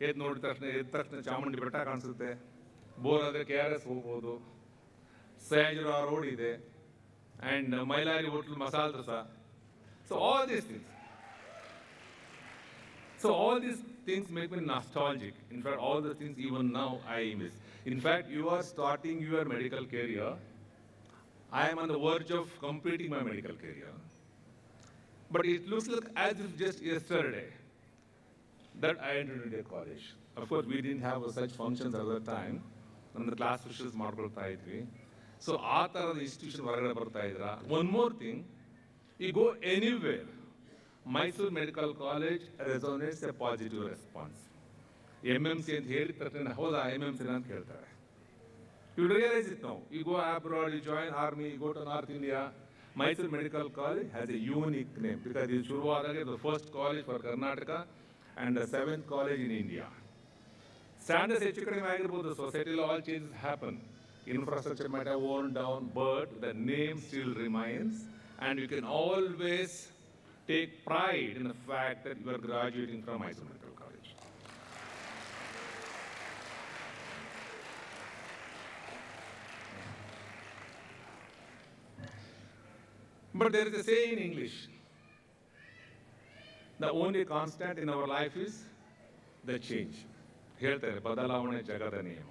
ಎದ್ದು ನೋಡಿದ ತಕ್ಷಣ ಚಾಮುಂಡಿ ಬೆಟ್ಟ ಕಾಣಿಸುತ್ತೆ. Bore ಆದರೆ KRS ಹೋಗ್ಬೋದು. Sayajirao road ಇದೆ. And Mylari hotel ಮಸಾಲೆ dosa. So all these things. So all these things make me nostalgic. In fact, all the things even now I miss. In fact, you are starting your medical career. I am on the verge of completing my medical career. But it looks like as if just yesterday that I entered into a college. Of course, we didn't have such functions at that time. And the class wishes ಮಾಡ್ಕೊಳ್ತಾ ಇದ್ವಿ. So ಆ ಥರದ institution ಹೊರಗಡೆ ಬರ್ತಾ ಇದ್ರ. One more thing, you go anywhere, Mysore Medical College resonates a positive response. MMC ಅಂತ ಹೇಳಿದ ತಕ್ಷಣ ಹೌದಾ MMC ಅಂತ ಕೇಳ್ತಾರೆ. You realize it now. You go abroad, you join army, you go to North India. Mysore Medical College has a unique name because it is the first college for Karnataka and the 7th college in India. Standards ಹೆಚ್ಚು ಕಡಿಮೆ ಆಗಿರ್ಬೋದು, societal all changes happen. Infrastructure might have worn down, but the name still remains, and you can always take pride in the fact that you are graduating from Mysore Medical College. But there is a saying in English, the only constant in our life is the change. ಹೇಳ್ತಾರೆ ಬದಲಾವಣೆ ಜಗದ ನಿಯಮ.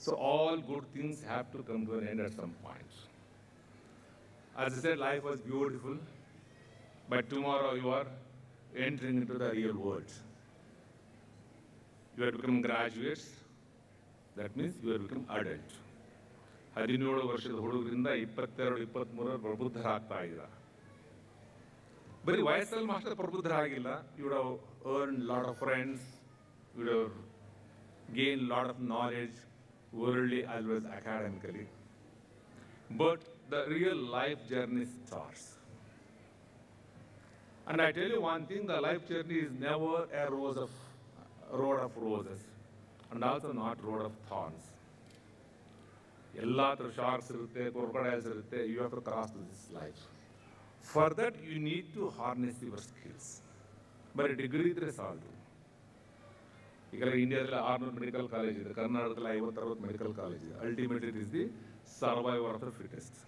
So all good things have to come to an end at some point. As I said, life was beautiful, but tomorrow you are entering into the real world. You have become graduates, that means you have become adult. 17 ವರ್ಷದ ಹುಡುಗರಿಂದ 22-23 ಪ್ರಬುದ್ಧರಾಗ್ತಾ ಇದ್ದೀರಾ. ಬರೀ ವಯಸ್ಸಲ್ಲಿ ಮಾತ್ರ ಪ್ರಬುದ್ಧರಾಗಿಲ್ಲ. You would have earned lot of friends, you would have gained lot of knowledge, worldly as well as academically. But the real life journey starts. And I tell you one thing, the life journey is never a road of roses, and also not road of thorns. Ella sharks irutte, crocodiles irutte, you have to cross this life. For that you need to harness your skills. But degree idre saldu. ಈಗ ಇಂಡಿಯಾದಲ್ಲಿ 600 medical college ಇದೆ, ಕರ್ನಾಟಕದಲ್ಲಿ 50-60 medical college ಇದೆ. Ultimately it is the survivor of the fittest.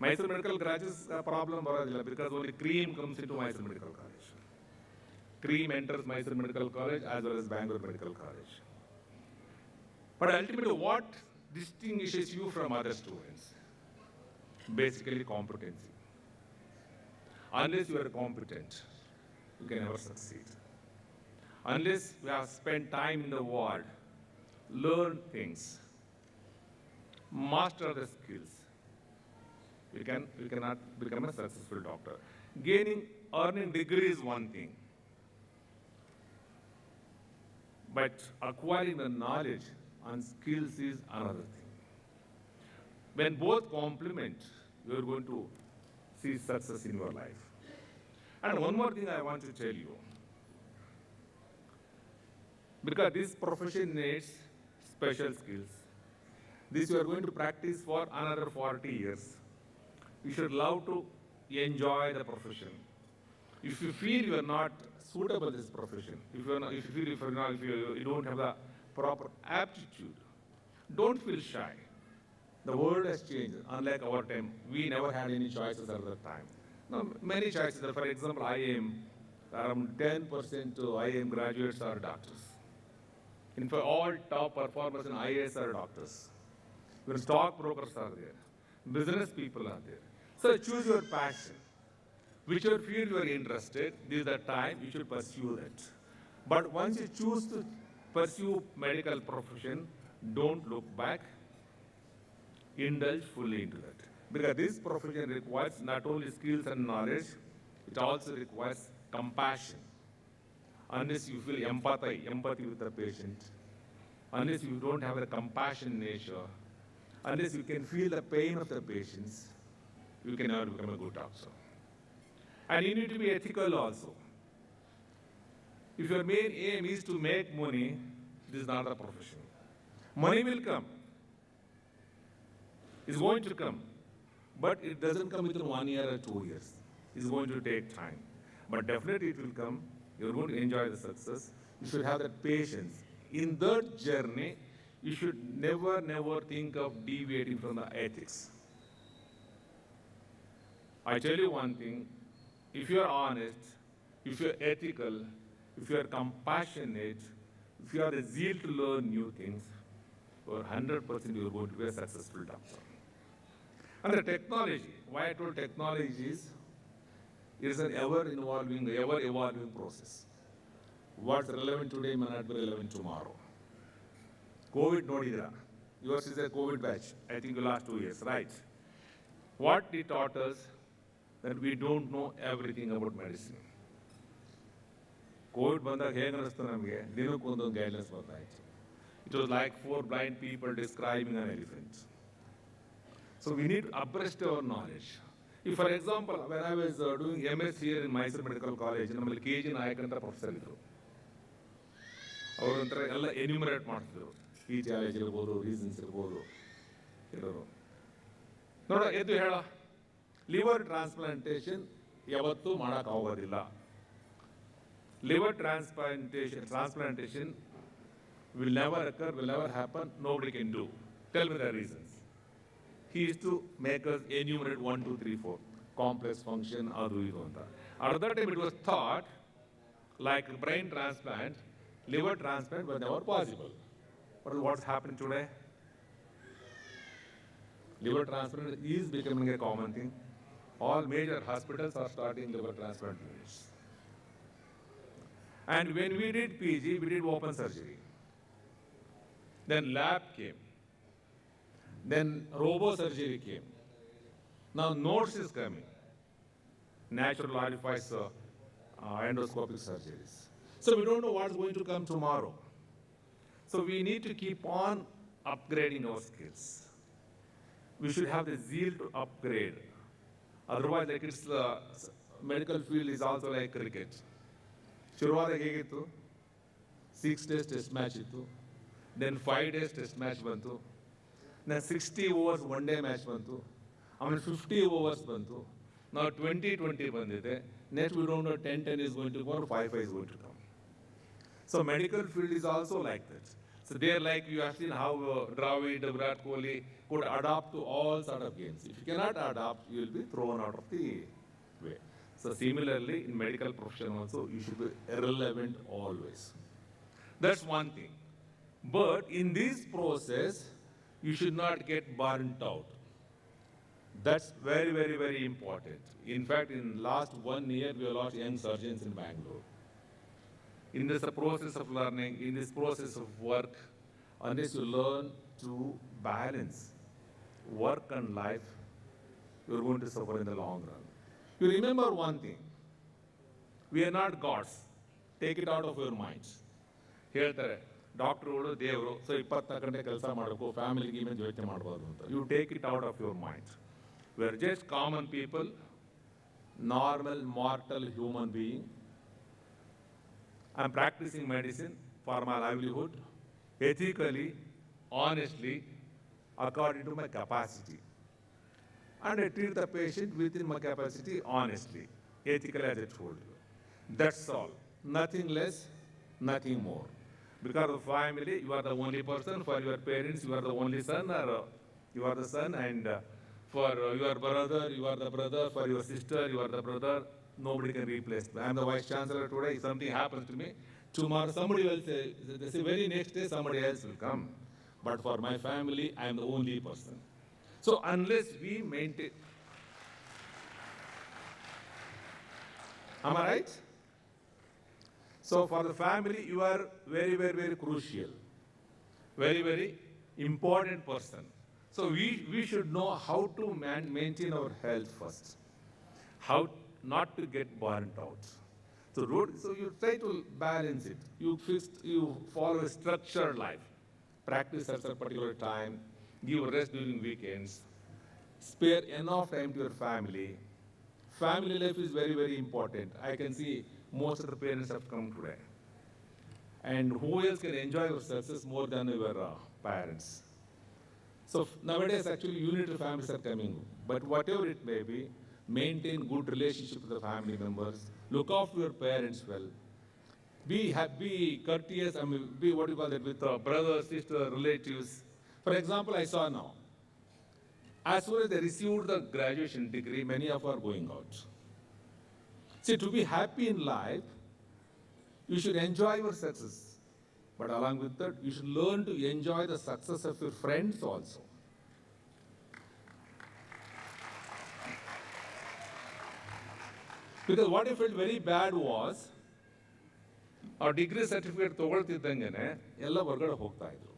Mysore medical graduates problem ಬರೋದಿಲ್ಲ, because only cream comes into Mysore medical college. Cream enters Mysore Medical College as well as Bangalore Medical College. But ultimately, what distinguishes you from other students? Basically, competency. Unless you are competent, you can never succeed. Unless you have spent time in the world, learn things, master the skills, you cannot become a successful doctor. Earning degree is one thing, but acquiring the knowledge and skills is another thing. When both complement, you are going to see success in your life. And one more thing I want to tell you, because this profession needs special skills. This you are going to practice for another 40 years. You should love to enjoy the profession. If you feel you are not suitable to this profession, if you don't have the proper aptitude, don't feel shy. The world has changed. Unlike our time, we never had any choices at that time. Now, many choices. For example, IIM, around 10% to IIM graduates are doctors. In fact, all top performers in IAS are doctors. Even stock brokers are there. Business people are there. So choose your passion. Whichever field you are interested, this is the time you should pursue that. But once you choose to pursue medical profession, don't look back. Indulge fully into that. Because this profession requires not only skills and knowledge, it also requires compassion. Unless you feel empathy with the patient, unless you don't have a compassion nature, unless you can feel the pain of the patients, you can never become a good doctor. And you need to be ethical also. If your main aim is to make money, this is not a profession. Money will come. It's going to come. But it doesn't come within 1 year or 2 years. It's going to take time. But definitely it will come. You're going to enjoy the success. You should have that patience. In that journey, you should never think of deviating from the ethics. I tell you one thing, if you are honest, if you are ethical, if you are compassionate, if you have the zeal to learn new things, you are 100% you are going to be a successful doctor. And the technology, why I told technology is, it is an ever-evolving process. What's relevant today may not be relevant tomorrow. COVID nodidra. Yours is a COVID batch. I think the last 2 years, right? What it taught us that we don't know everything about medicine. COVID ಬಂದಾಗ ಹೇಗೆ ಅನಿಸ್ತು ನಮಗೆ, ದಿನಕ್ಕೆ ಒಂದೊಂದು guidelines ಬರ್ತಾ ಇತ್ತು. It was like 4 blind people describing an elephant. So we need to abreast our knowledge. If, for example, when I was doing MS here in Mysore Medical College, ನಮ್ಮಲ್ಲಿ KG Nayak ಅಂತ ಪ್ರೊಫೆಸರ್ ಇದ್ರು. ಅವರಂತರ ಎಲ್ಲ enumerate ಮಾಡ್ತಿದ್ರು. ಈ challenge ಇರ್ಬೋದು, reasons ಇರ್ಬೋದು, ಇರೋರು. ನೋಡ ಎದ್ದು ಹೇಳ, ಲಿವರ್ ಟ್ರಾನ್ಸ್ಪ್ಲಾಂಟೇಷನ್ ಯಾವತ್ತೂ ಮಾಡೋಕ್ಕಾಗೋದಿಲ್ಲ. Liver transplantation will never occur, will never happen, nobody can do. Tell me the reasons. He used to make us enumerate 1, 2, 3, 4. Complex function, adu idu anta. At that time it was thought, like brain transplant, liver transplant was never possible. But what's happened today? Liver transplant is becoming a common thing. All major hospitals are starting liver transplant units. And when we did PG, we did open surgery. Then lab came. Then robo surgery came. Now nodes is coming. Natural orifice endoscopic surgeries. So we don't know what's going to come tomorrow. So we need to keep on upgrading our skills. We should have the zeal to upgrade. Otherwise, like it's the medical field is also like cricket. ಶುರುವಾದಾಗ ಹೇಗಿತ್ತು 6 days test match ಇತ್ತು, then 5 days test match ಬಂತು, then 60 overs 1 day match ಬಂತು, ಆಮೇಲೆ 50 overs ಬಂತು, ನಾವು 20-20 ಬಂದಿದೆ. Next we don't know 10-10 is going to go or 5-5 is going to come. So medical field is also like that. So they're like, you have seen how Dravid, Virat Kohli could adapt to all sort of games. If you cannot adapt, you will be thrown out of the way. So similarly, in medical profession also, you should be relevant always. That's one thing. But in this process, you should not get burnt out. That's very, very, very important. In fact, in last 1 year, we have lost young surgeons in Bangalore. In this process of learning, in this process of work, unless you learn to balance work and life, you're going to suffer in the long run. You remember one thing, we are not gods. Take it out of your minds. ಹೇಳ್ತಾರೆ ಡಾಕ್ಟ್ರುಗಳು ದೇವರು, so 24 ಗಂಟೆ ಕೆಲಸ ಮಾಡಬೇಕು, ಫ್ಯಾಮಿಲಿಗೆ image ಯೋಚನೆ ಮಾಡಬಾರ್ದು ಅಂತ. You take it out of your mind. We are just common people, normal mortal human being. I am practicing medicine for my livelihood, ethically, honestly, according to my capacity. And I treat the patient within my capacity honestly, ethically, as I told you. That's all. Nothing less, nothing more. Because of family, you are the only person. For your parents, you are the only son, or you are the son. And for your brother, you are the brother. For your sister, you are the brother. Nobody can replace me. I am the vice chancellor today. If something happens to me, tomorrow somebody will say, the very next day somebody else will come. But for my family, I am the only person. So unless we maintain, am I right? So for the family, you are very, very, very crucial, very, very important person. So we should know how to maintain our health first, how not to get burnt out. So you try to balance it. You follow a structured life. Practice at a particular time. Give rest during weekends. Spare enough time to your family. Family life is very, very important. I can see most of the parents have come today. And who else can enjoy your success more than your parents? So nowadays, actually, unitary families are coming. But whatever it may be, maintain good relationship with the family members. Look after your parents well. Be happy, courteous, be what you call that, with brothers, sisters, relatives. For example, I saw now, as soon as they received the graduation degree, many of are going out. See, to be happy in life, you should enjoy your success. But along with that, you should learn to enjoy the success of your friends also. Because what I felt very bad was, ಆ degree certificate ತೊಗೊಳ್ತಿದ್ದಂಗೆ ಎಲ್ಲ ಹೊರಗಡೆ ಹೋಗ್ತಾ ಇದ್ರು.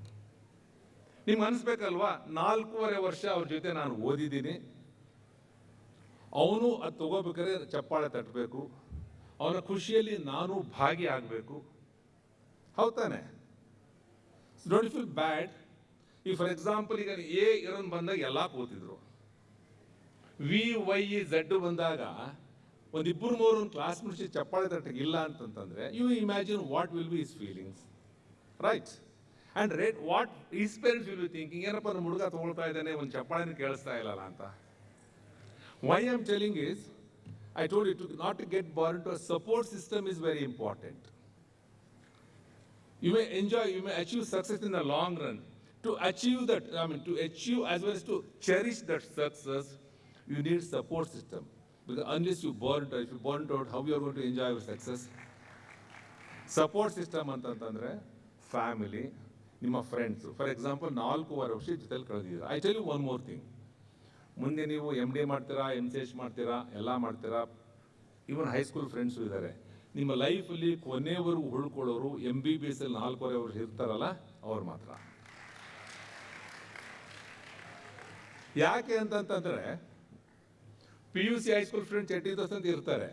ನಿಮ್ಗೆ ಅನಿಸ್ಬೇಕಲ್ವಾ, 4.5 ವರ್ಷ ಅವ್ರ ಜೊತೆ ನಾನು ಓದಿದ್ದೀನಿ, ಅವನು ಅದು ತಗೋಬೇಕಾದ್ರೆ ಚಪ್ಪಾಳೆ ತಟ್ಟಬೇಕು, ಅವನ ಖುಷಿಯಲ್ಲಿ ನಾನು ಭಾಗಿಯಾಗಬೇಕು. ಹೌದಾನೆ? Don't feel bad. ಈ ಫಾರ್ ಎಕ್ಸಾಂಪಲ್ ಈಗ ಎ ಇರೋನ್ ಬಂದಾಗ ಎಲ್ಲ ಕೂತಿದ್ರು, VYZ ಬಂದಾಗ ಒಂದಿಬ್ಬರು ಮೂರು ಕ್ಲಾಸ್ ಮುಗಿಸಿ ಚಪ್ಪಾಳೆ ತಟ್ಟಕ್ಕೆ ಇಲ್ಲ ಅಂತಂತಂದ್ರೆ, you imagine what will be his feelings, right? And rate what his parents will be thinking, ಏನಪ್ಪ ನಮ್ಮ ಹುಡುಗ ತಗೊಳ್ತಾ ಇದ್ದಾನೆ, ಒಂದು ಚಪ್ಪಾಳೆನ ಕೇಳಿಸ್ತಾ ಇಲ್ಲಲ್ಲ ಅಂತ. Why I am telling is, I told you not to get born to a support system is very important. You may enjoy, you may achieve success in the long run. To achieve that, to achieve as well as to cherish that success, you need support system. Because unless you burn out, if you burn out, how you are going to enjoy your success? Support system ಅಂತಂದ್ರೆ family, ನಿಮ್ಮ friends. For example, 4.5 ವರ್ಷ ಜೊತೆಲಿ ಕಳೆದಿದ್ದೀರಾ. I tell you one more thing. ಮುಂದೆ ನೀವು MD ಮಾಡ್ತೀರಾ, MCH ಮಾಡ್ತೀರಾ, ಎಲ್ಲ ಮಾಡ್ತೀರಾ, ಈವನ್ ಹೈಸ್ಕೂಲ್ ಫ್ರೆಂಡ್ಸು ಇದ್ದಾರೆ. ನಿಮ್ಮ ಲೈಫಲ್ಲಿ ಕೊನೆವರೆಗೂ ಉಳ್ಕೊಳ್ಳೋರು MBBS ಅಲ್ಲಿ 4.5 ವರ್ಷ ಇರ್ತಾರಲ್ಲ, ಅವ್ರು ಮಾತ್ರ. ಯಾಕೆ ಅಂತಂತಂದರೆ PUC ಹೈಸ್ಕೂಲ್ ಫ್ರೆಂಡ್ಸ್ 80% ಅಂತ ಇರ್ತಾರೆ,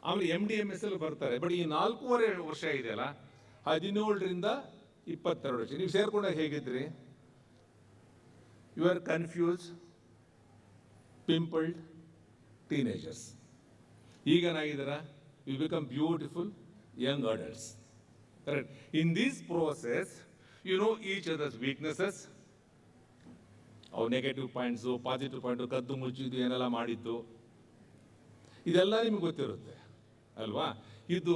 ಆಮೇಲೆ MD/MS ಅಲ್ಲಿ ಬರ್ತಾರೆ. ಬಟ್ ಈ 4.5 ವರ್ಷ ಇದೆಯಲ್ಲ, 17ರಿಂದ 22 ವರ್ಷ ನೀವು ಸೇರ್ಕೊಂಡಾಗ ಹೇಗಿದ್ರಿ? You are confuse, pimpled teenagers. ಈಗೇನಾಗಿದ್ದೀರಾ? You become beautiful young adults. Correct. In this process you know each others weaknesses, ಅವು ನೆಗೆಟಿವ್ ಪಾಯಿಂಟ್ಸು, ಪಾಸಿಟಿವ್ ಪಾಯಿಂಟು, ಕದ್ದು ಮುಚ್ಚಿದ್ದು, ಏನೆಲ್ಲ ಮಾಡಿದ್ದು, ಇದೆಲ್ಲ ನಿಮ್ಗೆ ಗೊತ್ತಿರುತ್ತೆ ಅಲ್ವಾ? ಇದು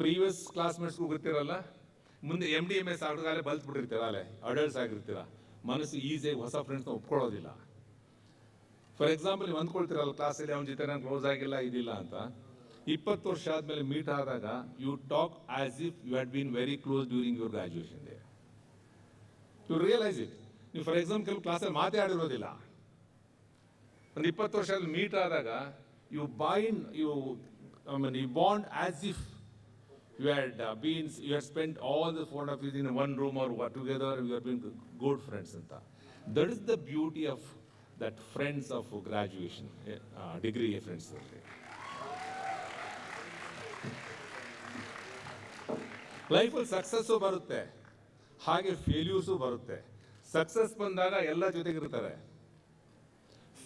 ಪ್ರೀವಿಯಸ್ ಕ್ಲಾಸ್ಮೇಟ್ಸ್ಗೂ ಗೊತ್ತಿರಲ್ಲ, ಮುಂದೆ MD/MS ಆಗೋದಾಗಲೇ ಬಲ್ತ್ ಬಿಟ್ಟಿರ್ತೀರ, ಅಲ್ಲೇ ಅಡಲ್ಟ್ಸ್ ಆಗಿರ್ತೀರ, ಮನಸ್ಸು ಈಸಿಯಾಗಿ ಹೊಸ ಫ್ರೆಂಡ್ಸ್ನ ಒಪ್ಕೊಳ್ಳೋದಿಲ್ಲ. ಫಾರ್ ಎಕ್ಸಾಂಪಲ್ ನೀವು ಅಂದ್ಕೊಳ್ತೀರಲ್ಲ ಕ್ಲಾಸಲ್ಲಿ ಅವನ ಜೊತೆ ನಾನು ಕ್ಲೋಸ್ ಆಗಿಲ್ಲ ಇದಿಲ್ಲ ಅಂತ, 20 ವರ್ಷ ಆದಮೇಲೆ ಮೀಟ್ ಆದಾಗ you talk as if you had been very close during your graduation day. You realise it. ನೀವು ಫಾರ್ ಎಕ್ಸಾಂಪಲ್ ಕೆಲವು ಕ್ಲಾಸಲ್ಲಿ ಮಾತಾಡಿರೋದಿಲ್ಲ, ಒಂದು 20 ವರ್ಷ ಆದ್ಮೇಲೆ ಮೀಟ್ ಆದಾಗ you bond as if you had spent all the 4.5 years in one room or together, you have been good friends anta. That is the beauty of that friends of graduation, degree friends. Life ಅಲ್ಲಿ success ಬರುತ್ತೆ, ಹಾಗೆ failures ಬರುತ್ತೆ. Success ಬಂದಾಗ ಎಲ್ಲ ಜೊತೆಗಿರ್ತಾರೆ,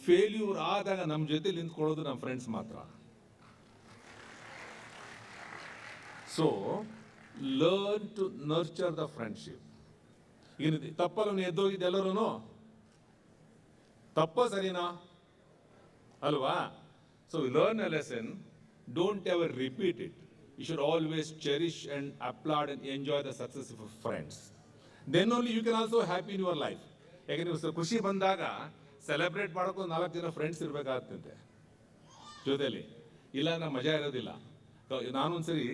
failure ಆದಾಗ ನಮ್ಮ ಜೊತೆ ನಿಂತ್ಕೊಳ್ಳೋದು ನಮ್ಮ ಫ್ರೆಂಡ್ಸ್ ಮಾತ್ರ. So, learn to nurture the friendship. ಈಗ ತಪ್ಪಲ್ಲ ಎದ್ದೋಗಿದ್ದು ಎಲ್ಲರೂ ತಪ್ಪ ಸರಿನಾ ಅಲ್ವಾ? So, learn a lesson, don't ever repeat it. You should always cherish and applaud and enjoy the success of your friends. Then only you can also happy in your life. ಯಾಕೆ ನೀವು ಖುಷಿ ಬಂದಾಗ ಸೆಲೆಬ್ರೇಟ್ ಮಾಡೋಕೆ 4 ಜನ friends ಇರಬೇಕಾಗ್ತಂತೆ ಜೊತೆಲಿ, ಇಲ್ಲ ನಮ್ಮ ಮಜಾ ಇರೋದಿಲ್ಲ. ನಾನೊಂದ್ಸರಿ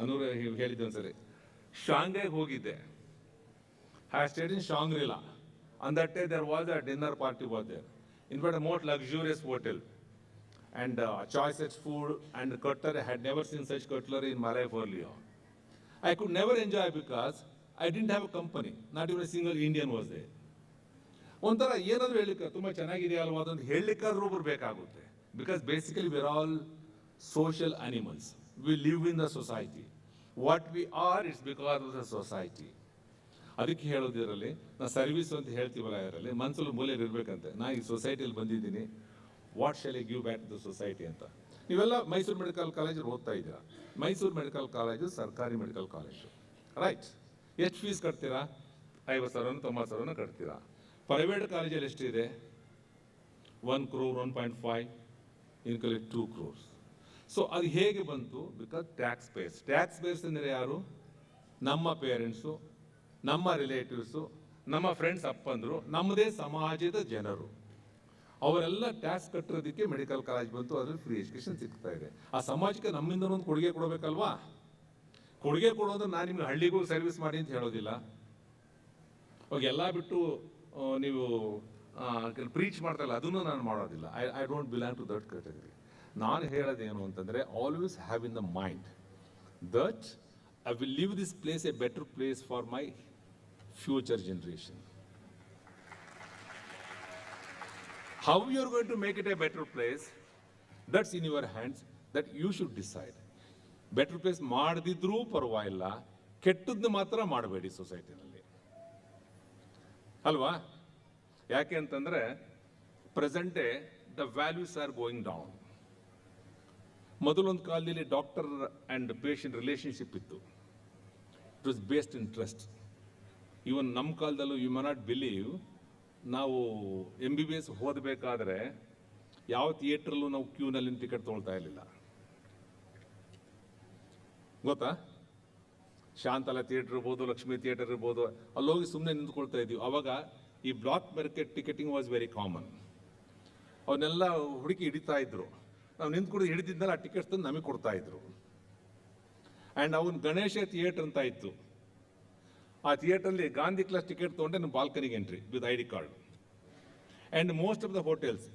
ಅನೂರ ಹೇಳಿದ್ದೆ, ಒಂದ್ಸರಿ ಶಾಂಘೈಗೆ ಹೋಗಿದ್ದೆ. I stayed in Shangri-La. On that day there was a dinner party over there. In fact, a more luxurious hotel. And choicest food and cutlery. I had never seen such cutlery in my life earlier. I could never enjoy because I didn't have a company. Not even a single Indian was there. ಒಂಥರ ಏನಾದರೂ ಹೇಳಿಕ್ಕೆ ತುಂಬ ಚೆನ್ನಾಗಿದೆ ಅಲ್ವಾ ಅದೊಂದು ಹೇಳಲಿಕ್ಕಾದ್ರೂ ಒಬ್ರು ಬೇಕಾಗುತ್ತೆ. Because basically we are all social animals. We live in the society. What we are is because of the society. ಅದಕ್ಕೆ ಹೇಳೋದಿರಲಿ, ನಾನು ಸರ್ವಿಸ್ ಅಂತ ಹೇಳ್ತೀವಲ್ಲ, ಇದರಲ್ಲಿ ಮನಸ್ಸಲ್ಲಿ ಮೂಲೆಯಲ್ಲಿ ಇರಬೇಕಂತೆ. ನಾನು ಈ ಸೊಸೈಟಿಯಲ್ಲಿ ಬಂದಿದ್ದೀನಿ, what shall I give back to the society ಅಂತ. ನೀವೆಲ್ಲ ಮೈಸೂರು ಮೆಡಿಕಲ್ ಕಾಲೇಜಲ್ಲಿ ಓದ್ತಾ ಇದ್ದೀರಾ. ಮೈಸೂರು ಮೆಡಿಕಲ್ ಕಾಲೇಜು ಸರ್ಕಾರಿ ಮೆಡಿಕಲ್ ಕಾಲೇಜು, ರೈಟ್? ಎಷ್ಟು ಫೀಸ್ ಕಟ್ತೀರಾ? 50,000 90,000 ಕಟ್ತೀರಾ. ಪ್ರೈವೇಟ್ ಕಾಲೇಜಲ್ಲಿ ಎಷ್ಟಿದೆ? 1 crore, 1.5, ಇನ್ಕಲೆಕ್ಟ್ 2 crores. ಸೊ ಅದು ಹೇಗೆ ಬಂತು? Because tax payers. Tax payers ಅಂದರೆ ಯಾರು? ನಮ್ಮ ಪೇರೆಂಟ್ಸು, ನಮ್ಮ ರಿಲೇಟಿವ್ಸು, ನಮ್ಮ ಫ್ರೆಂಡ್ಸ್ ಅಪ್ಪಂದರು, ನಮ್ಮದೇ ಸಮಾಜದ ಜನರು, ಅವರೆಲ್ಲ ಟ್ಯಾಕ್ಸ್ ಕಟ್ಟಿರೋದಕ್ಕೆ ಮೆಡಿಕಲ್ ಕಾಲೇಜ್ ಬಂತು. ಅದ್ರಲ್ಲಿ ಫ್ರೀ ಎಜುಕೇಷನ್ ಸಿಗ್ತಾ ಇದೆ. ಆ ಸಮಾಜಕ್ಕೆ ನಮ್ಮಿಂದ ಒಂದು ಕೊಡುಗೆ ಕೊಡಬೇಕಲ್ವಾ? ಕೊಡುಗೆ ಕೊಡೋದು ನಾನು ನಿಮ್ಗೆ ಹಳ್ಳಿಗೂ ಸರ್ವಿಸ್ ಮಾಡಿ ಅಂತ ಹೇಳೋದಿಲ್ಲ. ಅವಾಗ ಎಲ್ಲ ಬಿಟ್ಟು ನೀವು ಪ್ರೀಚ್ ಮಾಡ್ತಾರಲ್ಲ, ಅದನ್ನು ನಾನು ಮಾಡೋದಿಲ್ಲ. I don't belong to that category. ನಾನು ಹೇಳೋದೇನು ಅಂತಂದರೆ, always have in the mind that I will leave this place a better place for my future generation. How you are going to make it a better place, that's in your hands, that you should decide. Better place ಮಾಡದಿದ್ರೂ ಪರವಾಗಿಲ್ಲ, ಕೆಟ್ಟದ್ದು ಮಾತ್ರ ಮಾಡಬೇಡಿ ಸೊಸೈಟಿನಲ್ಲಿ, ಅಲ್ವಾ? ಯಾಕೆ ಅಂತಂದರೆ present day the values are going down. ಮೊದಲೊಂದು ಕಾಲದಲ್ಲಿ ಡಾಕ್ಟರ್ ಆ್ಯಂಡ್ ಪೇಷಂಟ್ ರಿಲೇಷನ್ಶಿಪ್ ಇತ್ತು. It was based in trust. Even ನಮ್ಮ ಕಾಲದಲ್ಲೂ ಯು ಮೆ ನಾಟ್ ಬಿಲೀವ್, ನಾವು MBBS ಓದಬೇಕಾದ್ರೆ ಯಾವ ಥಿಯೇಟ್ರಲ್ಲೂ ನಾವು ಕ್ಯೂನಲ್ಲಿ ಟಿಕೆಟ್ ತೊಗೊಳ್ತಾ ಇರಲಿಲ್ಲ, ಗೊತ್ತಾ? ಶಾಂತಲಾ ಥಿಯೇಟರ್ ಇರ್ಬೋದು, ಲಕ್ಷ್ಮೀ ಥಿಯೇಟರ್ ಇರ್ಬೋದು, ಅಲ್ಲೋಗಿ ಸುಮ್ಮನೆ ನಿಂತ್ಕೊಳ್ತಾ ಇದ್ದೀವಿ. ಅವಾಗ ಈ black market ticketing was very common. ಅವನ್ನೆಲ್ಲ ಹುಡುಕಿ ಹಿಡಿತಾ ಇದ್ರು. ನಾವು ನಿಂತ್ಕೊಂಡು ಹಿಡಿದಿದ್ದಲ್ಲ ಆ ಟಿಕೆಟ್ಸ್ ತಂದು ನಮಗೆ ಕೊಡ್ತಾ ಇದ್ರು. ಆ್ಯಂಡ್ ಅವನು ಗಣೇಶ ಥಿಯೇಟರ್ ಅಂತ ಇತ್ತು. ಆ ಥಿಯೇಟ್ರಲ್ಲಿ ಗಾಂಧಿ ಕ್ಲಾಸ್ ಟಿಕೆಟ್ ತೊಗೊಂಡೆ ನಮ್ಮ ಬಾಲ್ಕನಿಗೆ entry with ID card. And most of the hotels,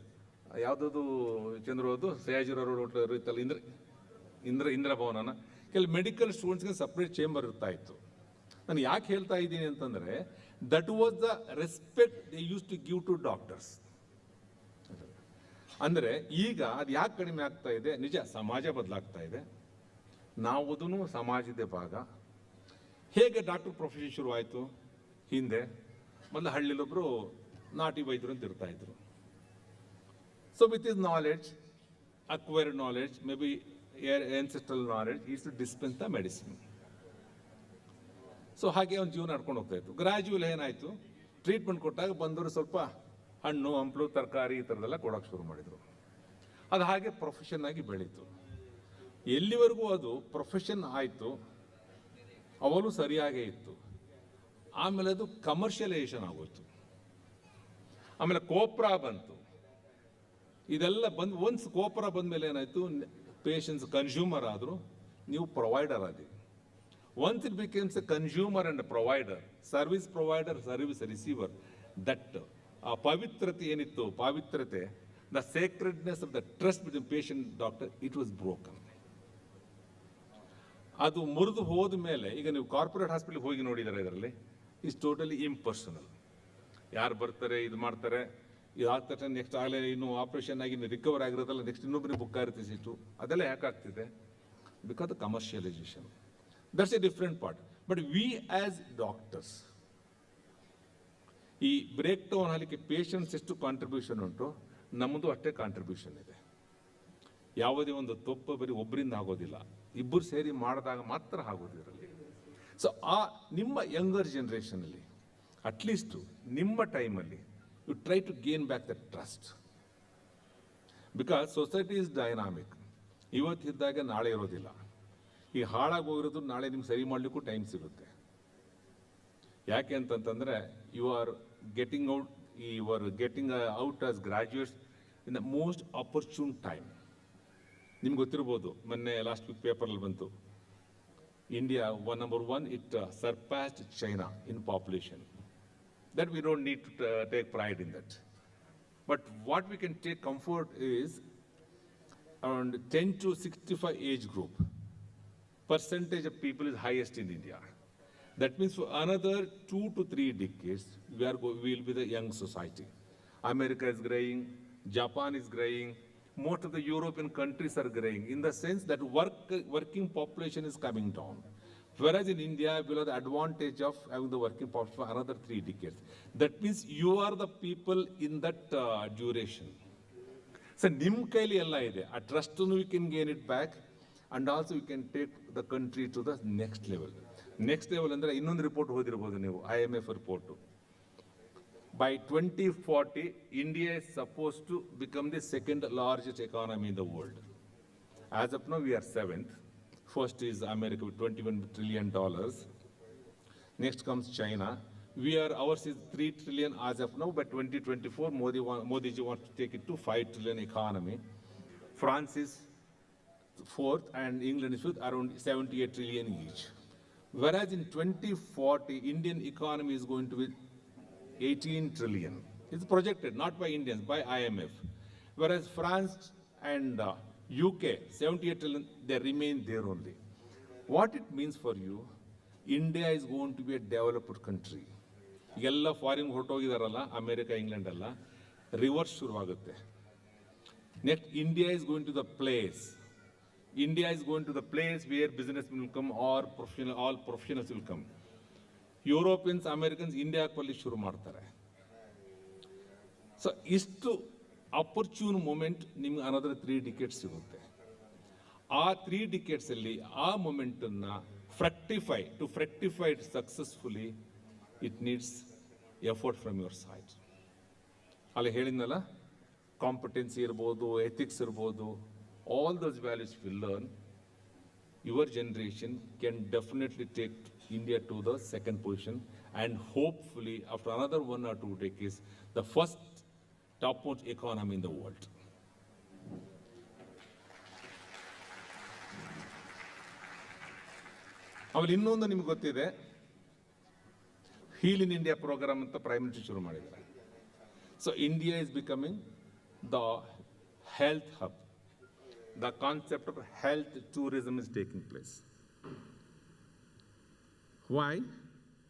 ಯಾವುದದು ಚಂದ್ರವದು ಸಯಾಜಿರಾವ್ ರೋಡ್ ಹೋಟೆಲ್ ಇತ್ತಲ್ಲ, ಇಂದ್ರ ಭವನನ, ಕೆಲವು ಮೆಡಿಕಲ್ ಸ್ಟೂಡೆಂಟ್ಸ್ಗೆ ಸಪ್ರೇಟ್ ಚೇಂಬರ್ ಇರ್ತಾ ಇತ್ತು. ನಾನು ಯಾಕೆ ಹೇಳ್ತಾ ಇದ್ದೀನಿ ಅಂತಂದರೆ, that was the respect they use to give to doctors. ಅಂದರೆ ಈಗ ಅದು ಯಾಕೆ ಕಡಿಮೆ ಆಗ್ತಾ ಇದೆ? ನಿಜ, ಸಮಾಜ ಬದಲಾಗ್ತಾ ಇದೆ, ನಾವುದೂ ಸಮಾಜದ ಭಾಗ. ಹೇಗೆ ಡಾಕ್ಟರ್ ಪ್ರೊಫೆಷನ್ ಶುರುವಾಯಿತು? ಹಿಂದೆ ಮೊದಲು ಹಳ್ಳಿಲೊಬ್ಬರು ನಾಟಿ ವೈದ್ಯರು ಅಂತ ಇರ್ತಾ ಇದ್ರು. So with his knowledge, acquired knowledge, may be ancestral knowledge, is to dispense the medicine. So ಹಾಗೆ ಒಂದು ಜೀವನ ನಡ್ಕೊಂಡು ಹೋಗ್ತಾ ಇತ್ತು. ಗ್ರ್ಯಾಜುವಲ್ ಏನಾಯಿತು, ಟ್ರೀಟ್ಮೆಂಟ್ ಕೊಟ್ಟಾಗ ಬಂದವರು ಸ್ವಲ್ಪ ಹಣ್ಣು ಹಂಪಲು ತರಕಾರಿ ಈ ಥರದ್ದೆಲ್ಲ ಕೊಡೋಕೆ ಶುರು ಮಾಡಿದರು. ಅದು ಹಾಗೆ ಪ್ರೊಫೆಷನ್ ಆಗಿ ಬೆಳೀತು. ಎಲ್ಲಿವರೆಗೂ ಅದು ಪ್ರೊಫೆಷನ್ ಆಯಿತು ಅವಳು ಸರಿಯಾಗೇ ಇತ್ತು. ಆಮೇಲೆ ಅದು ಕಮರ್ಷಿಯಲೈಸೇಷನ್ ಆಗೋಯ್ತು. ಆಮೇಲೆ ಕೋಪ್ರಾ ಬಂತು. ಇದೆಲ್ಲ ಬಂದು ಒನ್ಸ್ ಕೋಪ್ರಾ ಬಂದಮೇಲೆ ಏನಾಯಿತು, ಪೇಷಂಟ್ಸ್ ಕನ್ಸ್ಯೂಮರ್ ಆದರು, ನೀವು ಪ್ರೊವೈಡರ್ ಆದಿ. Once it became a consumer and provider, service provider, service receiver, that ಆ ಪವಿತ್ರತೆ ಏನಿತ್ತು, ಪಾವಿತ್ರತೆ, the sacredness of the trust between patient doctor, it was broken. ಅದು ಮುರಿದು ಹೋದ ಮೇಲೆ, ಈಗ ನೀವು ಕಾರ್ಪೊರೇಟ್ ಹಾಸ್ಪಿಟಲ್ಗೆ ಹೋಗಿ ನೋಡಿದ್ದಾರೆ, ಇದರಲ್ಲಿ ಇಸ್ ಟೋಟಲಿ ಇಂಪರ್ಸನಲ್. ಯಾರು ಬರ್ತಾರೆ, ಇದು ಮಾಡ್ತಾರೆ, ಇದು ಆದ ತಕ್ಷಣ ನೆಕ್ಸ್ಟ್ ಆಗಲೇ ಇನ್ನು ಆಪ್ರೇಷನ್ ಆಗಿ ರಿಕವರ್ ಆಗಿರೋದಲ್ಲ, ನೆಕ್ಸ್ಟ್ ಇನ್ನೊಬ್ಬರಿಗೆ ಬುಕ್ ಆಗಿರುತ್ತೆ ಸೀಟು. ಅದೆಲ್ಲ ಯಾಕಾಗ್ತಿದೆ? Because the commercialisation. That's a different part. But we as doctors, ಈ ಬ್ರೇಕ್ ಡೌನ್ ಆಗಲಿಕ್ಕೆ ಪೇಷಂಟ್ಸ್ ಎಷ್ಟು ಕಾಂಟ್ರಿಬ್ಯೂಷನ್ ಉಂಟು, ನಮ್ಮದು ಅಷ್ಟೇ ಕಾಂಟ್ರಿಬ್ಯೂಷನ್ ಇದೆ. ಯಾವುದೇ ಒಂದು ತಪ್ಪು ಬರೀ ಒಬ್ಬರಿಂದ ಆಗೋದಿಲ್ಲ, ಇಬ್ಬರು ಸೇರಿ ಮಾಡಿದಾಗ ಮಾತ್ರ ಆಗೋದು ಇದರಲ್ಲಿ. ಸೊ ಆ ನಿಮ್ಮ ಯಂಗರ್ ಜನ್ರೇಷನಲ್ಲಿ ಅಟ್ಲೀಸ್ಟು ನಿಮ್ಮ ಟೈಮಲ್ಲಿ you try to gain back the trust. Because society is dynamic. ಇವತ್ತಿದ್ದಾಗ ನಾಳೆ ಇರೋದಿಲ್ಲ. ಈ ಹಾಳಾಗಿ ಹೋಗಿರೋದು ನಾಳೆ ನಿಮ್ಗೆ ಸರಿ ಮಾಡಲಿಕ್ಕೂ ಟೈಮ್ ಸಿಗುತ್ತೆ. ಯಾಕೆ ಅಂತಂತಂದರೆ you are getting out as graduates in the most opportune time. ನಿಮ್ಗೆ ಗೊತ್ತಿರ್ಬೋದು, ಮೊನ್ನೆ ಲಾಸ್ಟ್ ವೀಕ್ ಪೇಪರಲ್ಲಿ ಬಂತು, India number 1, it surpassed China in population. That we don't need to take pride in that. But what we can take comfort is around 10 to 65 age group, percentage of people is highest in India. That means for another 2 to 3 decades, we will be the young society. America is growing, Japan is growing, most of the European countries are growing, in the sense that working population is coming down. Whereas in India, we have the advantage of having the working population for another 3 decades. That means you are the people in that duration. So, nim kaili ella ide. A trust we can gain it back, and also we can take the country to the next level. Next level andre innondu report hodirbaudu neevu, IMF report. By 2040, India is supposed to become the second largest economy in the world. As of now, we are 7th. First is America with $21 trillion. Next comes China. Ours is 3 trillion as of now. By 2024, Modi ji wants to take it to 5 trillion economy. France is 4th, and England is with around 78 trillion each. Whereas in 2040, Indian economy is going to be 18 trillion. It's projected, not by Indians, by IMF. Whereas France and UK, 78 trillion, they remain there only. What it means for you, India is going to be a developed country. ಎಲ್ಲ foreign ಹೊರಟೋಗಿದಾರಲ್ಲ, America, England ಎಲ್ಲ, reverse ಶುರುವಾಗುತ್ತೆ. Next India is going to the place. India is going to the place where businessmen will come, or all professionals will come. Europeans, Americans, India ಕೊಳ್ಳಿ ಶುರು ಮಾಡ್ತಾರೆ. So ಇಷ್ಟು ಅಪರ್ಚೂನ್ moment ನಿಮ್ಗೆ another 3 ಡಿಕೆಟ್ಸ್ ಸಿಗುತ್ತೆ. ಆ 3 ಡಿಕೆಟ್ಸಲ್ಲಿ ಆ ಮೂಮೆಂಟನ್ನು fructify successfully, it needs effort from your side. ಅಲ್ಲಿ ಹೇಳಿದ್ನಲ್ಲ, ಕಾಂಪಿಟೆನ್ಸಿ ಇರ್ಬೋದು, ಎಥಿಕ್ಸ್ ಇರ್ಬೋದು, all those values will learn. Your generation can definitely take India to the second position, and hopefully after another 1 or 2 decades, the first topmost economy in the world. ಆಮೇಲೆ ಇನ್ನೊಂದು ನಿಮ್ಗೆ ಗೊತ್ತಿದೆ, heal in India program ಅಂತ prime minister ಶುರು ಮಾಡಿದ್ದಾರೆ. So India is becoming the health hub. The concept of health tourism is taking place. Why?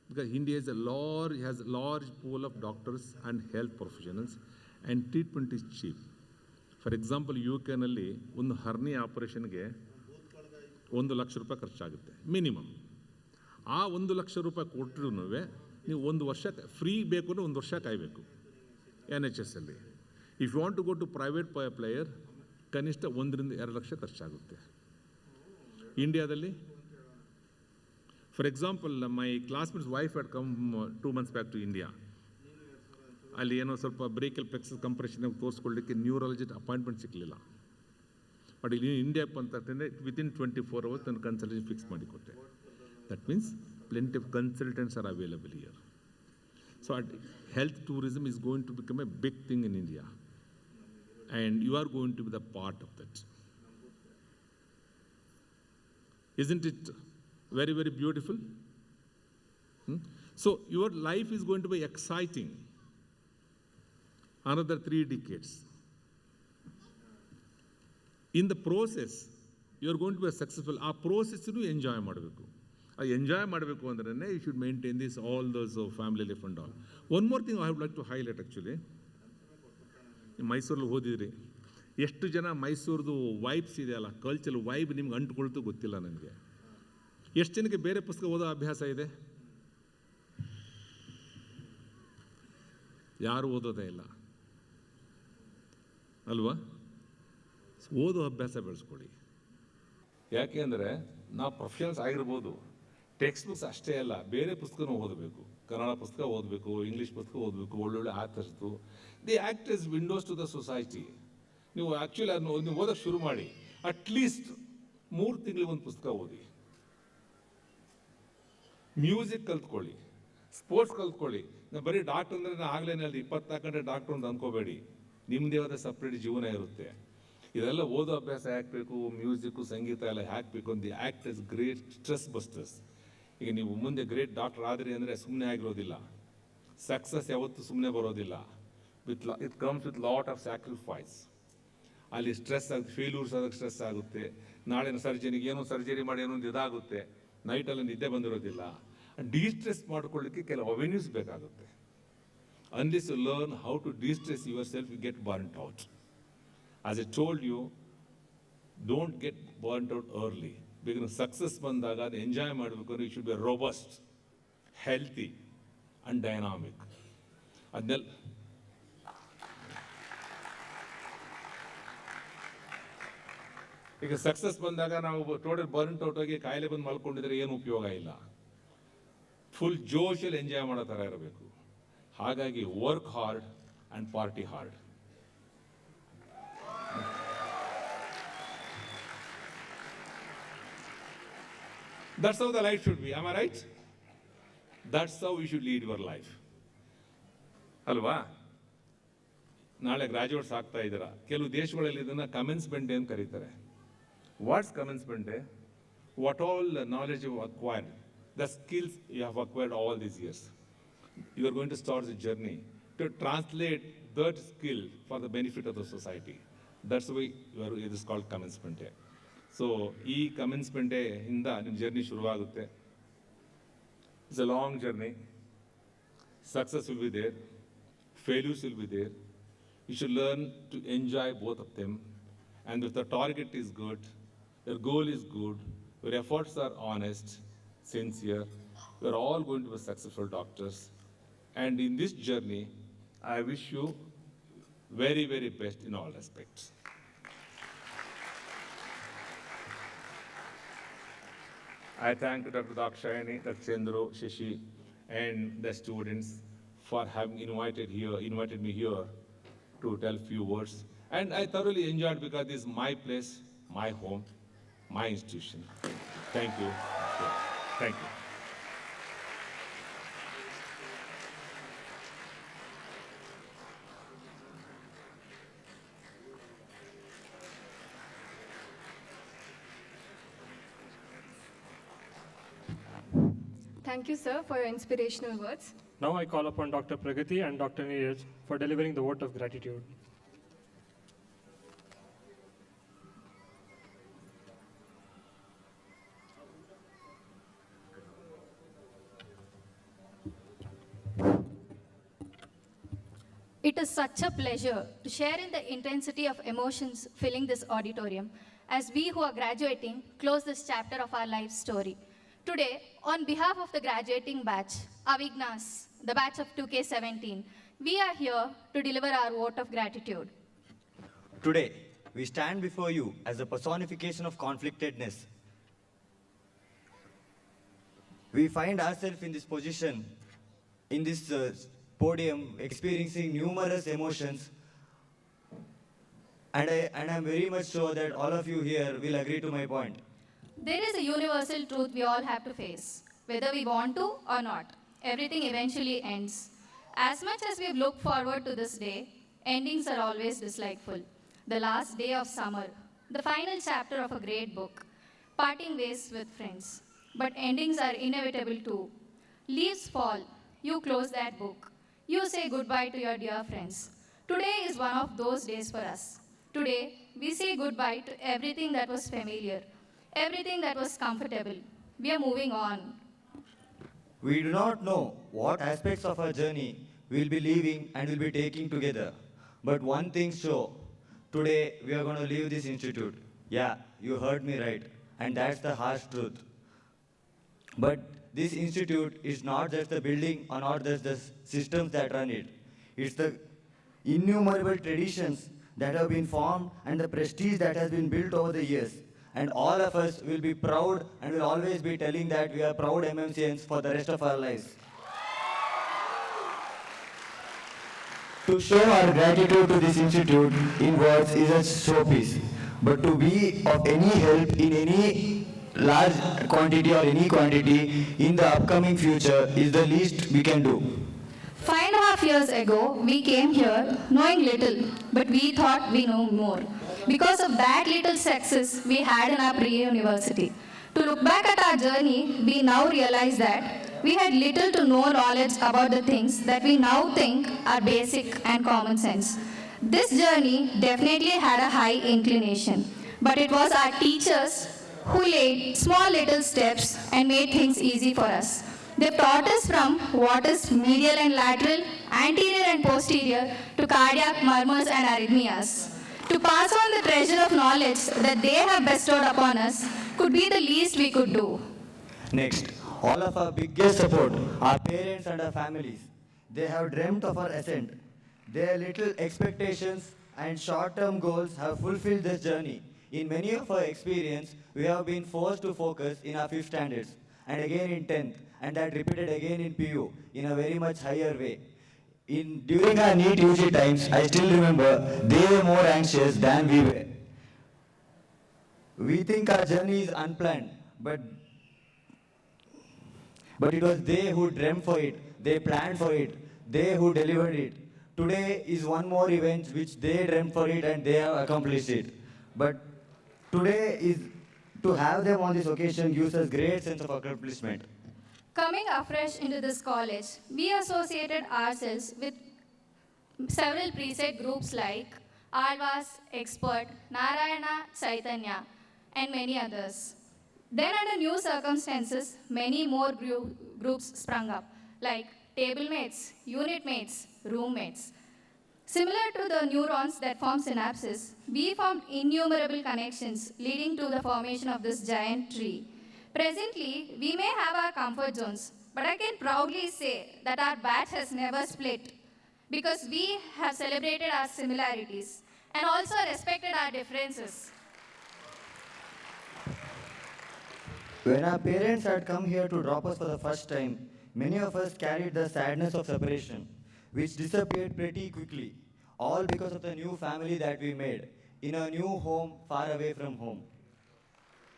Because India has a large pool of doctors and health professionals, and treatment is cheap. For example, UK-ನಲ್ಲಿ ಒಂದು ಹರ್ನಿ ಆಪರೇಷನ್ಗೆ 1 ಲಕ್ಷ ರೂಪಾಯಿ ಖರ್ಚಾಗುತ್ತೆ minimum. ಆ 1 ಲಕ್ಷ ರೂಪಾಯಿ ಕೊಟ್ಟರೂ ನೀವು 1 ವರ್ಷ free ಬೇಕು ಅಂದರೆ 1 ವರ್ಷ ಕಾಯಬೇಕು NHS ಅಲ್ಲಿ. If you want to go to private player ಕನಿಷ್ಠ 1 ರಿಂದ 2 ಲಕ್ಷ ಖರ್ಚಾಗುತ್ತೆ. ಇಂಡಿಯಾದಲ್ಲಿ for example my classmates wife had come 2 months back to India. ಅಲ್ಲಿ ಏನೋ ಸ್ವಲ್ಪ ಬ್ರೇಕಲ್ ಪ್ಲೆಕ್ಸಸ್ ಕಂಪ್ರೆಷನ್ ತೋರಿಸ್ಕೊಳ್ಳಿಕ್ಕೆ ನ್ಯೂರಾಲಜಿಸ್ಟ್ ಅಪಾಯಿಂಟ್ಮೆಂಟ್ ಸಿಗಲಿಲ್ಲ. ಬಟ್ ಇಲ್ಲಿ ಇಂಡಿಯಾಕ್ಕೆ ಬಂತಂದರೆ ವಿತಿನ್ 24 hours ನನ್ನ ಕನ್ಸಲ್ಟೇಷನ್ ಫಿಕ್ಸ್ ಮಾಡಿಕೊಟ್ಟೆ. That means plenty of consultants are available here. So health tourism is going to become a big thing in India, and you are going to be the part of that. Isn't it very, very beautiful? So your life is going to be exciting. Another 3 decades. In the process, you are going to be successful. Our process you enjoy ಮಾಡಬೇಕು. Enjoy ಮಾಡಬೇಕು ಅಂದ್ರೆ you should maintain this all those family life and all. One more thing I would like to highlight. Actually ಮೈಸೂರಲ್ಲಿ ಓದಿದ್ರಿ, ಎಷ್ಟು ಜನ ಮೈಸೂರದು vibes ಇದೆಯಲ್ಲ, cultural vibe ನಿಮ್ಗೆ ಅಂಟ್ಕೊಳ್ತು ಗೊತ್ತಿಲ್ಲ ನನಗೆ. ಎಷ್ಟು ಜನಕ್ಕೆ ಬೇರೆ ಪುಸ್ತಕ ಓದೋ ಅಭ್ಯಾಸ ಇದೆ? ಯಾರು ಓದೋದೇ ಇಲ್ಲ ಅಲ್ವಾ? ಓದೋ ಅಭ್ಯಾಸ ಬೆಳೆಸ್ಕೊಳ್ಳಿ. ಯಾಕೆ ಅಂದರೆ ನಾವು ಪ್ರೊಫೆಷನಲ್ಸ್ ಆಗಿರ್ಬೋದು, ಟೆಕ್ಸ್ಟ್ ಬುಕ್ಸ್ ಅಷ್ಟೇ ಅಲ್ಲ, ಬೇರೆ ಪುಸ್ತಕನೂ ಓದಬೇಕು. ಕನ್ನಡ ಪುಸ್ತಕ ಓದಬೇಕು, ಇಂಗ್ಲೀಷ್ ಪುಸ್ತಕ ಓದಬೇಕು, ಒಳ್ಳೊಳ್ಳೆ ಆಥರ್ಸ್ದು. The act is windows to the society. ನೀವು ಆ್ಯಕ್ಚುಲಿ ಅದನ್ನು ನೀವು ಓದೋಕ್ಕೆ ಶುರು ಮಾಡಿ. ಅಟ್ಲೀಸ್ಟ್ 3 ತಿಂಗಳಿಗೆ ಒಂದು ಪುಸ್ತಕ ಓದಿ. ಮ್ಯೂಸಿಕ್ ಕಲ್ತ್ಕೊಳ್ಳಿ, ಸ್ಪೋರ್ಟ್ಸ್ ಕಲ್ತ್ಕೊಳ್ಳಿ. ಬರೀ ಡಾಕ್ಟರ್ ಅಂದರೆ ನಾನು ಆಗಲೇ 24 ಗಂಟೆ ಡಾಕ್ಟರ್ ಅಂತ ಅಂದ್ಕೋಬೇಡಿ. ನಿಮ್ಮದೇ ಆದ ಸಪ್ರೇಟ್ ಜೀವನ ಇರುತ್ತೆ. ಇದೆಲ್ಲ ಓದೋ ಅಭ್ಯಾಸ ಹಾಕಬೇಕು, ಮ್ಯೂಸಿಕ್ಕು, ಸಂಗೀತ ಎಲ್ಲ ಹಾಕಬೇಕು. ಅಂತ act is great stress busters. ಈಗ ನೀವು ಮುಂದೆ ಗ್ರೇಟ್ ಡಾಕ್ಟರ್ ಆದ್ರಿ ಅಂದರೆ ಸುಮ್ಮನೆ ಆಗಿರೋದಿಲ್ಲ. ಸಕ್ಸಸ್ ಯಾವತ್ತೂ ಸುಮ್ಮನೆ ಬರೋದಿಲ್ಲ. It comes with lot of sacrifice. ಅಲ್ಲಿ ಸ್ಟ್ರೆಸ್ ಆಗುತ್ತೆ, ಫೇಲ್ಯೂರ್ಸ್ ಆದಾಗ ಸ್ಟ್ರೆಸ್ ಆಗುತ್ತೆ. ನಾಳೆ ಸರ್ಜರಿಗೆ ಏನೋ ಸರ್ಜರಿ ಮಾಡಿ ಏನೋ ಒಂದು ಇದಾಗುತ್ತೆ, ನೈಟಲ್ಲಿ ನಿದ್ದೆ ಬಂದಿರೋದಿಲ್ಲ. ಡಿಸ್ಟ್ರೆಸ್ ಮಾಡ್ಕೊಳ್ಳಿಕ್ಕೆ ಕೆಲವು ಅವೆನ್ಯೂಸ್ ಬೇಕಾಗುತ್ತೆ. Unless you learn how to distress yourself, you get burnt out. As I told you, don't get burnt out early. Because success ಬಂದಾಗ ಅದು ಎಂಜಾಯ್ ಮಾಡಬೇಕು ಅಂದರೆ you should be robust, healthy and dynamic. ಅದನ್ನೆಲ್ಲ ಈಗ success ಬಂದಾಗ ನಾವು total burnt out ಆಗಿ ಕಾಯಿಲೆ ಬಂದು ಮಲ್ಕೊಂಡಿದ್ರೆ ಏನು ಉಪಯೋಗ ಇಲ್ಲ. ಫುಲ್ ಜೋಶಲ್ಲಿ ಎಂಜಾಯ್ ಮಾಡೋ ಥರ ಇರಬೇಕು. ಹಾಗಾಗಿ work hard and party hard. That's how the life should be. Am I right? That's how you should lead your life. ಅಲ್ವಾ? ನಾಳೆ ಗ್ರಾಜುಯೇಟ್ಸ್ ಆಗ್ತಾ ಇದ್ದೀರಾ. ಕೆಲವು ದೇಶಗಳಲ್ಲಿ ಇದನ್ನು ಕಮೆನ್ಸ್ಮೆಂಟ್ ಡೇ ಅಂತ ಕರೀತಾರೆ. What's commencement day? What all knowledge you acquired, the skills you have acquired all these years. You are going to start the journey to translate that skill for the benefit of the society. That's why it is called commencement day. So ಈ commencement day ಇಂದ ನಿಮ್ಮ journey ಶುರುವಾಗುತ್ತೆ. It's a long journey. Success will be there, failures will be there. You should learn to enjoy both of them. And if the target is good, your goal is good, your efforts are honest, sincere, you are all going to be successful doctors. And in this journey, I wish you very, very best in all aspects. I thank Dr. Dakshayani, Dr. Chandru, Shashi, and the students for having invited me here to tell few words. And I thoroughly enjoyed because this is my place, my home, my institution. Thank you. Thank you. Thank you, sir, for your inspirational words. Now I call upon Dr. Pragati and Dr. Neeraj for delivering the vote of gratitude. It is such a pleasure to share in the intensity of emotions filling this auditorium as we who are graduating close this chapter of our life story. Today, on behalf of the graduating batch, Avignas, the batch of 2K17, we are here to deliver our vote of gratitude. Today, we stand before you as a personification of conflictedness. We find ourselves in this position, in this podium, experiencing numerous emotions, and I'm very much sure that all of you here will agree to my point. There is a universal truth we all have to face, whether we want to or not. Everything eventually ends. As much as we've looked forward to this day, endings are always dislikeful. The last day of summer, the final chapter of a great book, parting ways with friends. But endings are inevitable too. Leaves fall, you close that book. You say goodbye to your dear friends. Today is one of those days for us. Today, we say goodbye to everything that was familiar, everything that was comfortable. We are moving on. We do not know what aspects of our journey we'll be leaving and will be taking together. But one thing's sure, today we are going to leave this institute. Yeah, you heard me right. And that's the harsh truth. But this institute is not just the building or not just the systems that run it. It's the innumerable traditions that have been formed and the prestige that has been built over the years. And all of us will be proud and will always be telling that we are proud MMCNs for the rest of our lives. To show our gratitude to this institute in words is a showpiece. But to be of any help in any large quantity or any quantity in the upcoming future is the least we can do. 5.5 years ago, we came here knowing little, but we thought we knew more. Because of that little success we had in our pre-university. To look back at our journey, we now realize that we had little to no knowledge about the things that we now think are basic and common sense. This journey definitely had a high inclination, but it was our teachers who laid small little steps and made things easy for us. They taught us from what is medial and lateral, anterior and posterior, to cardiac murmurs and arrhythmias. To pass on the treasure of knowledge that they have bestowed upon us could be the least we could do. Next, all of our biggest support, our parents and our families. They have dreamt of our ascent. Their little expectations and short-term goals have fulfilled this journey. In many of our experience, we have been forced to focus in our 5th standards, and again in 10th, and that repeated again in PU in a very much higher way. During our NEET UG times, I still remember they were more anxious than we were. We think our journey is unplanned, but it was they who dreamt for it, they planned for it, they who delivered it. Today is one more event which they dreamt for it and they have accomplished it. But today is to have them on this occasion gives us great sense of accomplishment. Coming afresh into this college, we associated ourselves with several preset groups like Alvas, Expert, Narayana, Chaitanya, and many others. Then under new circumstances, many more groups sprung up, like table mates, unit mates, roommates. Similar to the neurons that form synapses, we formed innumerable connections leading to the formation of this giant tree. Presently, we may have our comfort zones, but I can proudly say that our batch has never split because we have celebrated our similarities and also respected our differences. When our parents had come here to drop us for the first time, many of us carried the sadness of separation, which disappeared pretty quickly, all because of the new family that we made, in a new home far away from home.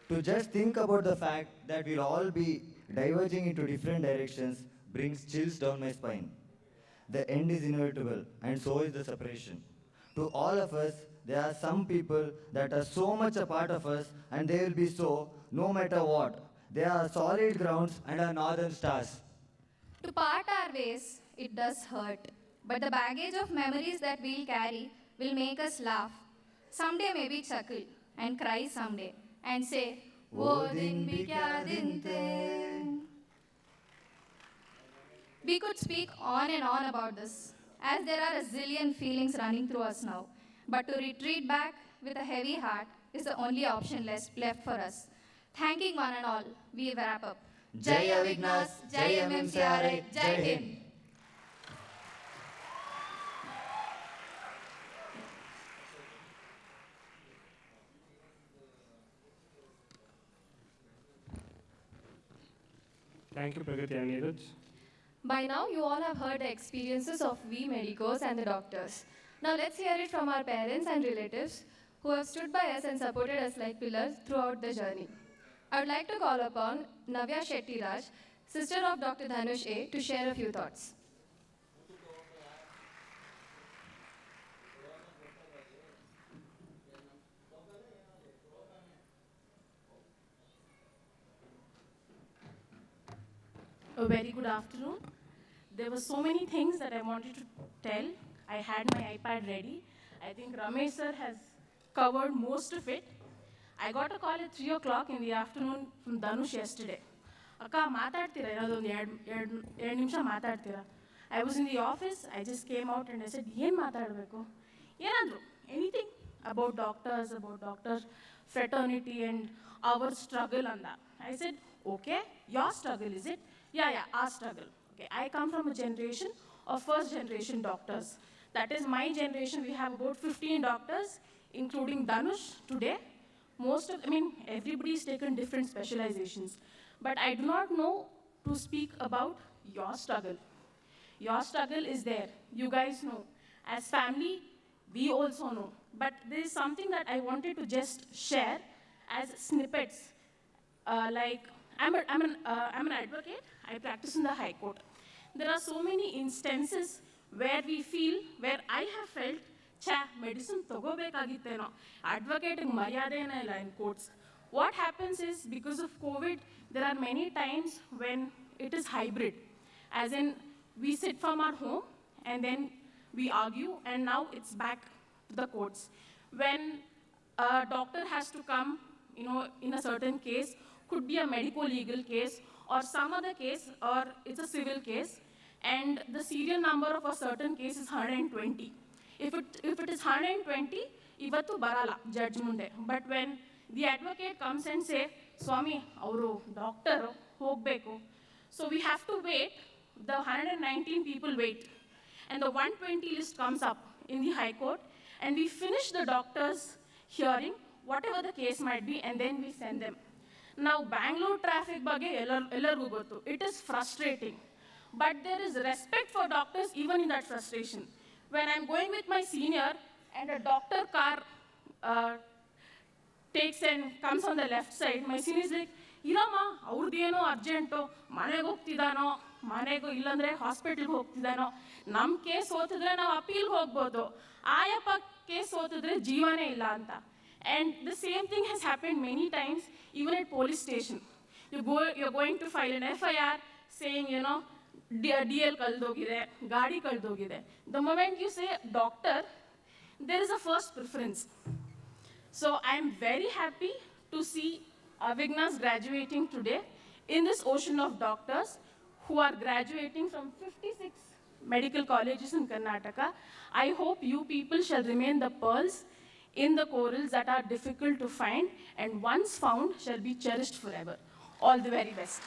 To just think about the fact that we'll all be diverging into different directions brings chills down my spine. The end is inevitable, and so is the separation. To all of us, there are some people that are so much a part of us, and they will be so no matter what. They are solid grounds and are northern stars. To part our ways, it does hurt, but the baggage of memories that we'll carry will make us laugh. Someday maybe chuckle and cry someday and say, "Wo din bhi kya din the." We could speak on and on about this, as there are a zillion feelings running through us now. But to retreat back with a heavy heart is the only option left for us. Thanking one and all, we wrap up. Jai Avignas, Jai MMCRI, Jai Hind. Thank you, Pragati and Neeraj. By now, you all have heard the experiences of we medicos and the doctors. Now let's hear it from our parents and relatives who have stood by us and supported us like pillars throughout the journey. I would like to call upon Navya Shetty Raj, sister of Dr. Dhanush A, to share a few thoughts. A very good afternoon. There were so many things that I wanted to tell. I had my iPad ready. I think Ramesh sir has covered most of it. I got a call at 3 o'clock in the afternoon from Dhanush yesterday. Akka, matadtira ಏನದೊಂದು ಎರಡು ನಿಮಿಷ ಮಾತಾಡ್ತೀರಾ? I was in the office. I just came out and I said, ಏನು ಮಾತಾಡಬೇಕು? ಏನಾದರೂ anything about doctor fraternity and our struggle and that. I said, okay, your struggle is it? Yeah, our struggle. Okay, I come from a generation of first generation doctors. That is my generation. We have about 15 doctors, including Dhanush today. Everybody's taken different specializations. But I do not know to speak about your struggle. Your struggle is there. You guys know. As family, we also know. But there is something that I wanted to just share as snippets. I'm an advocate. I practice in the High Court. There are so many instances where where I have felt, medicine togobekagitteno, advocate maryadena illa in courts. What happens is, because of COVID, there are many times when it is hybrid. As in, we sit from our home and then we argue, and now it's back to the courts. When a doctor has to come, in a certain case, could be a medico-legal case or some other case, or it's a civil case, and the serial number of a certain case is 120. If it is 120, ivattu barala judge munde. But when the advocate comes and say, Swami, avru doctor hogbeku, so we have to wait. The 119 people wait, and the 120 list comes up in the High Court, and we finish the doctor's hearing, whatever the case might be, and then we send them. Now, Bangalore traffic ಬಗ್ಗೆ ಎಲ್ಲರಿಗೂ ಗೊತ್ತು. It is frustrating. But there is respect for doctors even in that frustration. When I'm going with my senior and a doctor car takes and comes on the left side, my senior is like, ಇರಮ್ಮ ಅವ್ರದ್ದೇನೋ urgent, ಮನೆಗೆ ಹೋಗ್ತಿದ್ದಾನೋ, ಮನೆಗೂ ಇಲ್ಲಾಂದ್ರೆ ಹಾಸ್ಪಿಟಲ್ಗೆ ಹೋಗ್ತಿದ್ದಾನೋ, ನಮ್ಮ case ಓದಿದ್ರೆ ನಾವು ಅಪೀಲ್ಗೆ ಹೋಗ್ಬೋದು, ಆಯಪ್ಪ ಕೇಸ್ ಓದಿದ್ರೆ ಜೀವನೇ ಇಲ್ಲ ಅಂತ. And the same thing has happened many times, even at police station. You're going to file an FIR saying, DL kaldogide, gaadi kaldogide. The moment you say doctor, there is a first preference. So I'm very happy to see Avignas graduating today in this ocean of doctors who are graduating from 56 medical colleges in Karnataka. I hope you people shall remain the pearls in the corals that are difficult to find, and once found shall be cherished forever. All the very best.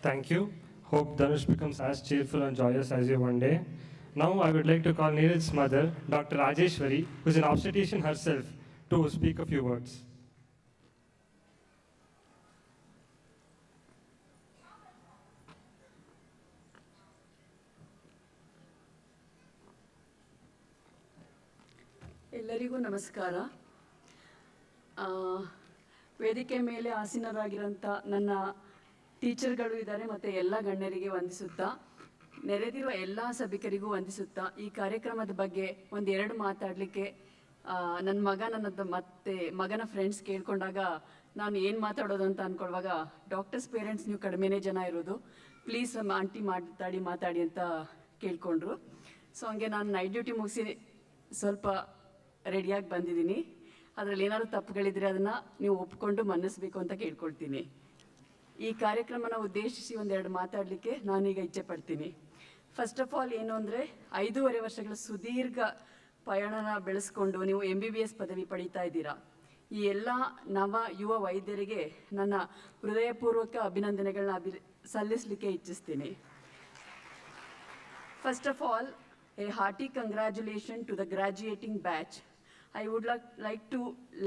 Thank you. Hope Dhanush becomes as cheerful and joyous as you one day. Now I would like to call Neeraj's mother, Dr. Rajeshwari, who is an obstetrician herself, to speak a few words. ಎಲ್ಲರಿಗೂ ನಮಸ್ಕಾರ. ವೇದಿಕೆ ಮೇಲೆ ಆಸೀನರಾಗಿರೋಂಥ ನನ್ನ ಟೀಚರ್ಗಳು ಇದ್ದಾರೆ ಮತ್ತು ಎಲ್ಲ ಗಣ್ಯರಿಗೆ ವಂದಿಸುತ್ತಾ, ನೆರೆದಿರುವ ಎಲ್ಲ ಸಭಿಕರಿಗೂ ವಂದಿಸುತ್ತಾ, ಈ ಕಾರ್ಯಕ್ರಮದ ಬಗ್ಗೆ ಒಂದೆರಡು ಮಾತಾಡಲಿಕ್ಕೆ ನನ್ನ ಮಗ ಮತ್ತೆ ಮಗನ ಫ್ರೆಂಡ್ಸ್ ಕೇಳ್ಕೊಂಡಾಗ ನಾನು ಏನು ಮಾತಾಡೋದು ಅಂತ ಅಂದ್ಕೊಳ್ಳುವಾಗ, ಡಾಕ್ಟರ್ಸ್ ಪೇರೆಂಟ್ಸ್ ನೀವು ಕಡಿಮೆನೇ ಜನ ಇರೋದು, ಪ್ಲೀಸ್ ಆಂಟಿ ಮಾತಾಡಿ ಅಂತ ಕೇಳ್ಕೊಂಡ್ರು. ಸೊ ಹಂಗೆ ನಾನು ನೈಟ್ ಡ್ಯೂಟಿ ಮುಗಿಸಿ ಸ್ವಲ್ಪ ರೆಡಿಯಾಗಿ ಬಂದಿದ್ದೀನಿ. ಅದರಲ್ಲಿ ಏನಾದರೂ ತಪ್ಪುಗಳಿದ್ರೆ ಅದನ್ನು ನೀವು ಒಪ್ಕೊಂಡು ಮನ್ನಿಸ್ಬೇಕು ಅಂತ ಕೇಳ್ಕೊಳ್ತೀನಿ. ಈ ಕಾರ್ಯಕ್ರಮನ ಉದ್ದೇಶಿಸಿ ಒಂದೆರಡು ಮಾತಾಡಲಿಕ್ಕೆ ನಾನೀಗ ಇಚ್ಛೆ ಪಡ್ತೀನಿ. ಫಸ್ಟ್ ಆಫ್ ಆಲ್ ಏನು ಅಂದರೆ 5.5 ವರ್ಷಗಳ ಸುದೀರ್ಘ ಪಯಣನ ಬೆಳೆಸ್ಕೊಂಡು ನೀವು MBBS ಪದವಿ ಪಡೀತಾ ಇದ್ದೀರಾ. ಈ ಎಲ್ಲ ಯುವ ವೈದ್ಯರಿಗೆ ನನ್ನ ಹೃದಯಪೂರ್ವಕ ಅಭಿನಂದನೆಗಳನ್ನ ಸಲ್ಲಿಸಲಿಕ್ಕೆ ಇಚ್ಛಿಸ್ತೀನಿ. First of all, a hearty congratulations to the graduating batch. I would like to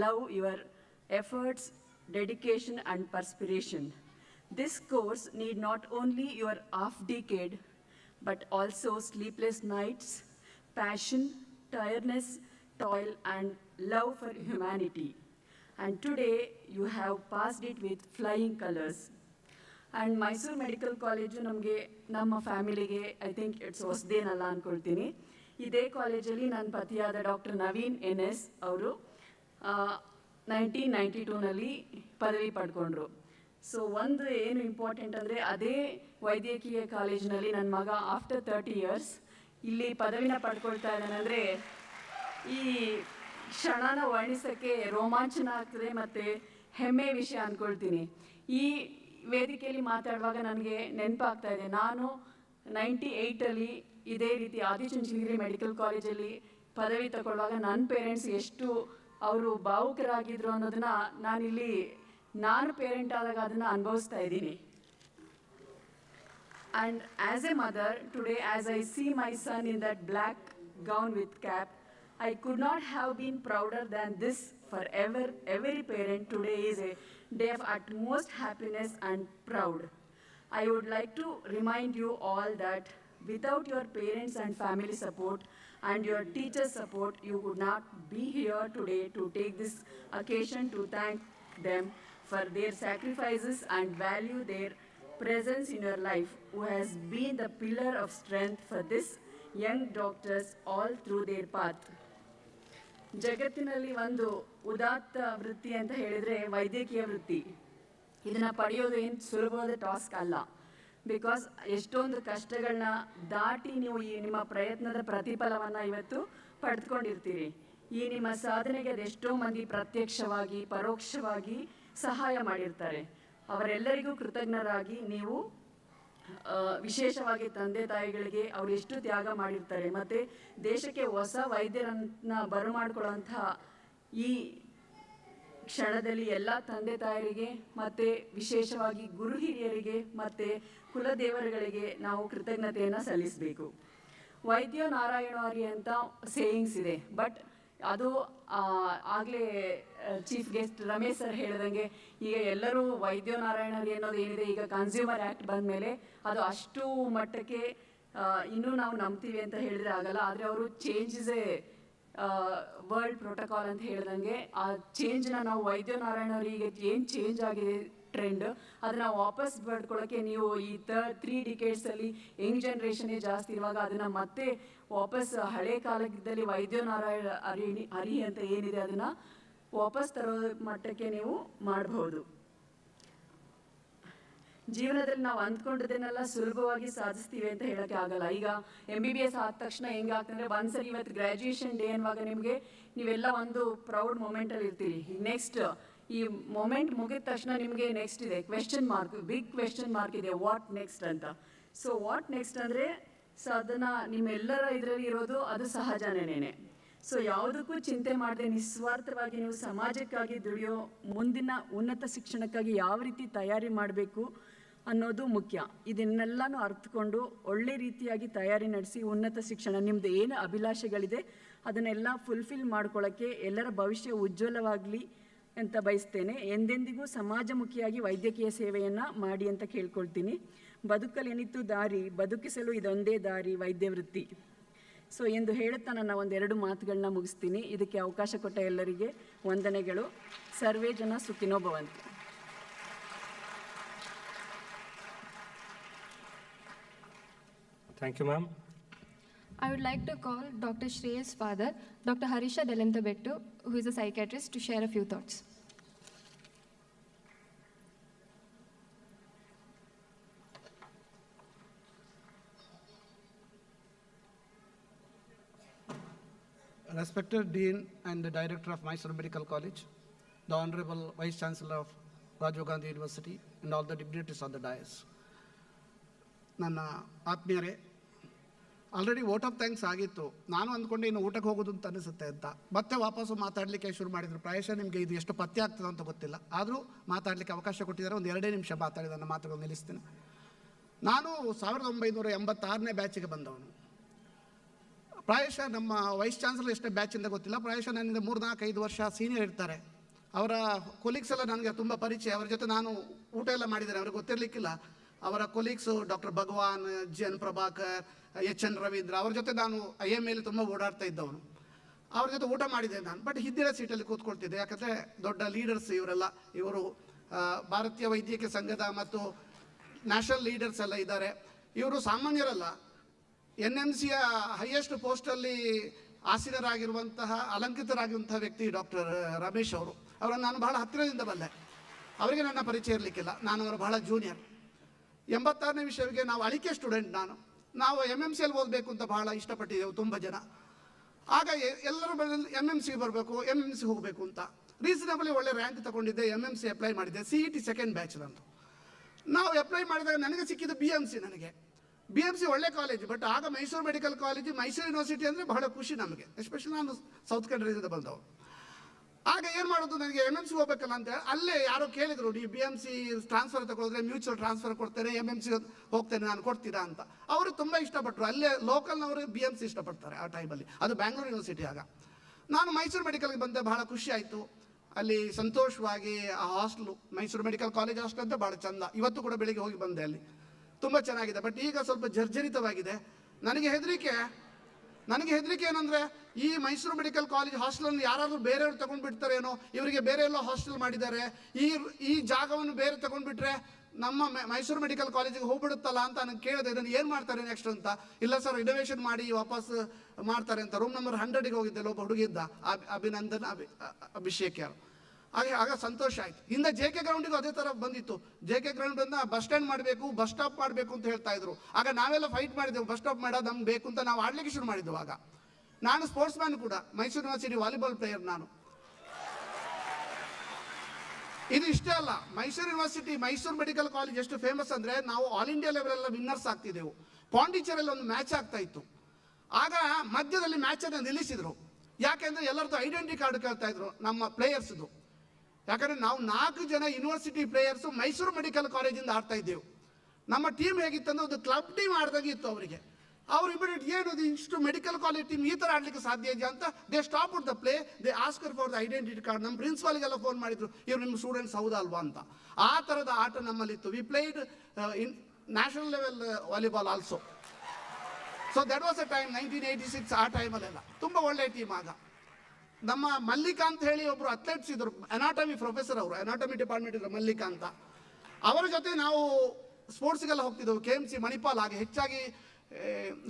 love your efforts, dedication and perspiration. This course need not only your half decade, but also sleepless nights, passion, tiredness, toil and love for humanity. And today you have passed it with flying colors. And Mysuru medical college ನಮ್ಮ ಫ್ಯಾಮಿಲಿಗೆ I think it's ಹೊಸದೇನಲ್ಲ ಅಂದ್ಕೊಳ್ತೀನಿ. ಇದೇ ಕಾಲೇಜಲ್ಲಿ ನನ್ನ ಪತಿಯಾದ doctor Naveen NS ಅವರು 1992ನಲ್ಲಿ ಪದವಿ ಪಡ್ಕೊಂಡ್ರು. So ಒಂದು ಏನು ಇಂಪಾರ್ಟೆಂಟ್ ಅಂದರೆ ಅದೇ ವೈದ್ಯಕೀಯ ಕಾಲೇಜಿನಲ್ಲಿ ನನ್ನ ಮಗ ಆಫ್ಟರ್ 30 years ಇಲ್ಲಿ ಪದವಿನ ಪಡ್ಕೊಳ್ತಾ ಇದ್ದಾನೆ ಅಂದರೆ ಈ ಕ್ಷಣನ ವರ್ಣಿಸೋಕ್ಕೆ ರೋಮಾಂಚನ ಆಗ್ತದೆ ಮತ್ತು ಹೆಮ್ಮೆ ವಿಷಯ ಅಂದ್ಕೊಳ್ತೀನಿ. ಈ ವೇದಿಕೆಯಲ್ಲಿ ಮಾತಾಡುವಾಗ ನನಗೆ ನೆನಪಾಗ್ತಾ ಇದೆ, ನಾನು 98ಅಲ್ಲಿ ಇದೇ ರೀತಿ ಆದಿಚುಂಚನಗಿರಿ ಮೆಡಿಕಲ್ ಕಾಲೇಜಲ್ಲಿ ಪದವಿ ತಗೊಳ್ಳುವಾಗ ನನ್ನ ಪೇರೆಂಟ್ಸ್ ಎಷ್ಟು ಅವರು ಭಾವುಕರಾಗಿದ್ರು ಅನ್ನೋದನ್ನ ನಾನು ಪೇರೆಂಟ್ ಆದಾಗ ಅದನ್ನು ಅನುಭವಿಸ್ತಾ ಇದ್ದೀನಿ. And as a mother today as I see my son in that black gown with cap, I could not have been prouder than this. For every parent today is a day of utmost happiness and proud. I would like to remind you all that without your parents and family support and your teachers' support, you would not be here today to take this occasion to thank them for their sacrifices and value their presence in your life, who has been the pillar of strength for this young doctors all through their path. ಜಗತ್ತಿನಲ್ಲಿ ಒಂದು ಉದಾತ್ತ ವೃತ್ತಿ ಅಂತ ಹೇಳಿದರೆ ವೈದ್ಯಕೀಯ ವೃತ್ತಿ. ಇದನ್ನು ಪಡೆಯೋದು ಏನು ಸುಲಭವಾದ ಟಾಸ್ಕ್ ಅಲ್ಲ. ಬಿಕಾಸ್ ಎಷ್ಟೊಂದು ಕಷ್ಟಗಳನ್ನ ದಾಟಿ ನೀವು ಈ ನಿಮ್ಮ ಪ್ರಯತ್ನದ ಪ್ರತಿಫಲವನ್ನು ಇವತ್ತು ಪಡೆದುಕೊಂಡಿರ್ತೀರಿ. ಈ ನಿಮ್ಮ ಸಾಧನೆಗೆ ಅದೆಷ್ಟೋ ಮಂದಿ ಪ್ರತ್ಯಕ್ಷವಾಗಿ ಪರೋಕ್ಷವಾಗಿ ಸಹಾಯ ಮಾಡಿರ್ತಾರೆ. ಅವರೆಲ್ಲರಿಗೂ ಕೃತಜ್ಞರಾಗಿ ನೀವು ವಿಶೇಷವಾಗಿ ತಂದೆ ತಾಯಿಗಳಿಗೆ ಅವರು ಎಷ್ಟು ತ್ಯಾಗ ಮಾಡಿರ್ತಾರೆ ಮತ್ತು ದೇಶಕ್ಕೆ ಹೊಸ ವೈದ್ಯರನ್ನು ಬರಮಾಡ್ಕೊಳ್ಳೋಂಥ ಈ ಕ್ಷಣದಲ್ಲಿ ಎಲ್ಲ ತಂದೆ ತಾಯರಿಗೆ ಮತ್ತು ವಿಶೇಷವಾಗಿ ಗುರು ಹಿರಿಯರಿಗೆ ಮತ್ತು ಕುಲದೇವರುಗಳಿಗೆ ನಾವು ಕೃತಜ್ಞತೆಯನ್ನು ಸಲ್ಲಿಸಬೇಕು. ವೈದ್ಯ ನಾರಾಯಣವಾರಿ ಅಂತ ಸೇಯಿಂಗ್ಸ್ ಇದೆ, ಬಟ್ ಅದು ಆಗಲೇ ಚೀಫ್ ಗೆಸ್ಟ್ ರಮೇಶ್ ಸರ್ ಹೇಳಿದಂಗೆ ಈಗ ಎಲ್ಲರೂ ವೈದ್ಯ ನಾರಾಯಣರಿ ಅನ್ನೋದು ಏನಿದೆ, ಈಗ ಕನ್ಸ್ಯೂಮರ್ ಆ್ಯಕ್ಟ್ ಬಂದ ಮೇಲೆ ಅದು ಅಷ್ಟು ಮಟ್ಟಕ್ಕೆ ಇನ್ನೂ ನಾವು ನಂಬ್ತೀವಿ ಅಂತ ಹೇಳಿದ್ರೆ ಆಗಲ್ಲ. ಆದರೆ ಅವರು change is A world protocol ಅಂತ ಹೇಳ್ದಂಗೆ ಆ ಚೇಂಜ್ನ ನಾವು ವೈದ್ಯ ನಾರಾಯಣರಿಗೆ ಏನು ಚೇಂಜ್ ಆಗಿದೆ ಟ್ರೆಂಡ್ ಅದನ್ನು ವಾಪಸ್ ಪಡ್ಕೊಳ್ಳೋಕ್ಕೆ ನೀವು ಈ 3 decades ಯಂಗ್ ಜನ್ರೇಷನ್ನೇ ಜಾಸ್ತಿ ಇರುವಾಗ ಅದನ್ನು ಮತ್ತೆ ವಾಪಸ್ ಹಳೆ ಕಾಲದಲ್ಲಿ ವೈದ್ಯ ನಾರಾಯಣ ಹರಿ ಅಂತ ಏನಿದೆ ಅದನ್ನು ವಾಪಸ್ ತರೋ ಮಟ್ಟಕ್ಕೆ ನೀವು ಮಾಡಬಹುದು. ಜೀವನದಲ್ಲಿ ನಾವು ಅಂದ್ಕೊಂಡಿದ್ದನ್ನೆಲ್ಲ ಸುಲಭವಾಗಿ ಸಾಧಿಸ್ತೀವಿ ಅಂತ ಹೇಳೋಕ್ಕೆ ಆಗಲ್ಲ. ಈಗ MBBS ಆದ ತಕ್ಷಣ ಹೆಂಗಾಗ್ತಂದರೆ ಒಂದ್ಸರಿ ಇವತ್ತು ಗ್ರ್ಯಾಜುಯೇಷನ್ ಡೇ ಅನ್ನುವಾಗ ನಿಮಗೆ ನೀವೆಲ್ಲ ಒಂದು ಪ್ರೌಡ್ ಮೂಮೆಂಟಲ್ಲಿ ಇರ್ತೀರಿ. ನೆಕ್ಸ್ಟ್ ಈ ಮೊಮೆಂಟ್ ಮುಗಿದ ತಕ್ಷಣ ನಿಮಗೆ ನೆಕ್ಸ್ಟ್ ಇದೆ question mark, big question mark ಇದೆ, ವಾಟ್ ನೆಕ್ಸ್ಟ್ ಅಂತ. ಸೊ ವಾಟ್ ನೆಕ್ಸ್ಟ್ ಅಂದರೆ ಅದನ್ನು ನಿಮ್ಮೆಲ್ಲರ ಇದರಲ್ಲಿ ಇರೋದು ಅದು ಸಹಜನೇನೆ. ಸೊ ಯಾವುದಕ್ಕೂ ಚಿಂತೆ ಮಾಡದೆ ನಿಸ್ವಾರ್ಥವಾಗಿ ನೀವು ಸಮಾಜಕ್ಕಾಗಿ ದುಡಿಯೋ ಮುಂದಿನ ಉನ್ನತ ಶಿಕ್ಷಣಕ್ಕಾಗಿ ಯಾವ ರೀತಿ ತಯಾರಿ ಮಾಡಬೇಕು ಅನ್ನೋದು ಮುಖ್ಯ. ಇದನ್ನೆಲ್ಲನೂ ಅರ್ಥಕೊಂಡು ಒಳ್ಳೆ ರೀತಿಯಾಗಿ ತಯಾರಿ ನಡೆಸಿ ಉನ್ನತ ಶಿಕ್ಷಣ ನಿಮ್ಮದು ಏನು ಅಭಿಲಾಷೆಗಳಿದೆ ಅದನ್ನೆಲ್ಲ ಫುಲ್ಫಿಲ್ ಮಾಡ್ಕೊಳ್ಳೋಕ್ಕೆ ಎಲ್ಲರ ಭವಿಷ್ಯ ಉಜ್ವಲವಾಗಲಿ ಅಂತ ಬಯಸ್ತೇನೆ. ಎಂದೆಂದಿಗೂ ಸಮಾಜಮುಖಿಯಾಗಿ ವೈದ್ಯಕೀಯ ಸೇವೆಯನ್ನು ಮಾಡಿ ಅಂತ ಕೇಳ್ಕೊಳ್ತೀನಿ. ಬದುಕಲೇನಿತ್ತು ದಾರಿ, ಬದುಕಿಸಲು ಇದೊಂದೇ ದಾರಿ ವೈದ್ಯ ವೃತ್ತಿ. ಸೊ ಎಂದು ಹೇಳುತ್ತಾ ನನ್ನ ಒಂದೆರಡು ಮಾತುಗಳನ್ನ ಮುಗಿಸ್ತೀನಿ. ಇದಕ್ಕೆ ಅವಕಾಶ ಕೊಟ್ಟ ಎಲ್ಲರಿಗೆ ವಂದನೆಗಳು. ಸರ್ವೇ ಜನ ಸುಖಿನೋ ಭವಂತು. Thank you, ma'am. I would like to call Dr. Shreya's father, Dr. Harisha Delentabettu, who is a psychiatrist, to share a few thoughts. Respected Dean and the Director of Mysore Medical College, the Honorable Vice Chancellor of Rajiv Gandhi University, and all the dignitaries on the dais. ನನ್ನ ಆತ್ಮೀಯರೇ, already vote of thanks ಆಗಿತ್ತು. ನಾನು ಅಂದ್ಕೊಂಡೆ ಇನ್ನು ಊಟಕ್ಕೆ ಹೋಗೋದು ಅಂತ ಅನಿಸುತ್ತೆ ಅಂತ. ಮತ್ತೆ ವಾಪಸ್ಸು ಮಾತಾಡಲಿಕ್ಕೆ ಶುರು ಮಾಡಿದರು. ಪ್ರಾಯಶಃ ನಿಮಗೆ ಇದು ಎಷ್ಟು ಪಥ್ಯ ಆಗ್ತದೆ ಅಂತ ಗೊತ್ತಿಲ್ಲ, ಆದರೂ ಮಾತಾಡಲಿಕ್ಕೆ ಅವಕಾಶ ಕೊಟ್ಟಿದ್ದಾರೆ. ಒಂದು 2 ನಿಮಿಷ ಮಾತಾಡಿ ನನ್ನ ಮಾತುಗಳು ನಿಲ್ಲಿಸ್ತೇನೆ. ನಾನು 1986ನೇ ಬ್ಯಾಚಿಗೆ ಬಂದವನು. ಪ್ರಾಯಶಃ ನಮ್ಮ ವೈಸ್ ಚಾನ್ಸಲರ್ ಎಷ್ಟೇ ಬ್ಯಾಚಿಂದ ಗೊತ್ತಿಲ್ಲ, ಪ್ರಾಯಶಃ ನನ್ನಿಂದ 3-4-5 ವರ್ಷ ಸೀನಿಯರ್ ಇರ್ತಾರೆ. ಅವರ ಕೊಲೀಗ್ಸ್ ಎಲ್ಲ ನನಗೆ ತುಂಬ ಪರಿಚಯ. ಅವರ ಜೊತೆ ನಾನು ಊಟ ಎಲ್ಲ ಮಾಡಿದ್ದೇನೆ, ಅವ್ರಿಗೆ ಗೊತ್ತಿರಲಿಕ್ಕಿಲ್ಲ. ಅವರ ಕೊಲೀಗ್ಸು ಡಾಕ್ಟರ್ ಭಗವಾನ್, ಜಿ.ಎನ್. ಪ್ರಭಾಕರ್, ಎಚ್.ಎನ್. ರವೀಂದ್ರ, ಅವ್ರ ಜೊತೆ ನಾನು IMA ತುಂಬ ಓಡಾಡ್ತಾ ಇದ್ದವನು. ಅವ್ರ ಜೊತೆ ಊಟ ಮಾಡಿದ್ದೆ ನಾನು. ಬಟ್ ಹಿಂದಿನ ಸೀಟಲ್ಲಿ ಕೂತ್ಕೊಳ್ತಿದ್ದೆ, ಯಾಕಂದರೆ ದೊಡ್ಡ ಲೀಡರ್ಸ್ ಇವರೆಲ್ಲ. ಇವರು ಭಾರತೀಯ ವೈದ್ಯಕೀಯ ಸಂಘದ ಮತ್ತು ನ್ಯಾಷನಲ್ ಲೀಡರ್ಸ್ ಎಲ್ಲ ಇದ್ದಾರೆ. ಇವರು ಸಾಮಾನ್ಯರಲ್ಲ. NMCಯ ಹೈಯೆಸ್ಟ್ ಪೋಸ್ಟಲ್ಲಿ ಆಸೀನರಾಗಿರುವಂತಹ, ಅಲಂಕೃತರಾಗಿರುವಂತಹ ವ್ಯಕ್ತಿ ಡಾಕ್ಟರ್ ರಮೇಶ್ ಅವರು. ಅವರನ್ನು ನಾನು ಬಹಳ ಹತ್ತಿರದಿಂದ ಬಲ್ಲೆ. ಅವರಿಗೆ ನನ್ನ ಪರಿಚಯ ಇರಲಿಕ್ಕಿಲ್ಲ, ನಾನು ಅವರು ಬಹಳ ಜೂನಿಯರ್. 86ನೇ ವಿಷಯಕ್ಕೆ ನಾವು ಅಳಿಕೆ ಸ್ಟೂಡೆಂಟ್. ನಾವು MMCಯಲ್ಲಿ ಓದಬೇಕು ಅಂತ ಬಹಳ ಇಷ್ಟಪಟ್ಟಿದ್ದೆವು ತುಂಬ ಜನ. ಆಗ ಎಲ್ಲರೂ MMC ಬರಬೇಕು, MMC ಹೋಗಬೇಕು ಅಂತ. ರೀಸನಬಲಿ ಒಳ್ಳೆ ರ್ಯಾಂಕ್ ತಗೊಂಡಿದ್ದೆ, MMC ಅಪ್ಲೈ ಮಾಡಿದ್ದೆ. CET ಸೆಕೆಂಡ್ ಬ್ಯಾಚ್ ನಂದು. ನಾವು ಅಪ್ಲೈ ಮಾಡಿದಾಗ ನನಗೆ ಸಿಕ್ಕಿದ್ದು BMC. ನನಗೆ BMC ಒಳ್ಳೆ ಕಾಲೇಜು, ಬಟ್ ಆಗ Mysuru medical college, Mysuru university ಅಂದರೆ ಬಹಳ ಖುಷಿ ನಮಗೆ, ಎಸ್ಪೆಷಲಿ ನಾನು ಸೌತ್ ಕನ್ನಡದಿಂದ ಬಂದವರು. ಆಗ ಏನು ಮಾಡೋದು, ನನಗೆ MMC ಹೋಗ್ಬೇಕಲ್ಲ ಅಂತ. ಅಲ್ಲೇ ಯಾರೋ ಕೇಳಿದರು, ನೀವು BMC ಟ್ರಾನ್ಸ್ಫರ್ ತಗೊಳಿದ್ರೆ ಮ್ಯೂಚುವಲ್ ಟ್ರಾನ್ಸ್ಫರ್ ಕೊಡ್ತೇನೆ, MMC ಹೋಗ್ತೇನೆ ನಾನು, ಕೊಡ್ತೀರಾ ಅಂತ. ಅವರು ತುಂಬ ಇಷ್ಟಪಟ್ಟರು. ಅಲ್ಲೇ ಲೋಕಲ್ನವರು BMC ಇಷ್ಟಪಡ್ತಾರೆ ಆ ಟೈಮಲ್ಲಿ. ಅದು ಬ್ಯಾಂಗ್ಳೂರು ಯೂನಿವರ್ಸಿಟಿ. ಆಗ ನಾನು ಮೈಸೂರು ಮೆಡಿಕಲ್ಗೆ ಬಂದೆ, ಬಹಳ ಖುಷಿ ಆಯಿತು. ಅಲ್ಲಿ ಸಂತೋಷವಾಗಿ ಆ hostel, Mysuru medical college hostel ಅಂತ ಭಾಳ ಚಂದ. ಇವತ್ತು ಕೂಡ ಬೆಳಿಗ್ಗೆ ಹೋಗಿ ಬಂದೆ, ಅಲ್ಲಿ ತುಂಬ ಚೆನ್ನಾಗಿದೆ. ಬಟ್ ಈಗ ಸ್ವಲ್ಪ ಜರ್ಜರಿತವಾಗಿದೆ. ನನಗೆ ಹೆದರಿಕೆ ಏನಂದರೆ, ಈ ಮೈಸೂರು ಮೆಡಿಕಲ್ ಕಾಲೇಜ್ ಹಾಸ್ಟೆಲನ್ನು ಯಾರಾದರೂ ಬೇರೆಯವರು ತಗೊಂಡ್ಬಿಡ್ತಾರೇನೋ, ಇವರಿಗೆ ಬೇರೆ ಎಲ್ಲೋ ಹಾಸ್ಟೆಲ್ ಮಾಡಿದ್ದಾರೆ, ಈ ಜಾಗವನ್ನು ಬೇರೆ ತಗೊಂಡ್ಬಿಟ್ರೆ ನಮ್ಮ ಮೈಸೂರು ಮೆಡಿಕಲ್ ಕಾಲೇಜಿಗೆ ಹೋಗ್ಬಿಡುತ್ತಲ್ಲ ಅಂತ ನನಗೆ ಕೇಳಿದೆ. ಇದನ್ನು ಏನು ಮಾಡ್ತಾರೆ ನೆಕ್ಸ್ಟ್ ಅಂತ. ಇಲ್ಲ ಸರ್, ರಿನೋವೇಷನ್ ಮಾಡಿ ವಾಪಸ್ ಮಾಡ್ತಾರೆ ಅಂತ. ರೂಮ್ ನಂಬರ್ 100ಗೆ ಹೋಗಿದ್ದೆ, ಒಬ್ಬ ಹುಡುಗಿದ್ದ, ಅಭಿನಂದನ್ ಅಭಿಷೇಕ್ ಯಾರು. ಆಗ ಸಂತೋಷ ಆಯಿತು. ಹಿಂದೆ JK ಗ್ರೌಂಡಿಗೂ ಅದೇ ಥರ ಬಂದಿತ್ತು. JK ಗ್ರೌಂಡನ್ನು ಬಸ್ ಸ್ಟ್ಯಾಂಡ್ ಮಾಡಬೇಕು, ಬಸ್ ಸ್ಟಾಪ್ ಮಾಡಬೇಕು ಅಂತ ಹೇಳ್ತಾ ಇದ್ರು. ಆಗ ನಾವೆಲ್ಲ ಫೈಟ್ ಮಾಡಿದೆವು, ಬಸ್ ಸ್ಟಾಪ್ ಮಾಡೋದು ನಮ್ಗೆ ಬೇಕು ಅಂತ. ನಾವು ಆಡಲಿಕ್ಕೆ ಶುರು ಮಾಡಿದ್ದೆವು. ಆಗ ನಾನು ಸ್ಪೋರ್ಟ್ಸ್ ಮ್ಯಾನ್ ಕೂಡ, ಮೈಸೂರು ಯೂನಿವರ್ಸಿಟಿ ವಾಲಿಬಾಲ್ ಪ್ಲೇಯರ್ ನಾನು. ಇದು ಇಷ್ಟೇ ಅಲ್ಲ, Mysuru university, Mysuru medical college ಎಷ್ಟು ಫೇಮಸ್ ಅಂದರೆ, ನಾವು ಆಲ್ ಇಂಡಿಯಾ ಲೆವೆಲೆಲ್ಲ ವಿನ್ನರ್ಸ್ ಆಗ್ತಿದ್ದೆವು. ಪಾಂಡಿಚೇರಿಯಲ್ಲಿ ಒಂದು ಮ್ಯಾಚ್ ಆಗ್ತಾ ಇತ್ತು. ಆಗ ಮಧ್ಯದಲ್ಲಿ ಮ್ಯಾಚನ್ನು ನಿಲ್ಲಿಸಿದರು. ಯಾಕೆಂದರೆ ಎಲ್ಲರದ್ದು ಐಡೆಂಟಿ ಕಾರ್ಡ್ ಕೇಳ್ತಾ ಇದ್ರು ನಮ್ಮ ಪ್ಲೇಯರ್ಸ್ದು. ಯಾಕಂದರೆ ನಾವು 4 ಜನ ಯೂನಿವರ್ಸಿಟಿ ಪ್ಲೇಯರ್ಸು ಮೈಸೂರು ಮೆಡಿಕಲ್ ಕಾಲೇಜಿಂದ ಆಡ್ತಾ ಇದ್ದೆವು. ನಮ್ಮ ಟೀಮ್ ಹೇಗಿತ್ತಂದ್ರೆ ಒಂದು ಕ್ಲಬ್ ಟೀಮ್ ಆಡ್ದಾಗಿತ್ತು ಅವರಿಗೆ. ಅವ್ರು ಇಮಿಡಿಯೇಟ್ ಏನದು ಇಷ್ಟು ಮೆಡಿಕಲ್ ಕಾಲೇಜ್ ಟೀಮ್ ಈ ಥರ ಆಡಲಿಕ್ಕೆ ಸಾಧ್ಯ ಇದೆಯಾ ಅಂತ they stop the play. They Oscar for the identity card. ನಮ್ಮ ಪ್ರಿನ್ಸಿಪಾಲ್ಗೆಲ್ಲ ಫೋನ್ ಮಾಡಿದ್ರು, ಇವ್ರು ನಿಮ್ಮ ಸ್ಟೂಡೆಂಟ್ಸ್ ಹೌದಾ ಅಲ್ವಾ ಅಂತ. ಆ ಥರದ ಆಟ ನಮ್ಮಲ್ಲಿತ್ತು. We played in national level volleyball also. So that was a time 1986. ಆ ಟೈಮಲ್ಲೆಲ್ಲ ತುಂಬ ಒಳ್ಳೆಯ ಟೀಮ್. ಆಗ ನಮ್ಮ ಮಲ್ಲಿಕಾ ಅಂತ ಹೇಳಿ ಒಬ್ಬರು ಅಥ್ಲೆಟ್ಸ್ ಇದ್ರು, ಅನಾಟಮಿ ಪ್ರೊಫೆಸರ್, ಅವರು ಅನಾಟಮಿ ಡಿಪಾರ್ಟ್ಮೆಂಟ್ ಇದ್ರು, ಮಲ್ಲಿಕಾ ಅಂತ. ಅವರ ಜೊತೆ ನಾವು ಸ್ಪೋರ್ಟ್ಸ್ಗೆಲ್ಲ ಹೋಗ್ತಿದ್ದೆವು. KMC ಮಣಿಪಾಲ್. ಆಗ ಹೆಚ್ಚಾಗಿ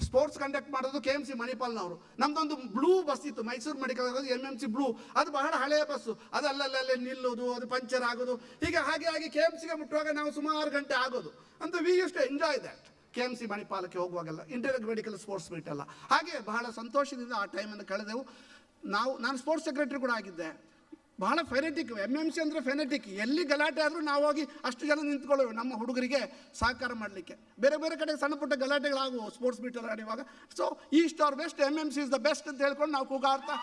ಸ್ಪೋರ್ಟ್ಸ್ ಕಂಡಕ್ಟ್ ಮಾಡೋದು KMC ಮಣಿಪಾಲ್ನವರು. ನಮ್ದೊಂದು ಬ್ಲೂ ಬಸ್ ಇತ್ತು, ಮೈಸೂರು ಮೆಡಿಕಲ್ MMC ಬ್ಲೂ. ಅದು ಬಹಳ ಹಳೆಯ ಬಸ್ಸು. ಅದು ಅಲ್ಲಲ್ಲೇ ನಿಲ್ಲೋದು, ಅದು ಪಂಚರ್ ಆಗೋದು, ಹೀಗೆ ಹಾಗೆ KMCಗೆ ಮುಟ್ಟುವಾಗ ನಾವು ಸುಮಾರು ಗಂಟೆ ಆಗೋದು ಅಂತ. We use to enjoy that. KMC ಮಣಿಪಾಲಕ್ಕೆ ಹೋಗುವಾಗೆಲ್ಲ ಇಂಟರ್ ಮೆಡಿಕಲ್ ಸ್ಪೋರ್ಟ್ಸ್ ಮೀಟ್ ಎಲ್ಲ. ಹಾಗೆ ಬಹಳ ಸಂತೋಷದಿಂದ ಆ ಟೈಮನ್ನು ಕಳೆದೆವು. ನಾನು ಸ್ಪೋರ್ಟ್ಸ್ ಸೆಕ್ರೆಟರಿ ಕೂಡ ಆಗಿದ್ದೆ. ಬಹಳ ಫೆನೆಟಿಕ್. MMC ಅಂದರೆ ಫೆನೆಟಿಕ್. ಎಲ್ಲಿ ಗಲಾಟೆ ಆದರೂ ನಾವು ಹೋಗಿ ಅಷ್ಟು ಜನ ನಿಂತ್ಕೊಳ್ಳೋರು ನಮ್ಮ ಹುಡುಗರಿಗೆ ಸಹಕಾರ ಮಾಡಲಿಕ್ಕೆ. ಬೇರೆ ಬೇರೆ ಕಡೆ ಸಣ್ಣ ಪುಟ್ಟ ಗಲಾಟೆಗಳಾಗುವು ಸ್ಪೋರ್ಟ್ಸ್ ಮೀಟಲ್ಲಿ ನಡೆಯುವಾಗ. So east or west, MMC is the best ಅಂತ ಹೇಳ್ಕೊಂಡು ನಾವು ಕೂಗಾಡ್ತಾ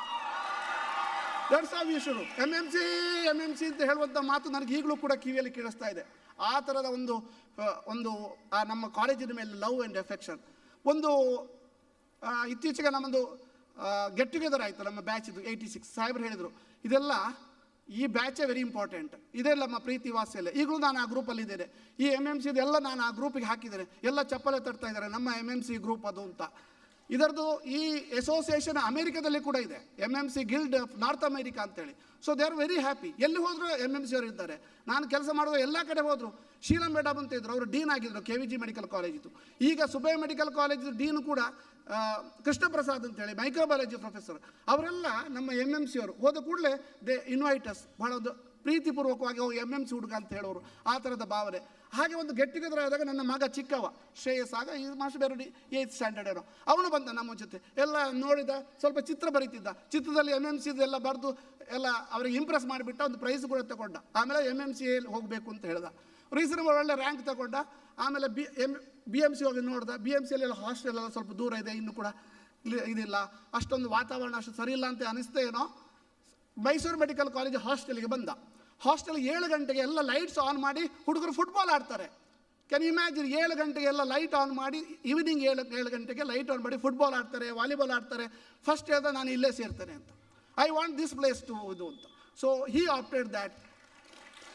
that's how we should. MMC ಅಂತ ಹೇಳುವಂಥ ಮಾತು ನನಗೆ ಈಗಲೂ ಕೂಡ ಕಿವಿಯಲ್ಲಿ ಕೇಳಿಸ್ತಾ ಇದೆ. ಆ ಥರದ ಒಂದು ನಮ್ಮ ಕಾಲೇಜಿನ ಮೇಲೆ ಲವ್ ಆ್ಯಂಡ್ ಎಫೆಕ್ಷನ್. ಇತ್ತೀಚೆಗೆ ನಮ್ಮದು ಗೆಟ್ ಟುಗೆದರ್ ಆಯಿತು ನಮ್ಮ ಬ್ಯಾಚಿದು 86. ಸಾಹೇಬ್ರು ಹೇಳಿದರು, ಇದೆಲ್ಲ ಈ ಬ್ಯಾಚೇ ವೆರಿ ಇಂಪಾರ್ಟೆಂಟ್, ಇದೆಲ್ಲ ನಮ್ಮ ಪ್ರೀತಿ ವಾತ್ಸಲ್ಯ. ಈಗಲೂ ನಾನು ಆ ಗ್ರೂಪಲ್ಲಿ ಇದ್ದೇನೆ. ಈ MMC ಇದೆಲ್ಲ ನಾನು ಆ ಗ್ರೂಪಿಗೆ ಹಾಕಿದ್ದೇನೆ. ಎಲ್ಲ ಚಪ್ಪಲೆ ತಡ್ತಾ ಇದ್ದಾರೆ, ನಮ್ಮ MMC ಗ್ರೂಪ್ ಅದು ಅಂತ. ಇದರದ್ದು ಈ ಅಸೋಸಿಯೇಷನ್ ಅಮೆರಿಕದಲ್ಲಿ ಕೂಡ ಇದೆ, MMC guild of North America ಅಂತೇಳಿ. So they are very happy. ಎಲ್ಲಿ ಹೋದರೂ MMC ಅವರು ಇದ್ದಾರೆ. ನಾನು ಕೆಲಸ ಮಾಡುವ ಎಲ್ಲ ಕಡೆ ಹೋದರು. ಶೀಲಂ ಮೇಡಮ್ ಅಂತ ಇದ್ರು, ಅವರು ಡೀನ್ ಆಗಿದ್ದರು KVG ಮೆಡಿಕಲ್ ಕಾಲೇಜಿದ್ದು. ಈಗ ಸುಬ್ಬಯ್ಯ ಮೆಡಿಕಲ್ ಕಾಲೇಜ್ ಡೀನು ಕೂಡ ಕೃಷ್ಣ ಪ್ರಸಾದ್ ಅಂತೇಳಿ ಮೈಕ್ರೋಬಯಾಲಜಿ ಪ್ರೊಫೆಸರ್. ಅವರೆಲ್ಲ ನಮ್ಮ MMC ಅವರು. ಹೋದ ಕೂಡಲೇ ದೇ ಇನ್ವೈಟಸ್. ಬಹಳ ಒಂದು ಪ್ರೀತಿಪೂರ್ವಕವಾಗಿ MMC ಹುಡುಗ ಅಂತ ಹೇಳೋರು, ಆ ಥರದ ಭಾವನೆ. ಹಾಗೆ ಒಂದು ಗೆಟ್ ಟುಗೆದರ್ ಆದಾಗ ನನ್ನ ಮಗ ಚಿಕ್ಕವ ಶ್ರೇಯಸ್, ಆಗ ಈ ಮಾಸ್ಟರ್ ಬೇರೆ 8th ಸ್ಟ್ಯಾಂಡರ್ಡ್ ಏನೋ, ಅವನು ಬಂದ ನಮ್ಮ ಜೊತೆ. ಎಲ್ಲ ನೋಡಿದ, ಸ್ವಲ್ಪ ಚಿತ್ರ ಬರೀತಿದ್ದ, ಚಿತ್ರದಲ್ಲಿ MMC ಎಲ್ಲ ಬರೆದು ಎಲ್ಲ ಅವರಿಗೆ ಇಂಪ್ರೆಸ್ ಮಾಡಿಬಿಟ್ಟ, ಒಂದು ಪ್ರೈಸ್ ಕೂಡ ತಗೊಂಡ. ಆಮೇಲೆ MMC ಹೋಗಬೇಕು ಅಂತ ಹೇಳ್ದ, ರೀಸನಬಲ್ ಒಳ್ಳೆ ರ್ಯಾಂಕ್ ತಗೊಂಡ. ಆಮೇಲೆ BMC ಹೋಗಿ ನೋಡ್ದ, BMCಯಲ್ಲಿ ಹಾಸ್ಟೆಲ್ ಎಲ್ಲ ಸ್ವಲ್ಪ ದೂರ ಇದೆ, ಇನ್ನೂ ಕೂಡ ಇದಿಲ್ಲ, ಅಷ್ಟೊಂದು ವಾತಾವರಣ ಅಷ್ಟು ಸರಿ ಇಲ್ಲ ಅಂತ ಅನಿಸ್ತೇನೋ. ಮೈಸೂರು ಮೆಡಿಕಲ್ ಕಾಲೇಜ್ ಹಾಸ್ಟೆಲ್ಗೆ ಬಂದ. ಹಾಸ್ಟೆಲ್ 7 ಗಂಟೆಗೆ ಎಲ್ಲ ಲೈಟ್ಸ್ ಆನ್ ಮಾಡಿ ಹುಡುಗರು ಫುಟ್ಬಾಲ್ ಆಡ್ತಾರೆ. ಕ್ಯಾನ್ ಇಮ್ಯಾಜಿನ್, 7 ಗಂಟೆಗೆ ಎಲ್ಲ ಲೈಟ್ ಆನ್ ಮಾಡಿ, ಈವ್ನಿಂಗ್ 7 ಗಂಟೆಗೆ ಲೈಟ್ ಆನ್ ಮಾಡಿ ಫುಟ್ಬಾಲ್ ಆಡ್ತಾರೆ, ವಾಲಿಬಾಲ್ ಆಡ್ತಾರೆ. ಫಸ್ಟ್ ಹೇಳ್ದ ನಾನು ಇಲ್ಲೇ ಸೇರ್ತೇನೆ ಅಂತ, I want this place to ಇದು ಅಂತ. So he opted that.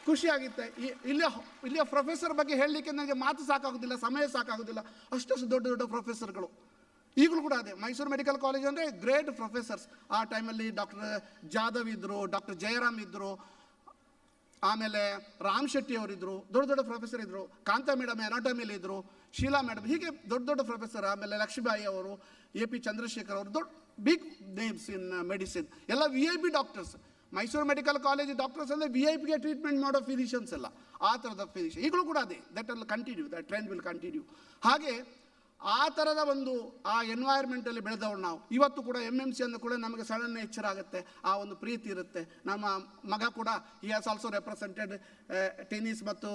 ಖುಷಿಯಾಗಿತ್ತೆ. ಇಲ್ಲಿಯ ಪ್ರೊಫೆಸರ್ ಬಗ್ಗೆ ಹೇಳಲಿಕ್ಕೆ ನನಗೆ ಮಾತು ಸಾಕಾಗೋದಿಲ್ಲ, ಸಮಯ ಸಾಕಾಗೋದಿಲ್ಲ, ಅಷ್ಟು ದೊಡ್ಡ ದೊಡ್ಡ ಪ್ರೊಫೆಸರ್ಗಳು. ಈಗಲೂ ಕೂಡ ಅದೇ ಮೈಸೂರು ಮೆಡಿಕಲ್ ಕಾಲೇಜ್ ಅಂದರೆ ಗ್ರೇಟ್ ಪ್ರೊಫೆಸರ್ಸ್. ಆ ಟೈಮಲ್ಲಿ ಡಾಕ್ಟರ್ ಜಾಧವ್ ಇದ್ದರು, ಡಾಕ್ಟರ್ ಜಯರಾಮ್ ಇದ್ದರು, ಆಮೇಲೆ ರಾಮ್ ಶೆಟ್ಟಿ ಅವರಿದ್ದರು, ದೊಡ್ಡ ದೊಡ್ಡ ಪ್ರೊಫೆಸರ್ ಇದ್ದರು. ಕಾಂತಾ ಮೇಡಮ್ ಎನಾಟಮಿಲಿ ಇದ್ದರು, ಶೀಲಾ ಮೇಡಮ್, ಹೀಗೆ ದೊಡ್ಡ ದೊಡ್ಡ ಪ್ರೊಫೆಸರ್. ಆಮೇಲೆ ಲಕ್ಷ್ಮೀಬಾಯಿ ಅವರು, AP ಚಂದ್ರಶೇಖರ್ ಅವರು, ದೊಡ್ಡ ಬಿಗ್ ನೇಮ್ಸ್ ಇನ್ ಮೆಡಿಸಿನ್. ಎಲ್ಲ VIP doctors. Mysuru medical college doctors ಅಂದರೆ VIPಗೆ ಟ್ರೀಟ್ಮೆಂಟ್ ಮಾಡೋ ಫಿಸಿಷಿಯನ್ಸ್ ಎಲ್ಲ, ಆ ಥರದ ಫಿಸಿಷಿಯನ್ ಈಗಲೂ ಕೂಡ ಅದೇ. That will continue, that trend will continue. ಹಾಗೆ ಆ ಥರದ ಒಂದು ಆ ಎನ್ವೈರ್ಮೆಂಟಲ್ಲಿ ಬೆಳೆದವ್ರು ನಾವು. ಇವತ್ತು ಕೂಡ MMC ಅಂದ ಕೂಡ ನಮಗೆ ಸಡನ್ ಎಚ್ಚರ ಆಗುತ್ತೆ, ಆ ಒಂದು ಪ್ರೀತಿ ಇರುತ್ತೆ. ನಮ್ಮ ಮಗ ಕೂಡ ಈ ಹ್ಯಾಸ್ ಆಲ್ಸೋ ರೆಪ್ರೆಸೆಂಟೆಡ್ ಟೆನ್ನಿಸ್ ಮತ್ತು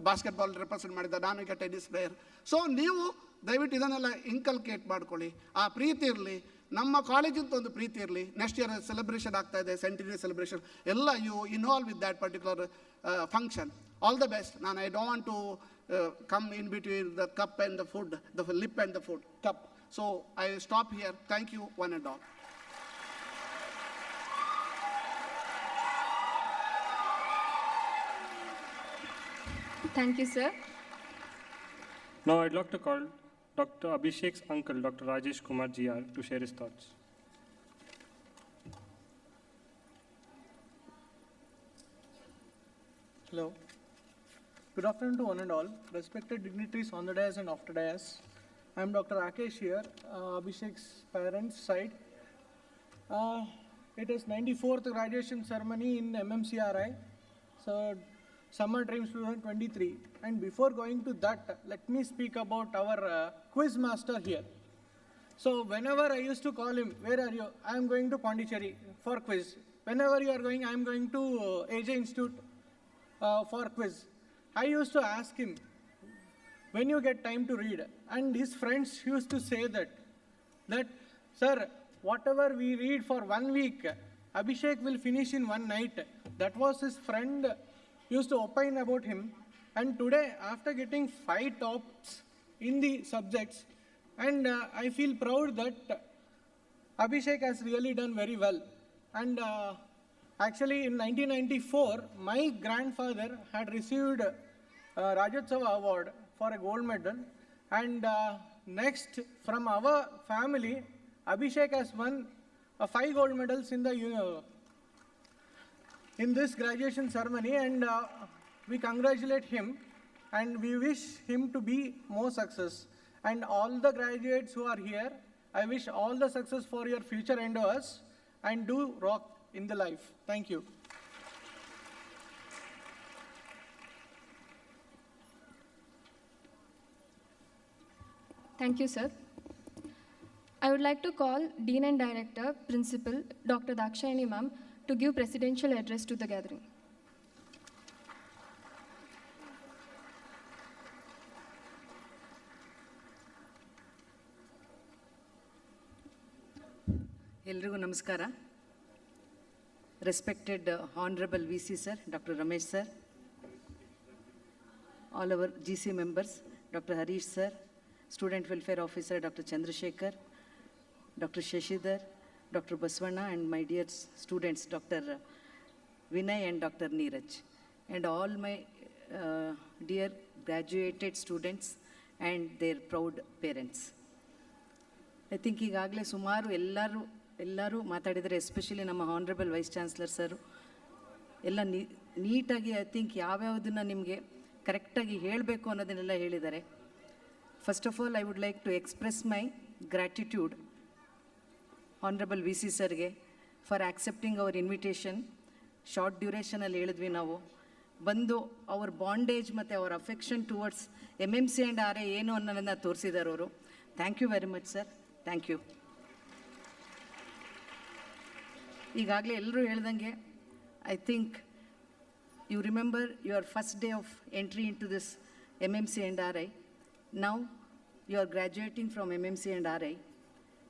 ಬಾಸ್ಕೆಟ್ಬಾಲ್ ರೆಪ್ರೆಸೆಂಟ್ ಮಾಡಿದ್ದ, ನಾನು ಈಗ ಟೆನ್ನಿಸ್ ಪ್ಲೇಯರ್. ಸೊ ನೀವು ದಯವಿಟ್ಟು ಇದನ್ನೆಲ್ಲ ಇನ್ಕಲ್ಕೇಟ್ ಮಾಡ್ಕೊಳ್ಳಿ, ಆ ಪ್ರೀತಿ ಇರಲಿ. ನಮ್ಮ ಕಾಲೇಜಿಂದ ಒಂದು ಪ್ರೀತಿ ಇರಲಿ. ನೆಕ್ಸ್ಟ್ ಇಯರ್ ಸೆಲೆಬ್ರೇಷನ್ ಆಗ್ತಾ ಇದೆ, ಸೆಂಟಿನರಿ ಸೆಲೆಬ್ರೇಷನ್, ಎಲ್ಲ you involve with that particular function. All the best. ನಾನು I don't want to come in between the cup and the food, the lip and the food cup. So I stop here. Thank you one and all. Thank you, sir. Now I'd like to call Dr. Abhishek's uncle, Dr. Rajesh Kumar GR, to share his thoughts. Hello. Good afternoon to one and all, respected dignitaries on the dais and off the dais. I am Dr. Rakesh here, Abhishek's parents' side. It is 94th graduation ceremony in MMCRI, so Summer Dreams 2023. And before going to that, let me speak about our quiz master here. So whenever I used to call him, where are you? I am going to Pondicherry for quiz. Whenever you are going, I am going to AJ Institute for quiz. I used to ask him, when you get time to read, and his friends used to say that sir, whatever we read for 1 week, Abhishek will finish in 1 night. That was his friend used to opine about him. And today, after getting 5 tops in the subjects, and I feel proud that Abhishek has really done very well. And actually in 1994, my grandfather had received Rajotsava Award for a gold medal. And next, from our family, Abhishek has won 5 gold medals in this graduation ceremony. And we congratulate him and we wish him to be more success. And all the graduates who are here, I wish all the success for your future endeavors and do rock in the life. Thank you. Thank you, sir. I would like to call Dean and Director, Principal, Dr. Dakshayani ma'am, to give presidential address to the gathering. ಎಲ್ರಿಗೂ ನಮಸ್ಕಾರ. Respected Honorable VC sir, Dr. Ramesh sir, all our GC members, Dr. Harish sir, Student Welfare Officer Dr. Chandrasekhar, Dr. Shashidhar, Dr. Baswana, and my dear students Dr. Vinay and Dr. Neeraj, and all my dear graduated students and their proud parents. I think ಈಗಾಗಲೇ ಸುಮಾರು ಎಲ್ಲರೂ ಮಾತಾಡಿದರೆ, especially ನಮ್ಮ honourable vice chancellor sir ಎಲ್ಲ ನೀಟಾಗಿ I think ಯಾವ್ಯಾವುದನ್ನು ನಿಮಗೆ ಕರೆಕ್ಟಾಗಿ ಹೇಳಬೇಕು ಅನ್ನೋದನ್ನೆಲ್ಲ ಹೇಳಿದ್ದಾರೆ. First of all I would like to express my gratitude honourable VC ಸರ್ಗೆ for accepting our invitation. Short ಡ್ಯೂರೇಷನಲ್ಲಿ ಹೇಳಿದ್ವಿ ನಾವು, ಬಂದು ಅವ್ರ ಬಾಂಡೇಜ್ ಮತ್ತು ಅವ್ರ affection towards MMC and RI ಏನು ಅನ್ನೋದನ್ನು ತೋರಿಸಿದ್ದಾರೆ ಅವರು. Thank you very much sir, thank you. ಈಗಾಗಲೇ ಎಲ್ಲರೂ ಹೇಳ್ದಂಗೆ, I think you remember your first day of entry into this MMC and RI. Now you are graduating from MMC and RI.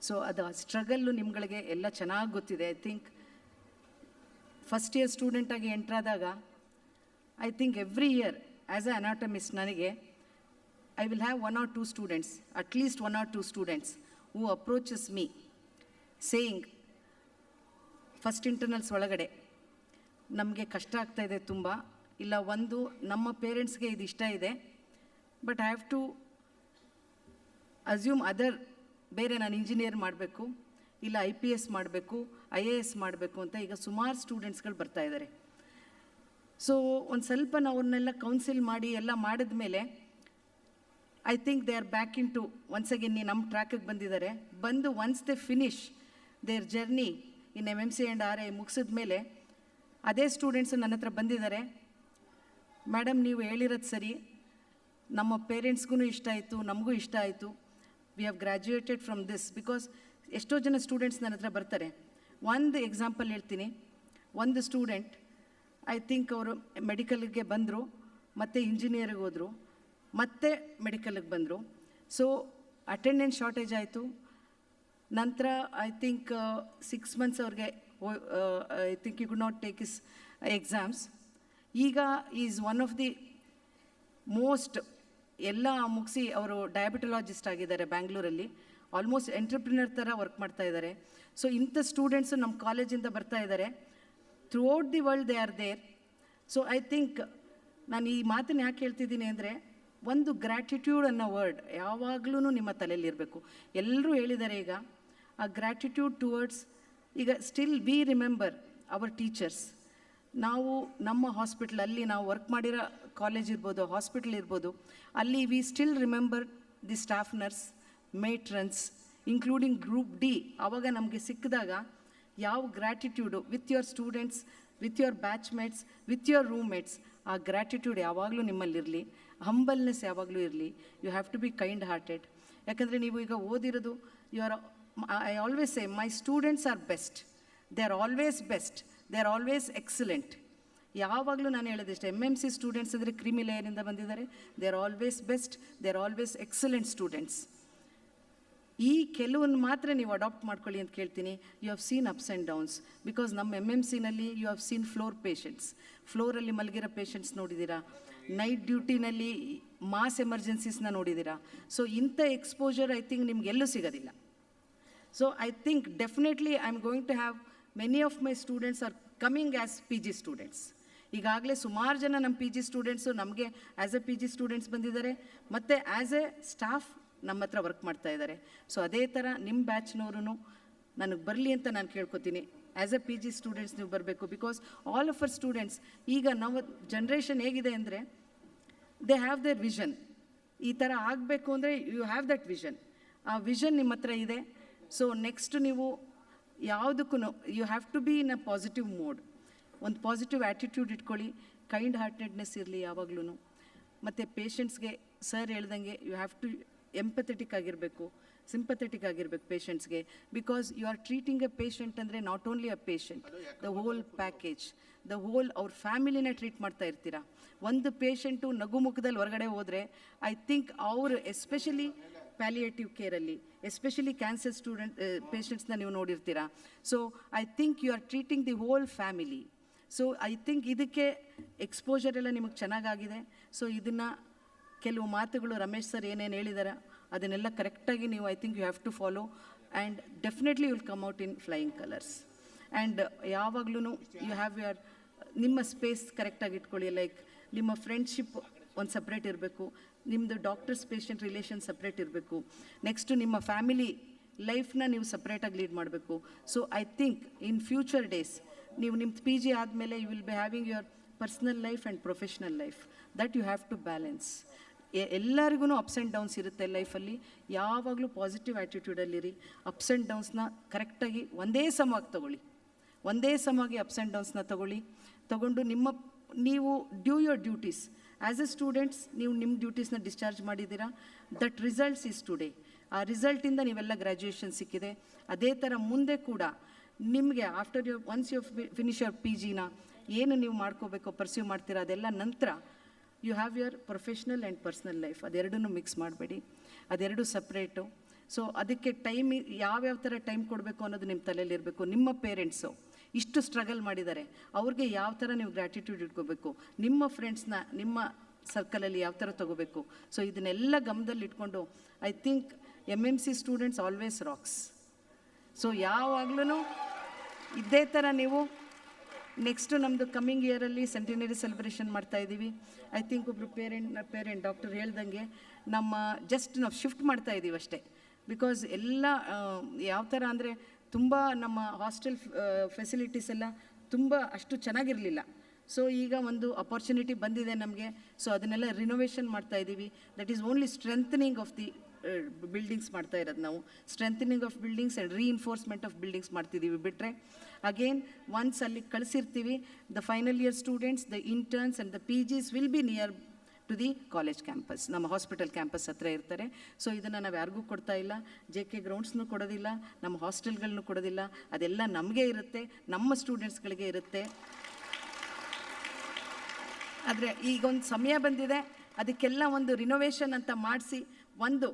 So ಅದು struggle ನಿಮ್ಗಳಿಗೆ ಎಲ್ಲ ಚೆನ್ನಾಗಿ ಗೊತ್ತಿದೆ. I think first year ಸ್ಟೂಡೆಂಟಾಗಿ ಎಂಟ್ರಾದಾಗ I think every year as a anatomist ನನಗೆ I will have 1 or 2 students, at least 1 or 2 students who approaches me saying, first internals ಒಳಗಡೆ ನಮಗೆ ಕಷ್ಟ ಆಗ್ತಾಯಿದೆ ತುಂಬ, ಇಲ್ಲ ಒಂದು ನಮ್ಮ ಪೇರೆಂಟ್ಸ್ಗೆ ಇದು ಇಷ್ಟ ಇದೆ, but I have to assume other, ಬೇರೆ ನಾನು ಇಂಜಿನಿಯರ್ ಮಾಡಬೇಕು, ಇಲ್ಲ IPS ಮಾಡಬೇಕು, IAS ಮಾಡಬೇಕು ಅಂತ ಈಗ ಸುಮಾರು ಸ್ಟೂಡೆಂಟ್ಸ್ಗಳು ಬರ್ತಾ ಇದ್ದಾರೆ. ಸೊ ಒಂದು ಸ್ವಲ್ಪ ನಾವು ಅವ್ರನ್ನೆಲ್ಲ ಕೌನ್ಸಿಲ್ ಮಾಡಿ ಎಲ್ಲ ಮಾಡಿದ ಮೇಲೆ I think they are back into once again ನಮ್ಮ ಟ್ರ್ಯಾಕಿಗೆ ಬಂದಿದ್ದಾರೆ. ಬಂದು once they finish their journey in MMC and RI ಮುಗಿಸಿದ ಮೇಲೆ ಅದೇ ಸ್ಟೂಡೆಂಟ್ಸು ನನ್ನ ಹತ್ರ ಬಂದಿದ್ದಾರೆ. ಮೇಡಮ್, ನೀವು ಹೇಳಿರೋದು ಸರಿ, ನಮ್ಮ ಪೇರೆಂಟ್ಸ್ಗೂ ಇಷ್ಟ ಆಯಿತು, ನಮಗೂ ಇಷ್ಟ ಆಯಿತು, we have graduated from this. Because ಎಷ್ಟೋ ಜನ ಸ್ಟೂಡೆಂಟ್ಸ್ ನನ್ನ ಹತ್ರ ಬರ್ತಾರೆ. ಒಂದು ಎಕ್ಸಾಂಪಲ್ ಹೇಳ್ತೀನಿ. ಒಂದು ಸ್ಟೂಡೆಂಟ್ ಐ ಥಿಂಕ್ ಅವರು ಮೆಡಿಕಲ್ಗೆ ಬಂದರು, ಮತ್ತು ಇಂಜಿನಿಯರಿಗೆ ಹೋದರು, ಮತ್ತೆ ಮೆಡಿಕಲ್ಗೆ ಬಂದರು. ಸೊ ಅಟೆಂಡೆನ್ಸ್ ಶಾರ್ಟೇಜ್ ಆಯಿತು. ನಂತರ ಐ ಥಿಂಕ್ 6 months ಅವ್ರಿಗೆ I think you could not take is exams. ಈಗ is one of the most, ಎಲ್ಲ ಮುಗಿಸಿ ಅವರು ಡಯಾಬಿಟಲಾಜಿಸ್ಟ್ ಆಗಿದ್ದಾರೆ ಬ್ಯಾಂಗ್ಳೂರಲ್ಲಿ. ಆಲ್ಮೋಸ್ಟ್ ಎಂಟ್ರಪ್ರಿನರ್ ಥರ ವರ್ಕ್ ಮಾಡ್ತಾ ಇದ್ದಾರೆ. ಸೊ ಇಂಥ ಸ್ಟೂಡೆಂಟ್ಸು ನಮ್ಮ ಕಾಲೇಜಿಂದ ಬರ್ತಾ ಇದ್ದಾರೆ. Throughout the world they are there. So I think ನಾನು ಈ ಮಾತನ್ನು ಯಾಕೆ ಹೇಳ್ತಿದ್ದೀನಿ ಅಂದರೆ, ಒಂದು ಗ್ರ್ಯಾಟಿಟ್ಯೂಡ್ ಅನ್ನೋ ವರ್ಡ್ ಯಾವಾಗಲೂ ನಿಮ್ಮ ತಲೆಯಲ್ಲಿರಬೇಕು. ಎಲ್ಲರೂ ಹೇಳಿದ್ದಾರೆ ಈಗ ಆ ಗ್ರ್ಯಾಟಿಟ್ಯೂಡ್ ಟುವರ್ಡ್ಸ್. ಈಗ still we remember hour teachers. ನಾವು ನಮ್ಮ ಹಾಸ್ಪಿಟಲ್, ಅಲ್ಲಿ ನಾವು ವರ್ಕ್ ಮಾಡಿರೋ ಕಾಲೇಜ್ ಇರ್ಬೋದು, ಹಾಸ್ಪಿಟಲ್ ಇರ್ಬೋದು, ಅಲ್ಲಿ we still remember the staff nurse, matrons, including group D. ಆವಾಗ ನಮಗೆ ಸಿಕ್ಕಿದಾಗ ಯಾವ gratitude with your students, with your batchmates, with your roommates, ಆ ಗ್ರ್ಯಾಟಿಟ್ಯೂಡ್ ಯಾವಾಗಲೂ ನಿಮ್ಮಲ್ಲಿರಲಿ. ಹಂಬಲ್ನೆಸ್ ಯಾವಾಗಲೂ ಇರಲಿ. You have to be kind hearted. ಯಾಕಂದರೆ ನೀವು ಈಗ ಓದಿರೋದು, you are, I always say my students are best, they are always best, they are always excellent. ಯಾವಾಗಲೂ ನಾನು ಹೇಳೋದಿಷ್ಟೇ, MMC ಸ್ಟೂಡೆಂಟ್ಸ್ ಅಂದರೆ ಕ್ರಿಮಿ ಲೇಯರಿಂದ ಬಂದಿದ್ದಾರೆ, they are always best, they are always excellent students. ಈ ಕೆಲವನ್ನು ಮಾತ್ರ ನೀವು ಅಡಾಪ್ಟ್ ಮಾಡ್ಕೊಳ್ಳಿ ಅಂತ ಕೇಳ್ತೀನಿ. You have seen ups and downs. Because ನಮ್ಮ MMCನಲ್ಲಿ you have seen floor patients, ಫ್ಲೋರಲ್ಲಿ ಮಲಗಿರೋ ಪೇಷಂಟ್ಸ್ ನೋಡಿದ್ದೀರಾ, ನೈಟ್ ಡ್ಯೂಟಿನಲ್ಲಿ ಮಾಸ್ ಎಮರ್ಜೆನ್ಸೀಸ್ನ ನೋಡಿದ್ದೀರಾ. ಸೊ ಇಂಥ ಎಕ್ಸ್ಪೋಜರ್ ಐ ಥಿಂಕ್ ನಿಮಗೆಲ್ಲೂ ಸಿಗೋದಿಲ್ಲ. So I think definitely I am going to have many of my students are coming as PG students. ಈಗಾಗಲೇ ಸುಮಾರು ಜನ ನಮ್ಮ PG ಸ್ಟೂಡೆಂಟ್ಸು ನಮಗೆ ಆ್ಯಸ್ ಎ PG ಸ್ಟೂಡೆಂಟ್ಸ್ ಬಂದಿದ್ದಾರೆ, ಮತ್ತು ಆ್ಯಸ್ ಎ ಸ್ಟಾಫ್ ನಮ್ಮ ಹತ್ರ ವರ್ಕ್ ಮಾಡ್ತಾ ಇದ್ದಾರೆ. ಸೊ ಅದೇ ಥರ ನಿಮ್ಮ ಬ್ಯಾಚ್ನವರು ನನಗೆ ಬರಲಿ ಅಂತ ನಾನು ಕೇಳ್ಕೊತೀನಿ. ಆ್ಯಸ್ ಎ PG ಸ್ಟೂಡೆಂಟ್ಸ್ ನೀವು ಬರಬೇಕು. Because all of our students, ಈಗ ನಾವು ಜನ್ರೇಷನ್ ಹೇಗಿದೆ ಅಂದರೆ, ದೇ ಹ್ಯಾವ್ ದೇರ್ ವಿಷನ್. ಈ ಥರ ಆಗಬೇಕು ಅಂದರೆ ಯು ಹ್ಯಾವ್ ದಟ್ ವಿಷನ್. ಆ ವಿಷನ್ ನಿಮ್ಮ ಹತ್ರ ಇದೆ. ಸೊ ನೆಕ್ಸ್ಟ್ ನೀವು ಯಾವುದಕ್ಕೂ you have to be in a positive mode. ಒಂದು ಪಾಸಿಟಿವ್ ಆ್ಯಟಿಟ್ಯೂಡ್ ಇಟ್ಕೊಳ್ಳಿ, ಕೈಂಡ್ ಹಾರ್ಟೆಡ್ನೆಸ್ ಇರಲಿ ಯಾವಾಗ್ಲೂ. ಮತ್ತು ಪೇಷಂಟ್ಸ್ಗೆ ಸರ್ ಹೇಳ್ದಂಗೆ ಯು ಹ್ಯಾವ್ ಟು ಎಂಪಥೆಟಿಕ್ ಆಗಿರಬೇಕು, ಸಿಂಪಥೆಟಿಕ್ ಆಗಿರಬೇಕು ಪೇಷಂಟ್ಸ್ಗೆ. Because you are treating a patient ಅಂದರೆ not only a patient, the whole package, the whole ಅವ್ರ ಫ್ಯಾಮಿಲಿನ ಟ್ರೀಟ್ ಮಾಡ್ತಾ ಇರ್ತೀರಾ. ಒಂದು ಪೇಷಂಟು ನಗುಮುಖದಲ್ಲಿ ಹೊರಗಡೆ ಹೋದರೆ ಐ ಥಿಂಕ್ ಅವರು ಎಸ್ಪೆಷಲಿ ಪ್ಯಾಲಿಯೇಟಿವ್ ಕೇರಲ್ಲಿ, ಎಸ್ಪೆಷಲಿ ಕ್ಯಾನ್ಸರ್ ಪೇಷಂಟ್ಸ್ನ ನೀವು ನೋಡಿರ್ತೀರಾ. So I think you are treating the whole family. So I think ಇದಕ್ಕೆ ಎಕ್ಸ್ಪೋಜರ್ ಎಲ್ಲ ನಿಮಗೆ ಚೆನ್ನಾಗಾಗಿದೆ. ಸೊ ಇದನ್ನು ಕೆಲವು ಮಾತುಗಳು ರಮೇಶ್ ಸರ್ ಏನೇನು ಹೇಳಿದ್ದಾರೆ ಅದನ್ನೆಲ್ಲ ಕರೆಕ್ಟಾಗಿ ನೀವು I think you have to follow, and definitely will come out in flying colours. And ಯಾವಾಗ್ಲೂ ಯು ಹ್ಯಾವ್ ಯುವರ್ ನಿಮ್ಮ ಸ್ಪೇಸ್ ಕರೆಕ್ಟಾಗಿ ಇಟ್ಕೊಳ್ಳಿ. ಲೈಕ್ ನಿಮ್ಮ ಫ್ರೆಂಡ್ಶಿಪ್ ಒಂದು ಸಪ್ರೇಟ್ ಇರಬೇಕು, ನಿಮ್ಮದು ಡಾಕ್ಟರ್ಸ್ ಪೇಷಂಟ್ ರಿಲೇಷನ್ ಸಪ್ರೇಟ್ ಇರಬೇಕು. ನೆಕ್ಸ್ಟು ನಿಮ್ಮ ಫ್ಯಾಮಿಲಿ ಲೈಫ್ನ ನೀವು ಸಪ್ರೇಟಾಗಿ ಲೀಡ್ ಮಾಡಬೇಕು. So I think in future days ನೀವು ನಿಮ್ಮ PG ಆದಮೇಲೆ you will be having your personal life and professional life. That you have to balance. ಎಲ್ಲರಿಗೂ ಅಪ್ಸ್ ಆ್ಯಂಡ್ ಡೌನ್ಸ್ ಇರುತ್ತೆ ಲೈಫಲ್ಲಿ. ಯಾವಾಗಲೂ ಪಾಸಿಟಿವ್ ಆ್ಯಟಿಟ್ಯೂಡಲ್ಲಿರಿ. ಅಪ್ಸ್ ಆ್ಯಂಡ್ ಡೌನ್ಸ್ನ ಕರೆಕ್ಟಾಗಿ ಒಂದೇ ಸಮವಾಗಿ ತೊಗೊಳ್ಳಿ. ಒಂದೇ ಸಮವಾಗಿ ಅಪ್ಸ್ ಆ್ಯಂಡ್ ಡೌನ್ಸ್ನ ತಗೊಂಡು ನೀವು do your duties as a students. ನೀವು ನಿಮ್ಮ ಡ್ಯೂಟೀಸ್ನ ಡಿಸ್ಚಾರ್ಜ್ ಮಾಡಿದ್ದೀರಾ. That results is today. ಆ ರಿಸಲ್ಟಿಂದ ನೀವೆಲ್ಲ ಗ್ರ್ಯಾಜುಯೇಷನ್ ಸಿಕ್ಕಿದೆ. ಅದೇ ಥರ ಮುಂದೆ ಕೂಡ ನಿಮಗೆ after once you finish your PGನ ಏನು ನೀವು ಮಾಡ್ಕೋಬೇಕು ಪರ್ಸ್ಯೂ ಮಾಡ್ತೀರಾ, ಅದೆಲ್ಲ ನಂತರ you have your professional and personal life. ಅದೆರಡನ್ನೂ ಮಿಕ್ಸ್ ಮಾಡಬೇಡಿ, ಅದೆರಡು ಸಪ್ರೇಟು. ಸೊ ಅದಕ್ಕೆ ಟೈಮ್ ಯಾವ್ಯಾವ ಥರ ಟೈಮ್ ಕೊಡಬೇಕು ಅನ್ನೋದು ನಿಮ್ಮ ತಲೆಯಲ್ಲಿರಬೇಕು. ನಿಮ್ಮ ಪೇರೆಂಟ್ಸು ಇಷ್ಟು ಸ್ಟ್ರಗಲ್ ಮಾಡಿದ್ದಾರೆ, ಅವ್ರಿಗೆ ಯಾವ ಥರ ನೀವು ಗ್ರ್ಯಾಟಿಟ್ಯೂಡ್ ಇಟ್ಕೋಬೇಕು, ನಿಮ್ಮ ಫ್ರೆಂಡ್ಸ್ನ ನಿಮ್ಮ ಸರ್ಕಲಲ್ಲಿ ಯಾವ ಥರ ತೊಗೋಬೇಕು. ಸೊ ಇದನ್ನೆಲ್ಲ ಗಮನದಲ್ಲಿ ಇಟ್ಕೊಂಡು I think MMC students always rocks. So ಯಾವಾಗಲೂ ಇದೇ ಥರ ನೀವು ನೆಕ್ಸ್ಟು ನಮ್ಮದು ಕಮ್ಮಿಂಗ್ ಇಯರಲ್ಲಿ ಸೆಂಟಿನರಿ ಸೆಲೆಬ್ರೇಷನ್ ಮಾಡ್ತಾಯಿದ್ದೀವಿ. ಐ ಥಿಂಕ್ ಒಬ್ಬರು ಪೇರೆಂಟ್ ಡಾಕ್ಟರ್ ಹೇಳ್ದಂಗೆ ನಾವು ಶಿಫ್ಟ್ ಮಾಡ್ತಾಯಿದ್ದೀವಿ ಅಷ್ಟೇ. ಬಿಕಾಸ್ ಎಲ್ಲ ಯಾವ ಥರ ಅಂದರೆ ತುಂಬ ನಮ್ಮ ಹಾಸ್ಟೆಲ್ ಫೆಸಿಲಿಟೀಸ್ ಎಲ್ಲ ತುಂಬ ಅಷ್ಟು ಚೆನ್ನಾಗಿರಲಿಲ್ಲ. ಸೊ ಈಗ ಒಂದು ಅಪಾರ್ಚುನಿಟಿ ಬಂದಿದೆ ನಮಗೆ. ಸೊ ಅದನ್ನೆಲ್ಲ ರಿನೋವೇಷನ್ ಮಾಡ್ತಾಯಿದ್ದೀವಿ. That is only strengthening of the buildings ಮಾಡ್ತಾ ಇರೋದು ನಾವು. Strengthening of buildings and reinforcement of buildings ಮಾಡ್ತಿದ್ದೀವಿ. ಬಿಟ್ಟರೆ ಅಗೇನ್ ಒನ್ಸ್ ಅಲ್ಲಿ ಕಳಿಸಿರ್ತೀವಿ, the final year students, the interns and the PGs will be near to the college campus. ನಮ್ಮ hospital campus ಹತ್ರ ಇರ್ತಾರೆ. ಸೊ ಇದನ್ನು ನಾವು ಯಾರಿಗೂ ಕೊಡ್ತಾ ಇಲ್ಲ. JK ಗ್ರೌಂಡ್ಸ್ನೂ ಕೊಡೋದಿಲ್ಲ, ನಮ್ಮ ಹಾಸ್ಟೆಲ್ಗಳನ್ನೂ ಕೊಡೋದಿಲ್ಲ. ಅದೆಲ್ಲ ನಮಗೆ ಇರುತ್ತೆ, ನಮ್ಮ ಸ್ಟೂಡೆಂಟ್ಸ್ಗಳಿಗೆ ಇರುತ್ತೆ. ಆದರೆ ಈಗೊಂದು ಸಮಯ ಬಂದಿದೆ, ಅದಕ್ಕೆಲ್ಲ ಒಂದು ರಿನೋವೇಷನ್ ಅಂತ ಮಾಡಿಸಿ ಒಂದು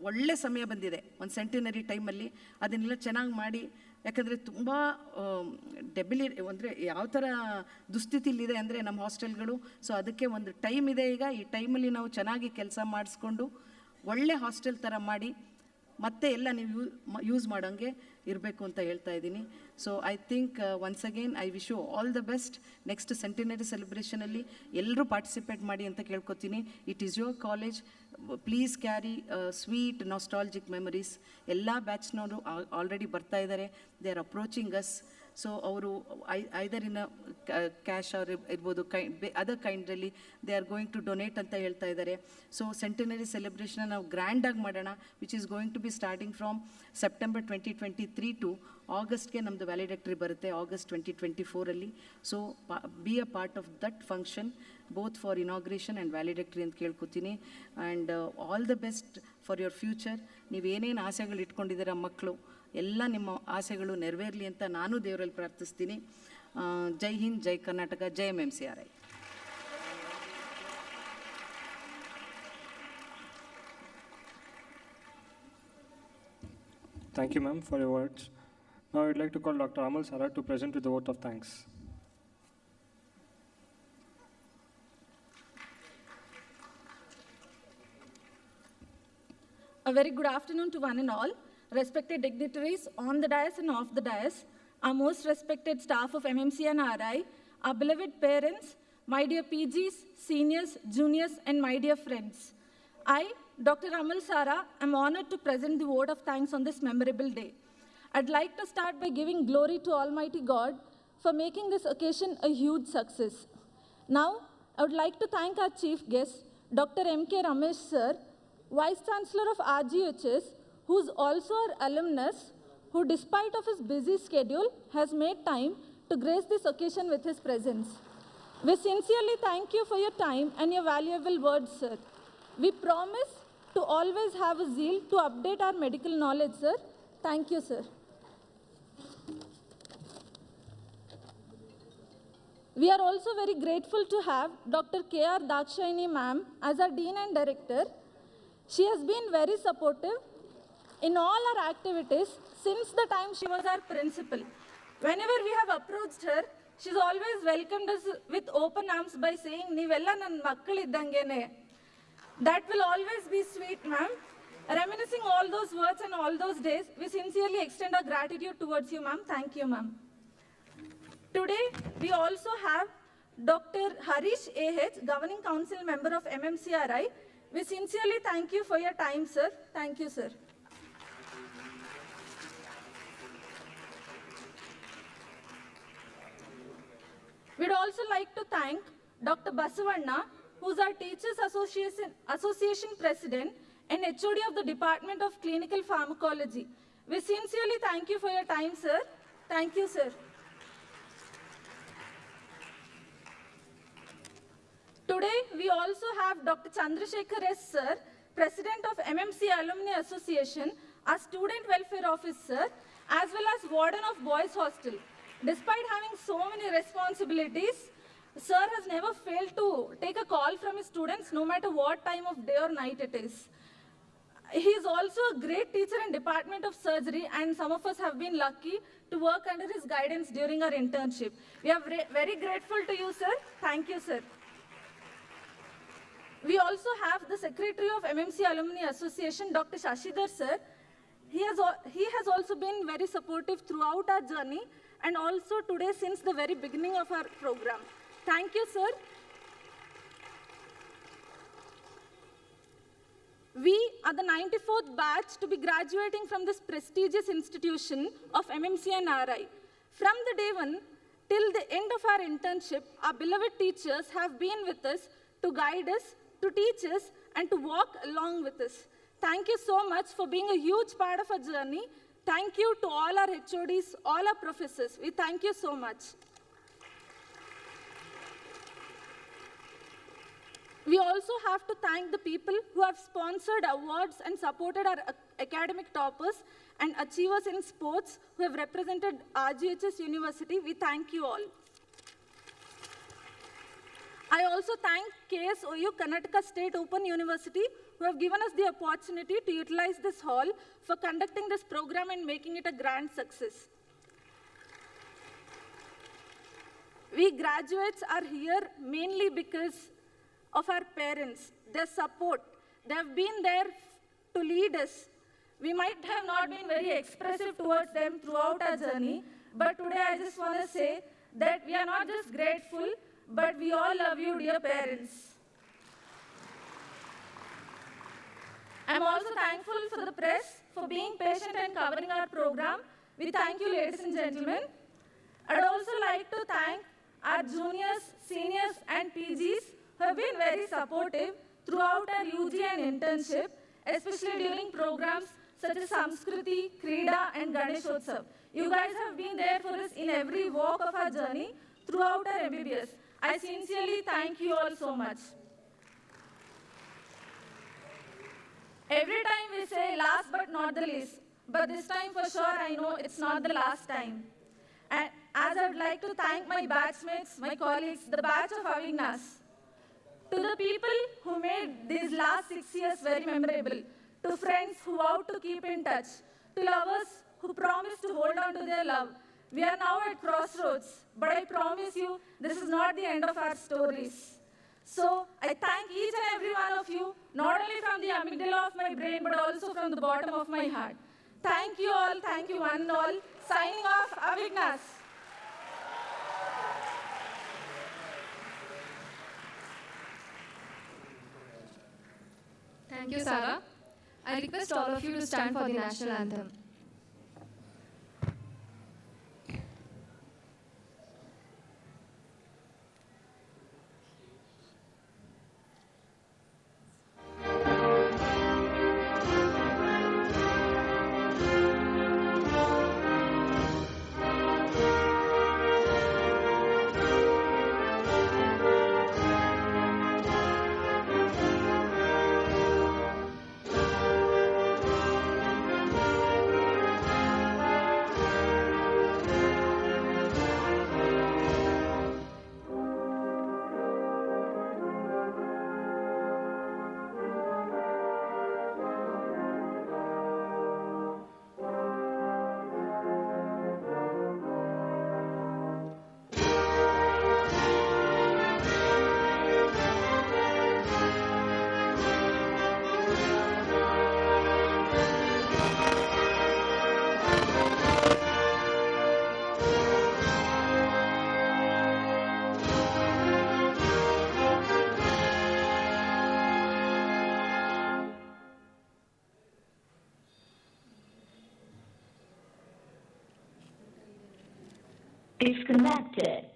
ಒಳ್ಳೆ ಸಮಯ ಬಂದಿದೆ ಒಂದು ಸೆಂಟಿನರಿ ಟೈಮಲ್ಲಿ. ಅದನ್ನೆಲ್ಲ ಚೆನ್ನಾಗಿ ಮಾಡಿ, ಯಾಕಂದರೆ ತುಂಬ ಅಂದರೆ ಯಾವ ಥರ ದುಸ್ಥಿತಿಲಿದೆ ಅಂದರೆ ನಮ್ಮ ಹಾಸ್ಟೆಲ್ಗಳು. ಸೊ ಅದಕ್ಕೆ ಒಂದು ಟೈಮ್ ಇದೆ ಈಗ. ಈ ಟೈಮಲ್ಲಿ ನಾವು ಚೆನ್ನಾಗಿ ಕೆಲಸ ಮಾಡಿಸ್ಕೊಂಡು ಒಳ್ಳೆ ಹಾಸ್ಟೆಲ್ ಥರ ಮಾಡಿ ಮತ್ತೆ ಎಲ್ಲ ನೀವು ಯೂಸ್ ಮಾಡೋಂಗೆ ಇರಬೇಕು ಅಂತ ಹೇಳ್ತಾ ಇದ್ದೀನಿ. So I think once again I wish you all the best. Next centenary ಸೆಲೆಬ್ರೇಷನಲ್ಲಿ ಎಲ್ಲರೂ ಪಾರ್ಟಿಸಿಪೇಟ್ ಮಾಡಿ ಅಂತ ಕೇಳ್ಕೊತೀನಿ. It is your college. Please carry sweet nostalgic memories. ಎಲ್ಲ ಬ್ಯಾಚ್ನವರು ಆಲ್ರೆಡಿ ಬರ್ತಾ ಇದ್ದಾರೆ. They are approaching us. So ಅವರು ಐದರ್ ಇನ್ ಕ್ಯಾಶ್ ಅವ್ರು ಇರ್ಬೋದು, ಅದರ್ ಕೈಂಡಲ್ಲಿ they are going to donate ಅಂತ ಹೇಳ್ತಾ ಇದ್ದಾರೆ. ಸೊ ಸೆಂಟಿನರಿ ಸೆಲೆಬ್ರೇಷನ್ ನಾವು ಗ್ರ್ಯಾಂಡಾಗಿ ಮಾಡೋಣ, which is going to be starting from September 2023 to ಆಗಸ್ಟ್ಗೆ ನಮ್ಮದು ವ್ಯಾಲಿಡಕ್ಟ್ರಿ ಬರುತ್ತೆ, ಆಗಸ್ಟ್ 2024ಅಲ್ಲಿ. So be a part of that function both for inauguration and valedictory ಅಂತ ಕೇಳ್ಕೊತೀನಿ. And all the best for your future. ನೀವೇನೇನು ಆಸೆಗಳು ಇಟ್ಕೊಂಡಿದ್ದೀರ ಮಕ್ಕಳು, ಎಲ್ಲ ನಿಮ್ಮ ಆಸೆಗಳು ನೆರವೇರಲಿ ಅಂತ ನಾನು ದೇವರಲ್ಲಿ ಪ್ರಾರ್ಥಿಸ್ತೀನಿ. ಜೈ ಹಿಂದ್, ಜೈ ಕರ್ನಾಟಕ, ಜೈ MMCRI. Thank you, ma'am, for your words. Now I'd like to call Dr. Amal Sara to present with the vote of thanks. A very good afternoon to one and all. Respected dignitaries on the dais and off the dais, our most respected staff of MMC and RI, our beloved parents, my dear PGs, seniors, juniors, and my dear friends. I, Dr. Amal Sara, am honored to present the vote of thanks on this memorable day. I'd like to start by giving glory to Almighty God for making this occasion a huge success. Now, I would like to thank our chief guest, Dr. M.K. Ramesh sir, Vice Chancellor of RGHS, who's also our alumnus, who despite of his busy schedule has made time to grace this occasion with his presence. We sincerely thank you for your time and your valuable words, sir. We promise to always have a zeal to update our medical knowledge, sir. Thank you, sir. We are also very grateful to have Dr. K.R. Dakshayani ma'am as our Dean and Director. She has been very supportive in all our activities since the time she was our principal. Whenever we have approached her, she's always welcomed us with open arms by saying, "Nivella nan makkal iddangene." That will always be sweet, ma'am. Reminiscing all those words and all those days, we sincerely extend our gratitude towards you, ma'am. Thank you, ma'am. Today, we also have Dr. Harish A.H., Governing Council Member of MMCRI. We sincerely thank you for your time, sir. Thank you, sir. We'd also like to thank Dr. Basavanna, who's our Teachers Association President and HOD of the Department of Clinical Pharmacology. We sincerely thank you for your time, sir. Thank you, sir. we also have Dr. Chandrasekhar S. Sir, President of MMC Alumni Association, a Student Welfare Officer, as well as Warden of Boys Hostel. Despite having so many responsibilities, Sir has never failed to take a call from his students, no matter what time of day or night it is. He is also a great teacher in Department of Surgery, and some of us have been lucky to work under his guidance during our internship. We are very grateful to you, sir. Thank you, sir. We also have the Secretary of MMC Alumni Association, Dr. Shashidhar, sir. He has also been very supportive throughout our journey, and also today since the very beginning of our program. Thank you, sir. We are the 94th batch to be graduating from this prestigious institution of MMC and RI. From the day one till the end of our internship, our beloved teachers have been with us to guide us, to teach us, and to walk along with us. Thank you so much for being a huge part of our journey. Thank you to all our HODs, all our professors. We thank you so much. We also have to thank the people who have sponsored awards and supported our academic toppers and achievers in sports who have represented RGHS University. We thank you all. I also thank KSOU, Karnataka State Open University, who have given us the opportunity to utilize this hall for conducting this program and making it a grand success. We graduates are here mainly because of our parents, their support. They have been there to lead us. We might have not been very expressive towards them throughout our journey, but today I just want to say that we are not just grateful, but we all love you, dear parents. I'm also thankful for the press for being patient and covering our program. We thank you, ladies and gentlemen. I'd also like to thank our juniors, seniors, and PGs who have been very supportive throughout our UG and internship, especially during programs such as Samskriti, Krida, and Ganeshotsav. You guys have been there for us in every walk of our journey throughout our MBBS. I sincerely thank you all so much. Every time we say last but not the least, but this time for sure I know it's not the last time. And as I would like to thank my batchmates, my colleagues, the batch of Avignas, to the people who made these last 6 years very memorable, to friends who vowed to keep in touch, to lovers who promised to hold on to their love. We are now at crossroads, but I promise you, this is not the end of our stories. So I thank each and every one of you, not only from the amygdala of my brain, but also from the bottom of my heart. Thank you one and all. Signing off, Avignas. Thank you, Sarah. I request all of you to stand for the national anthem. Disconnected.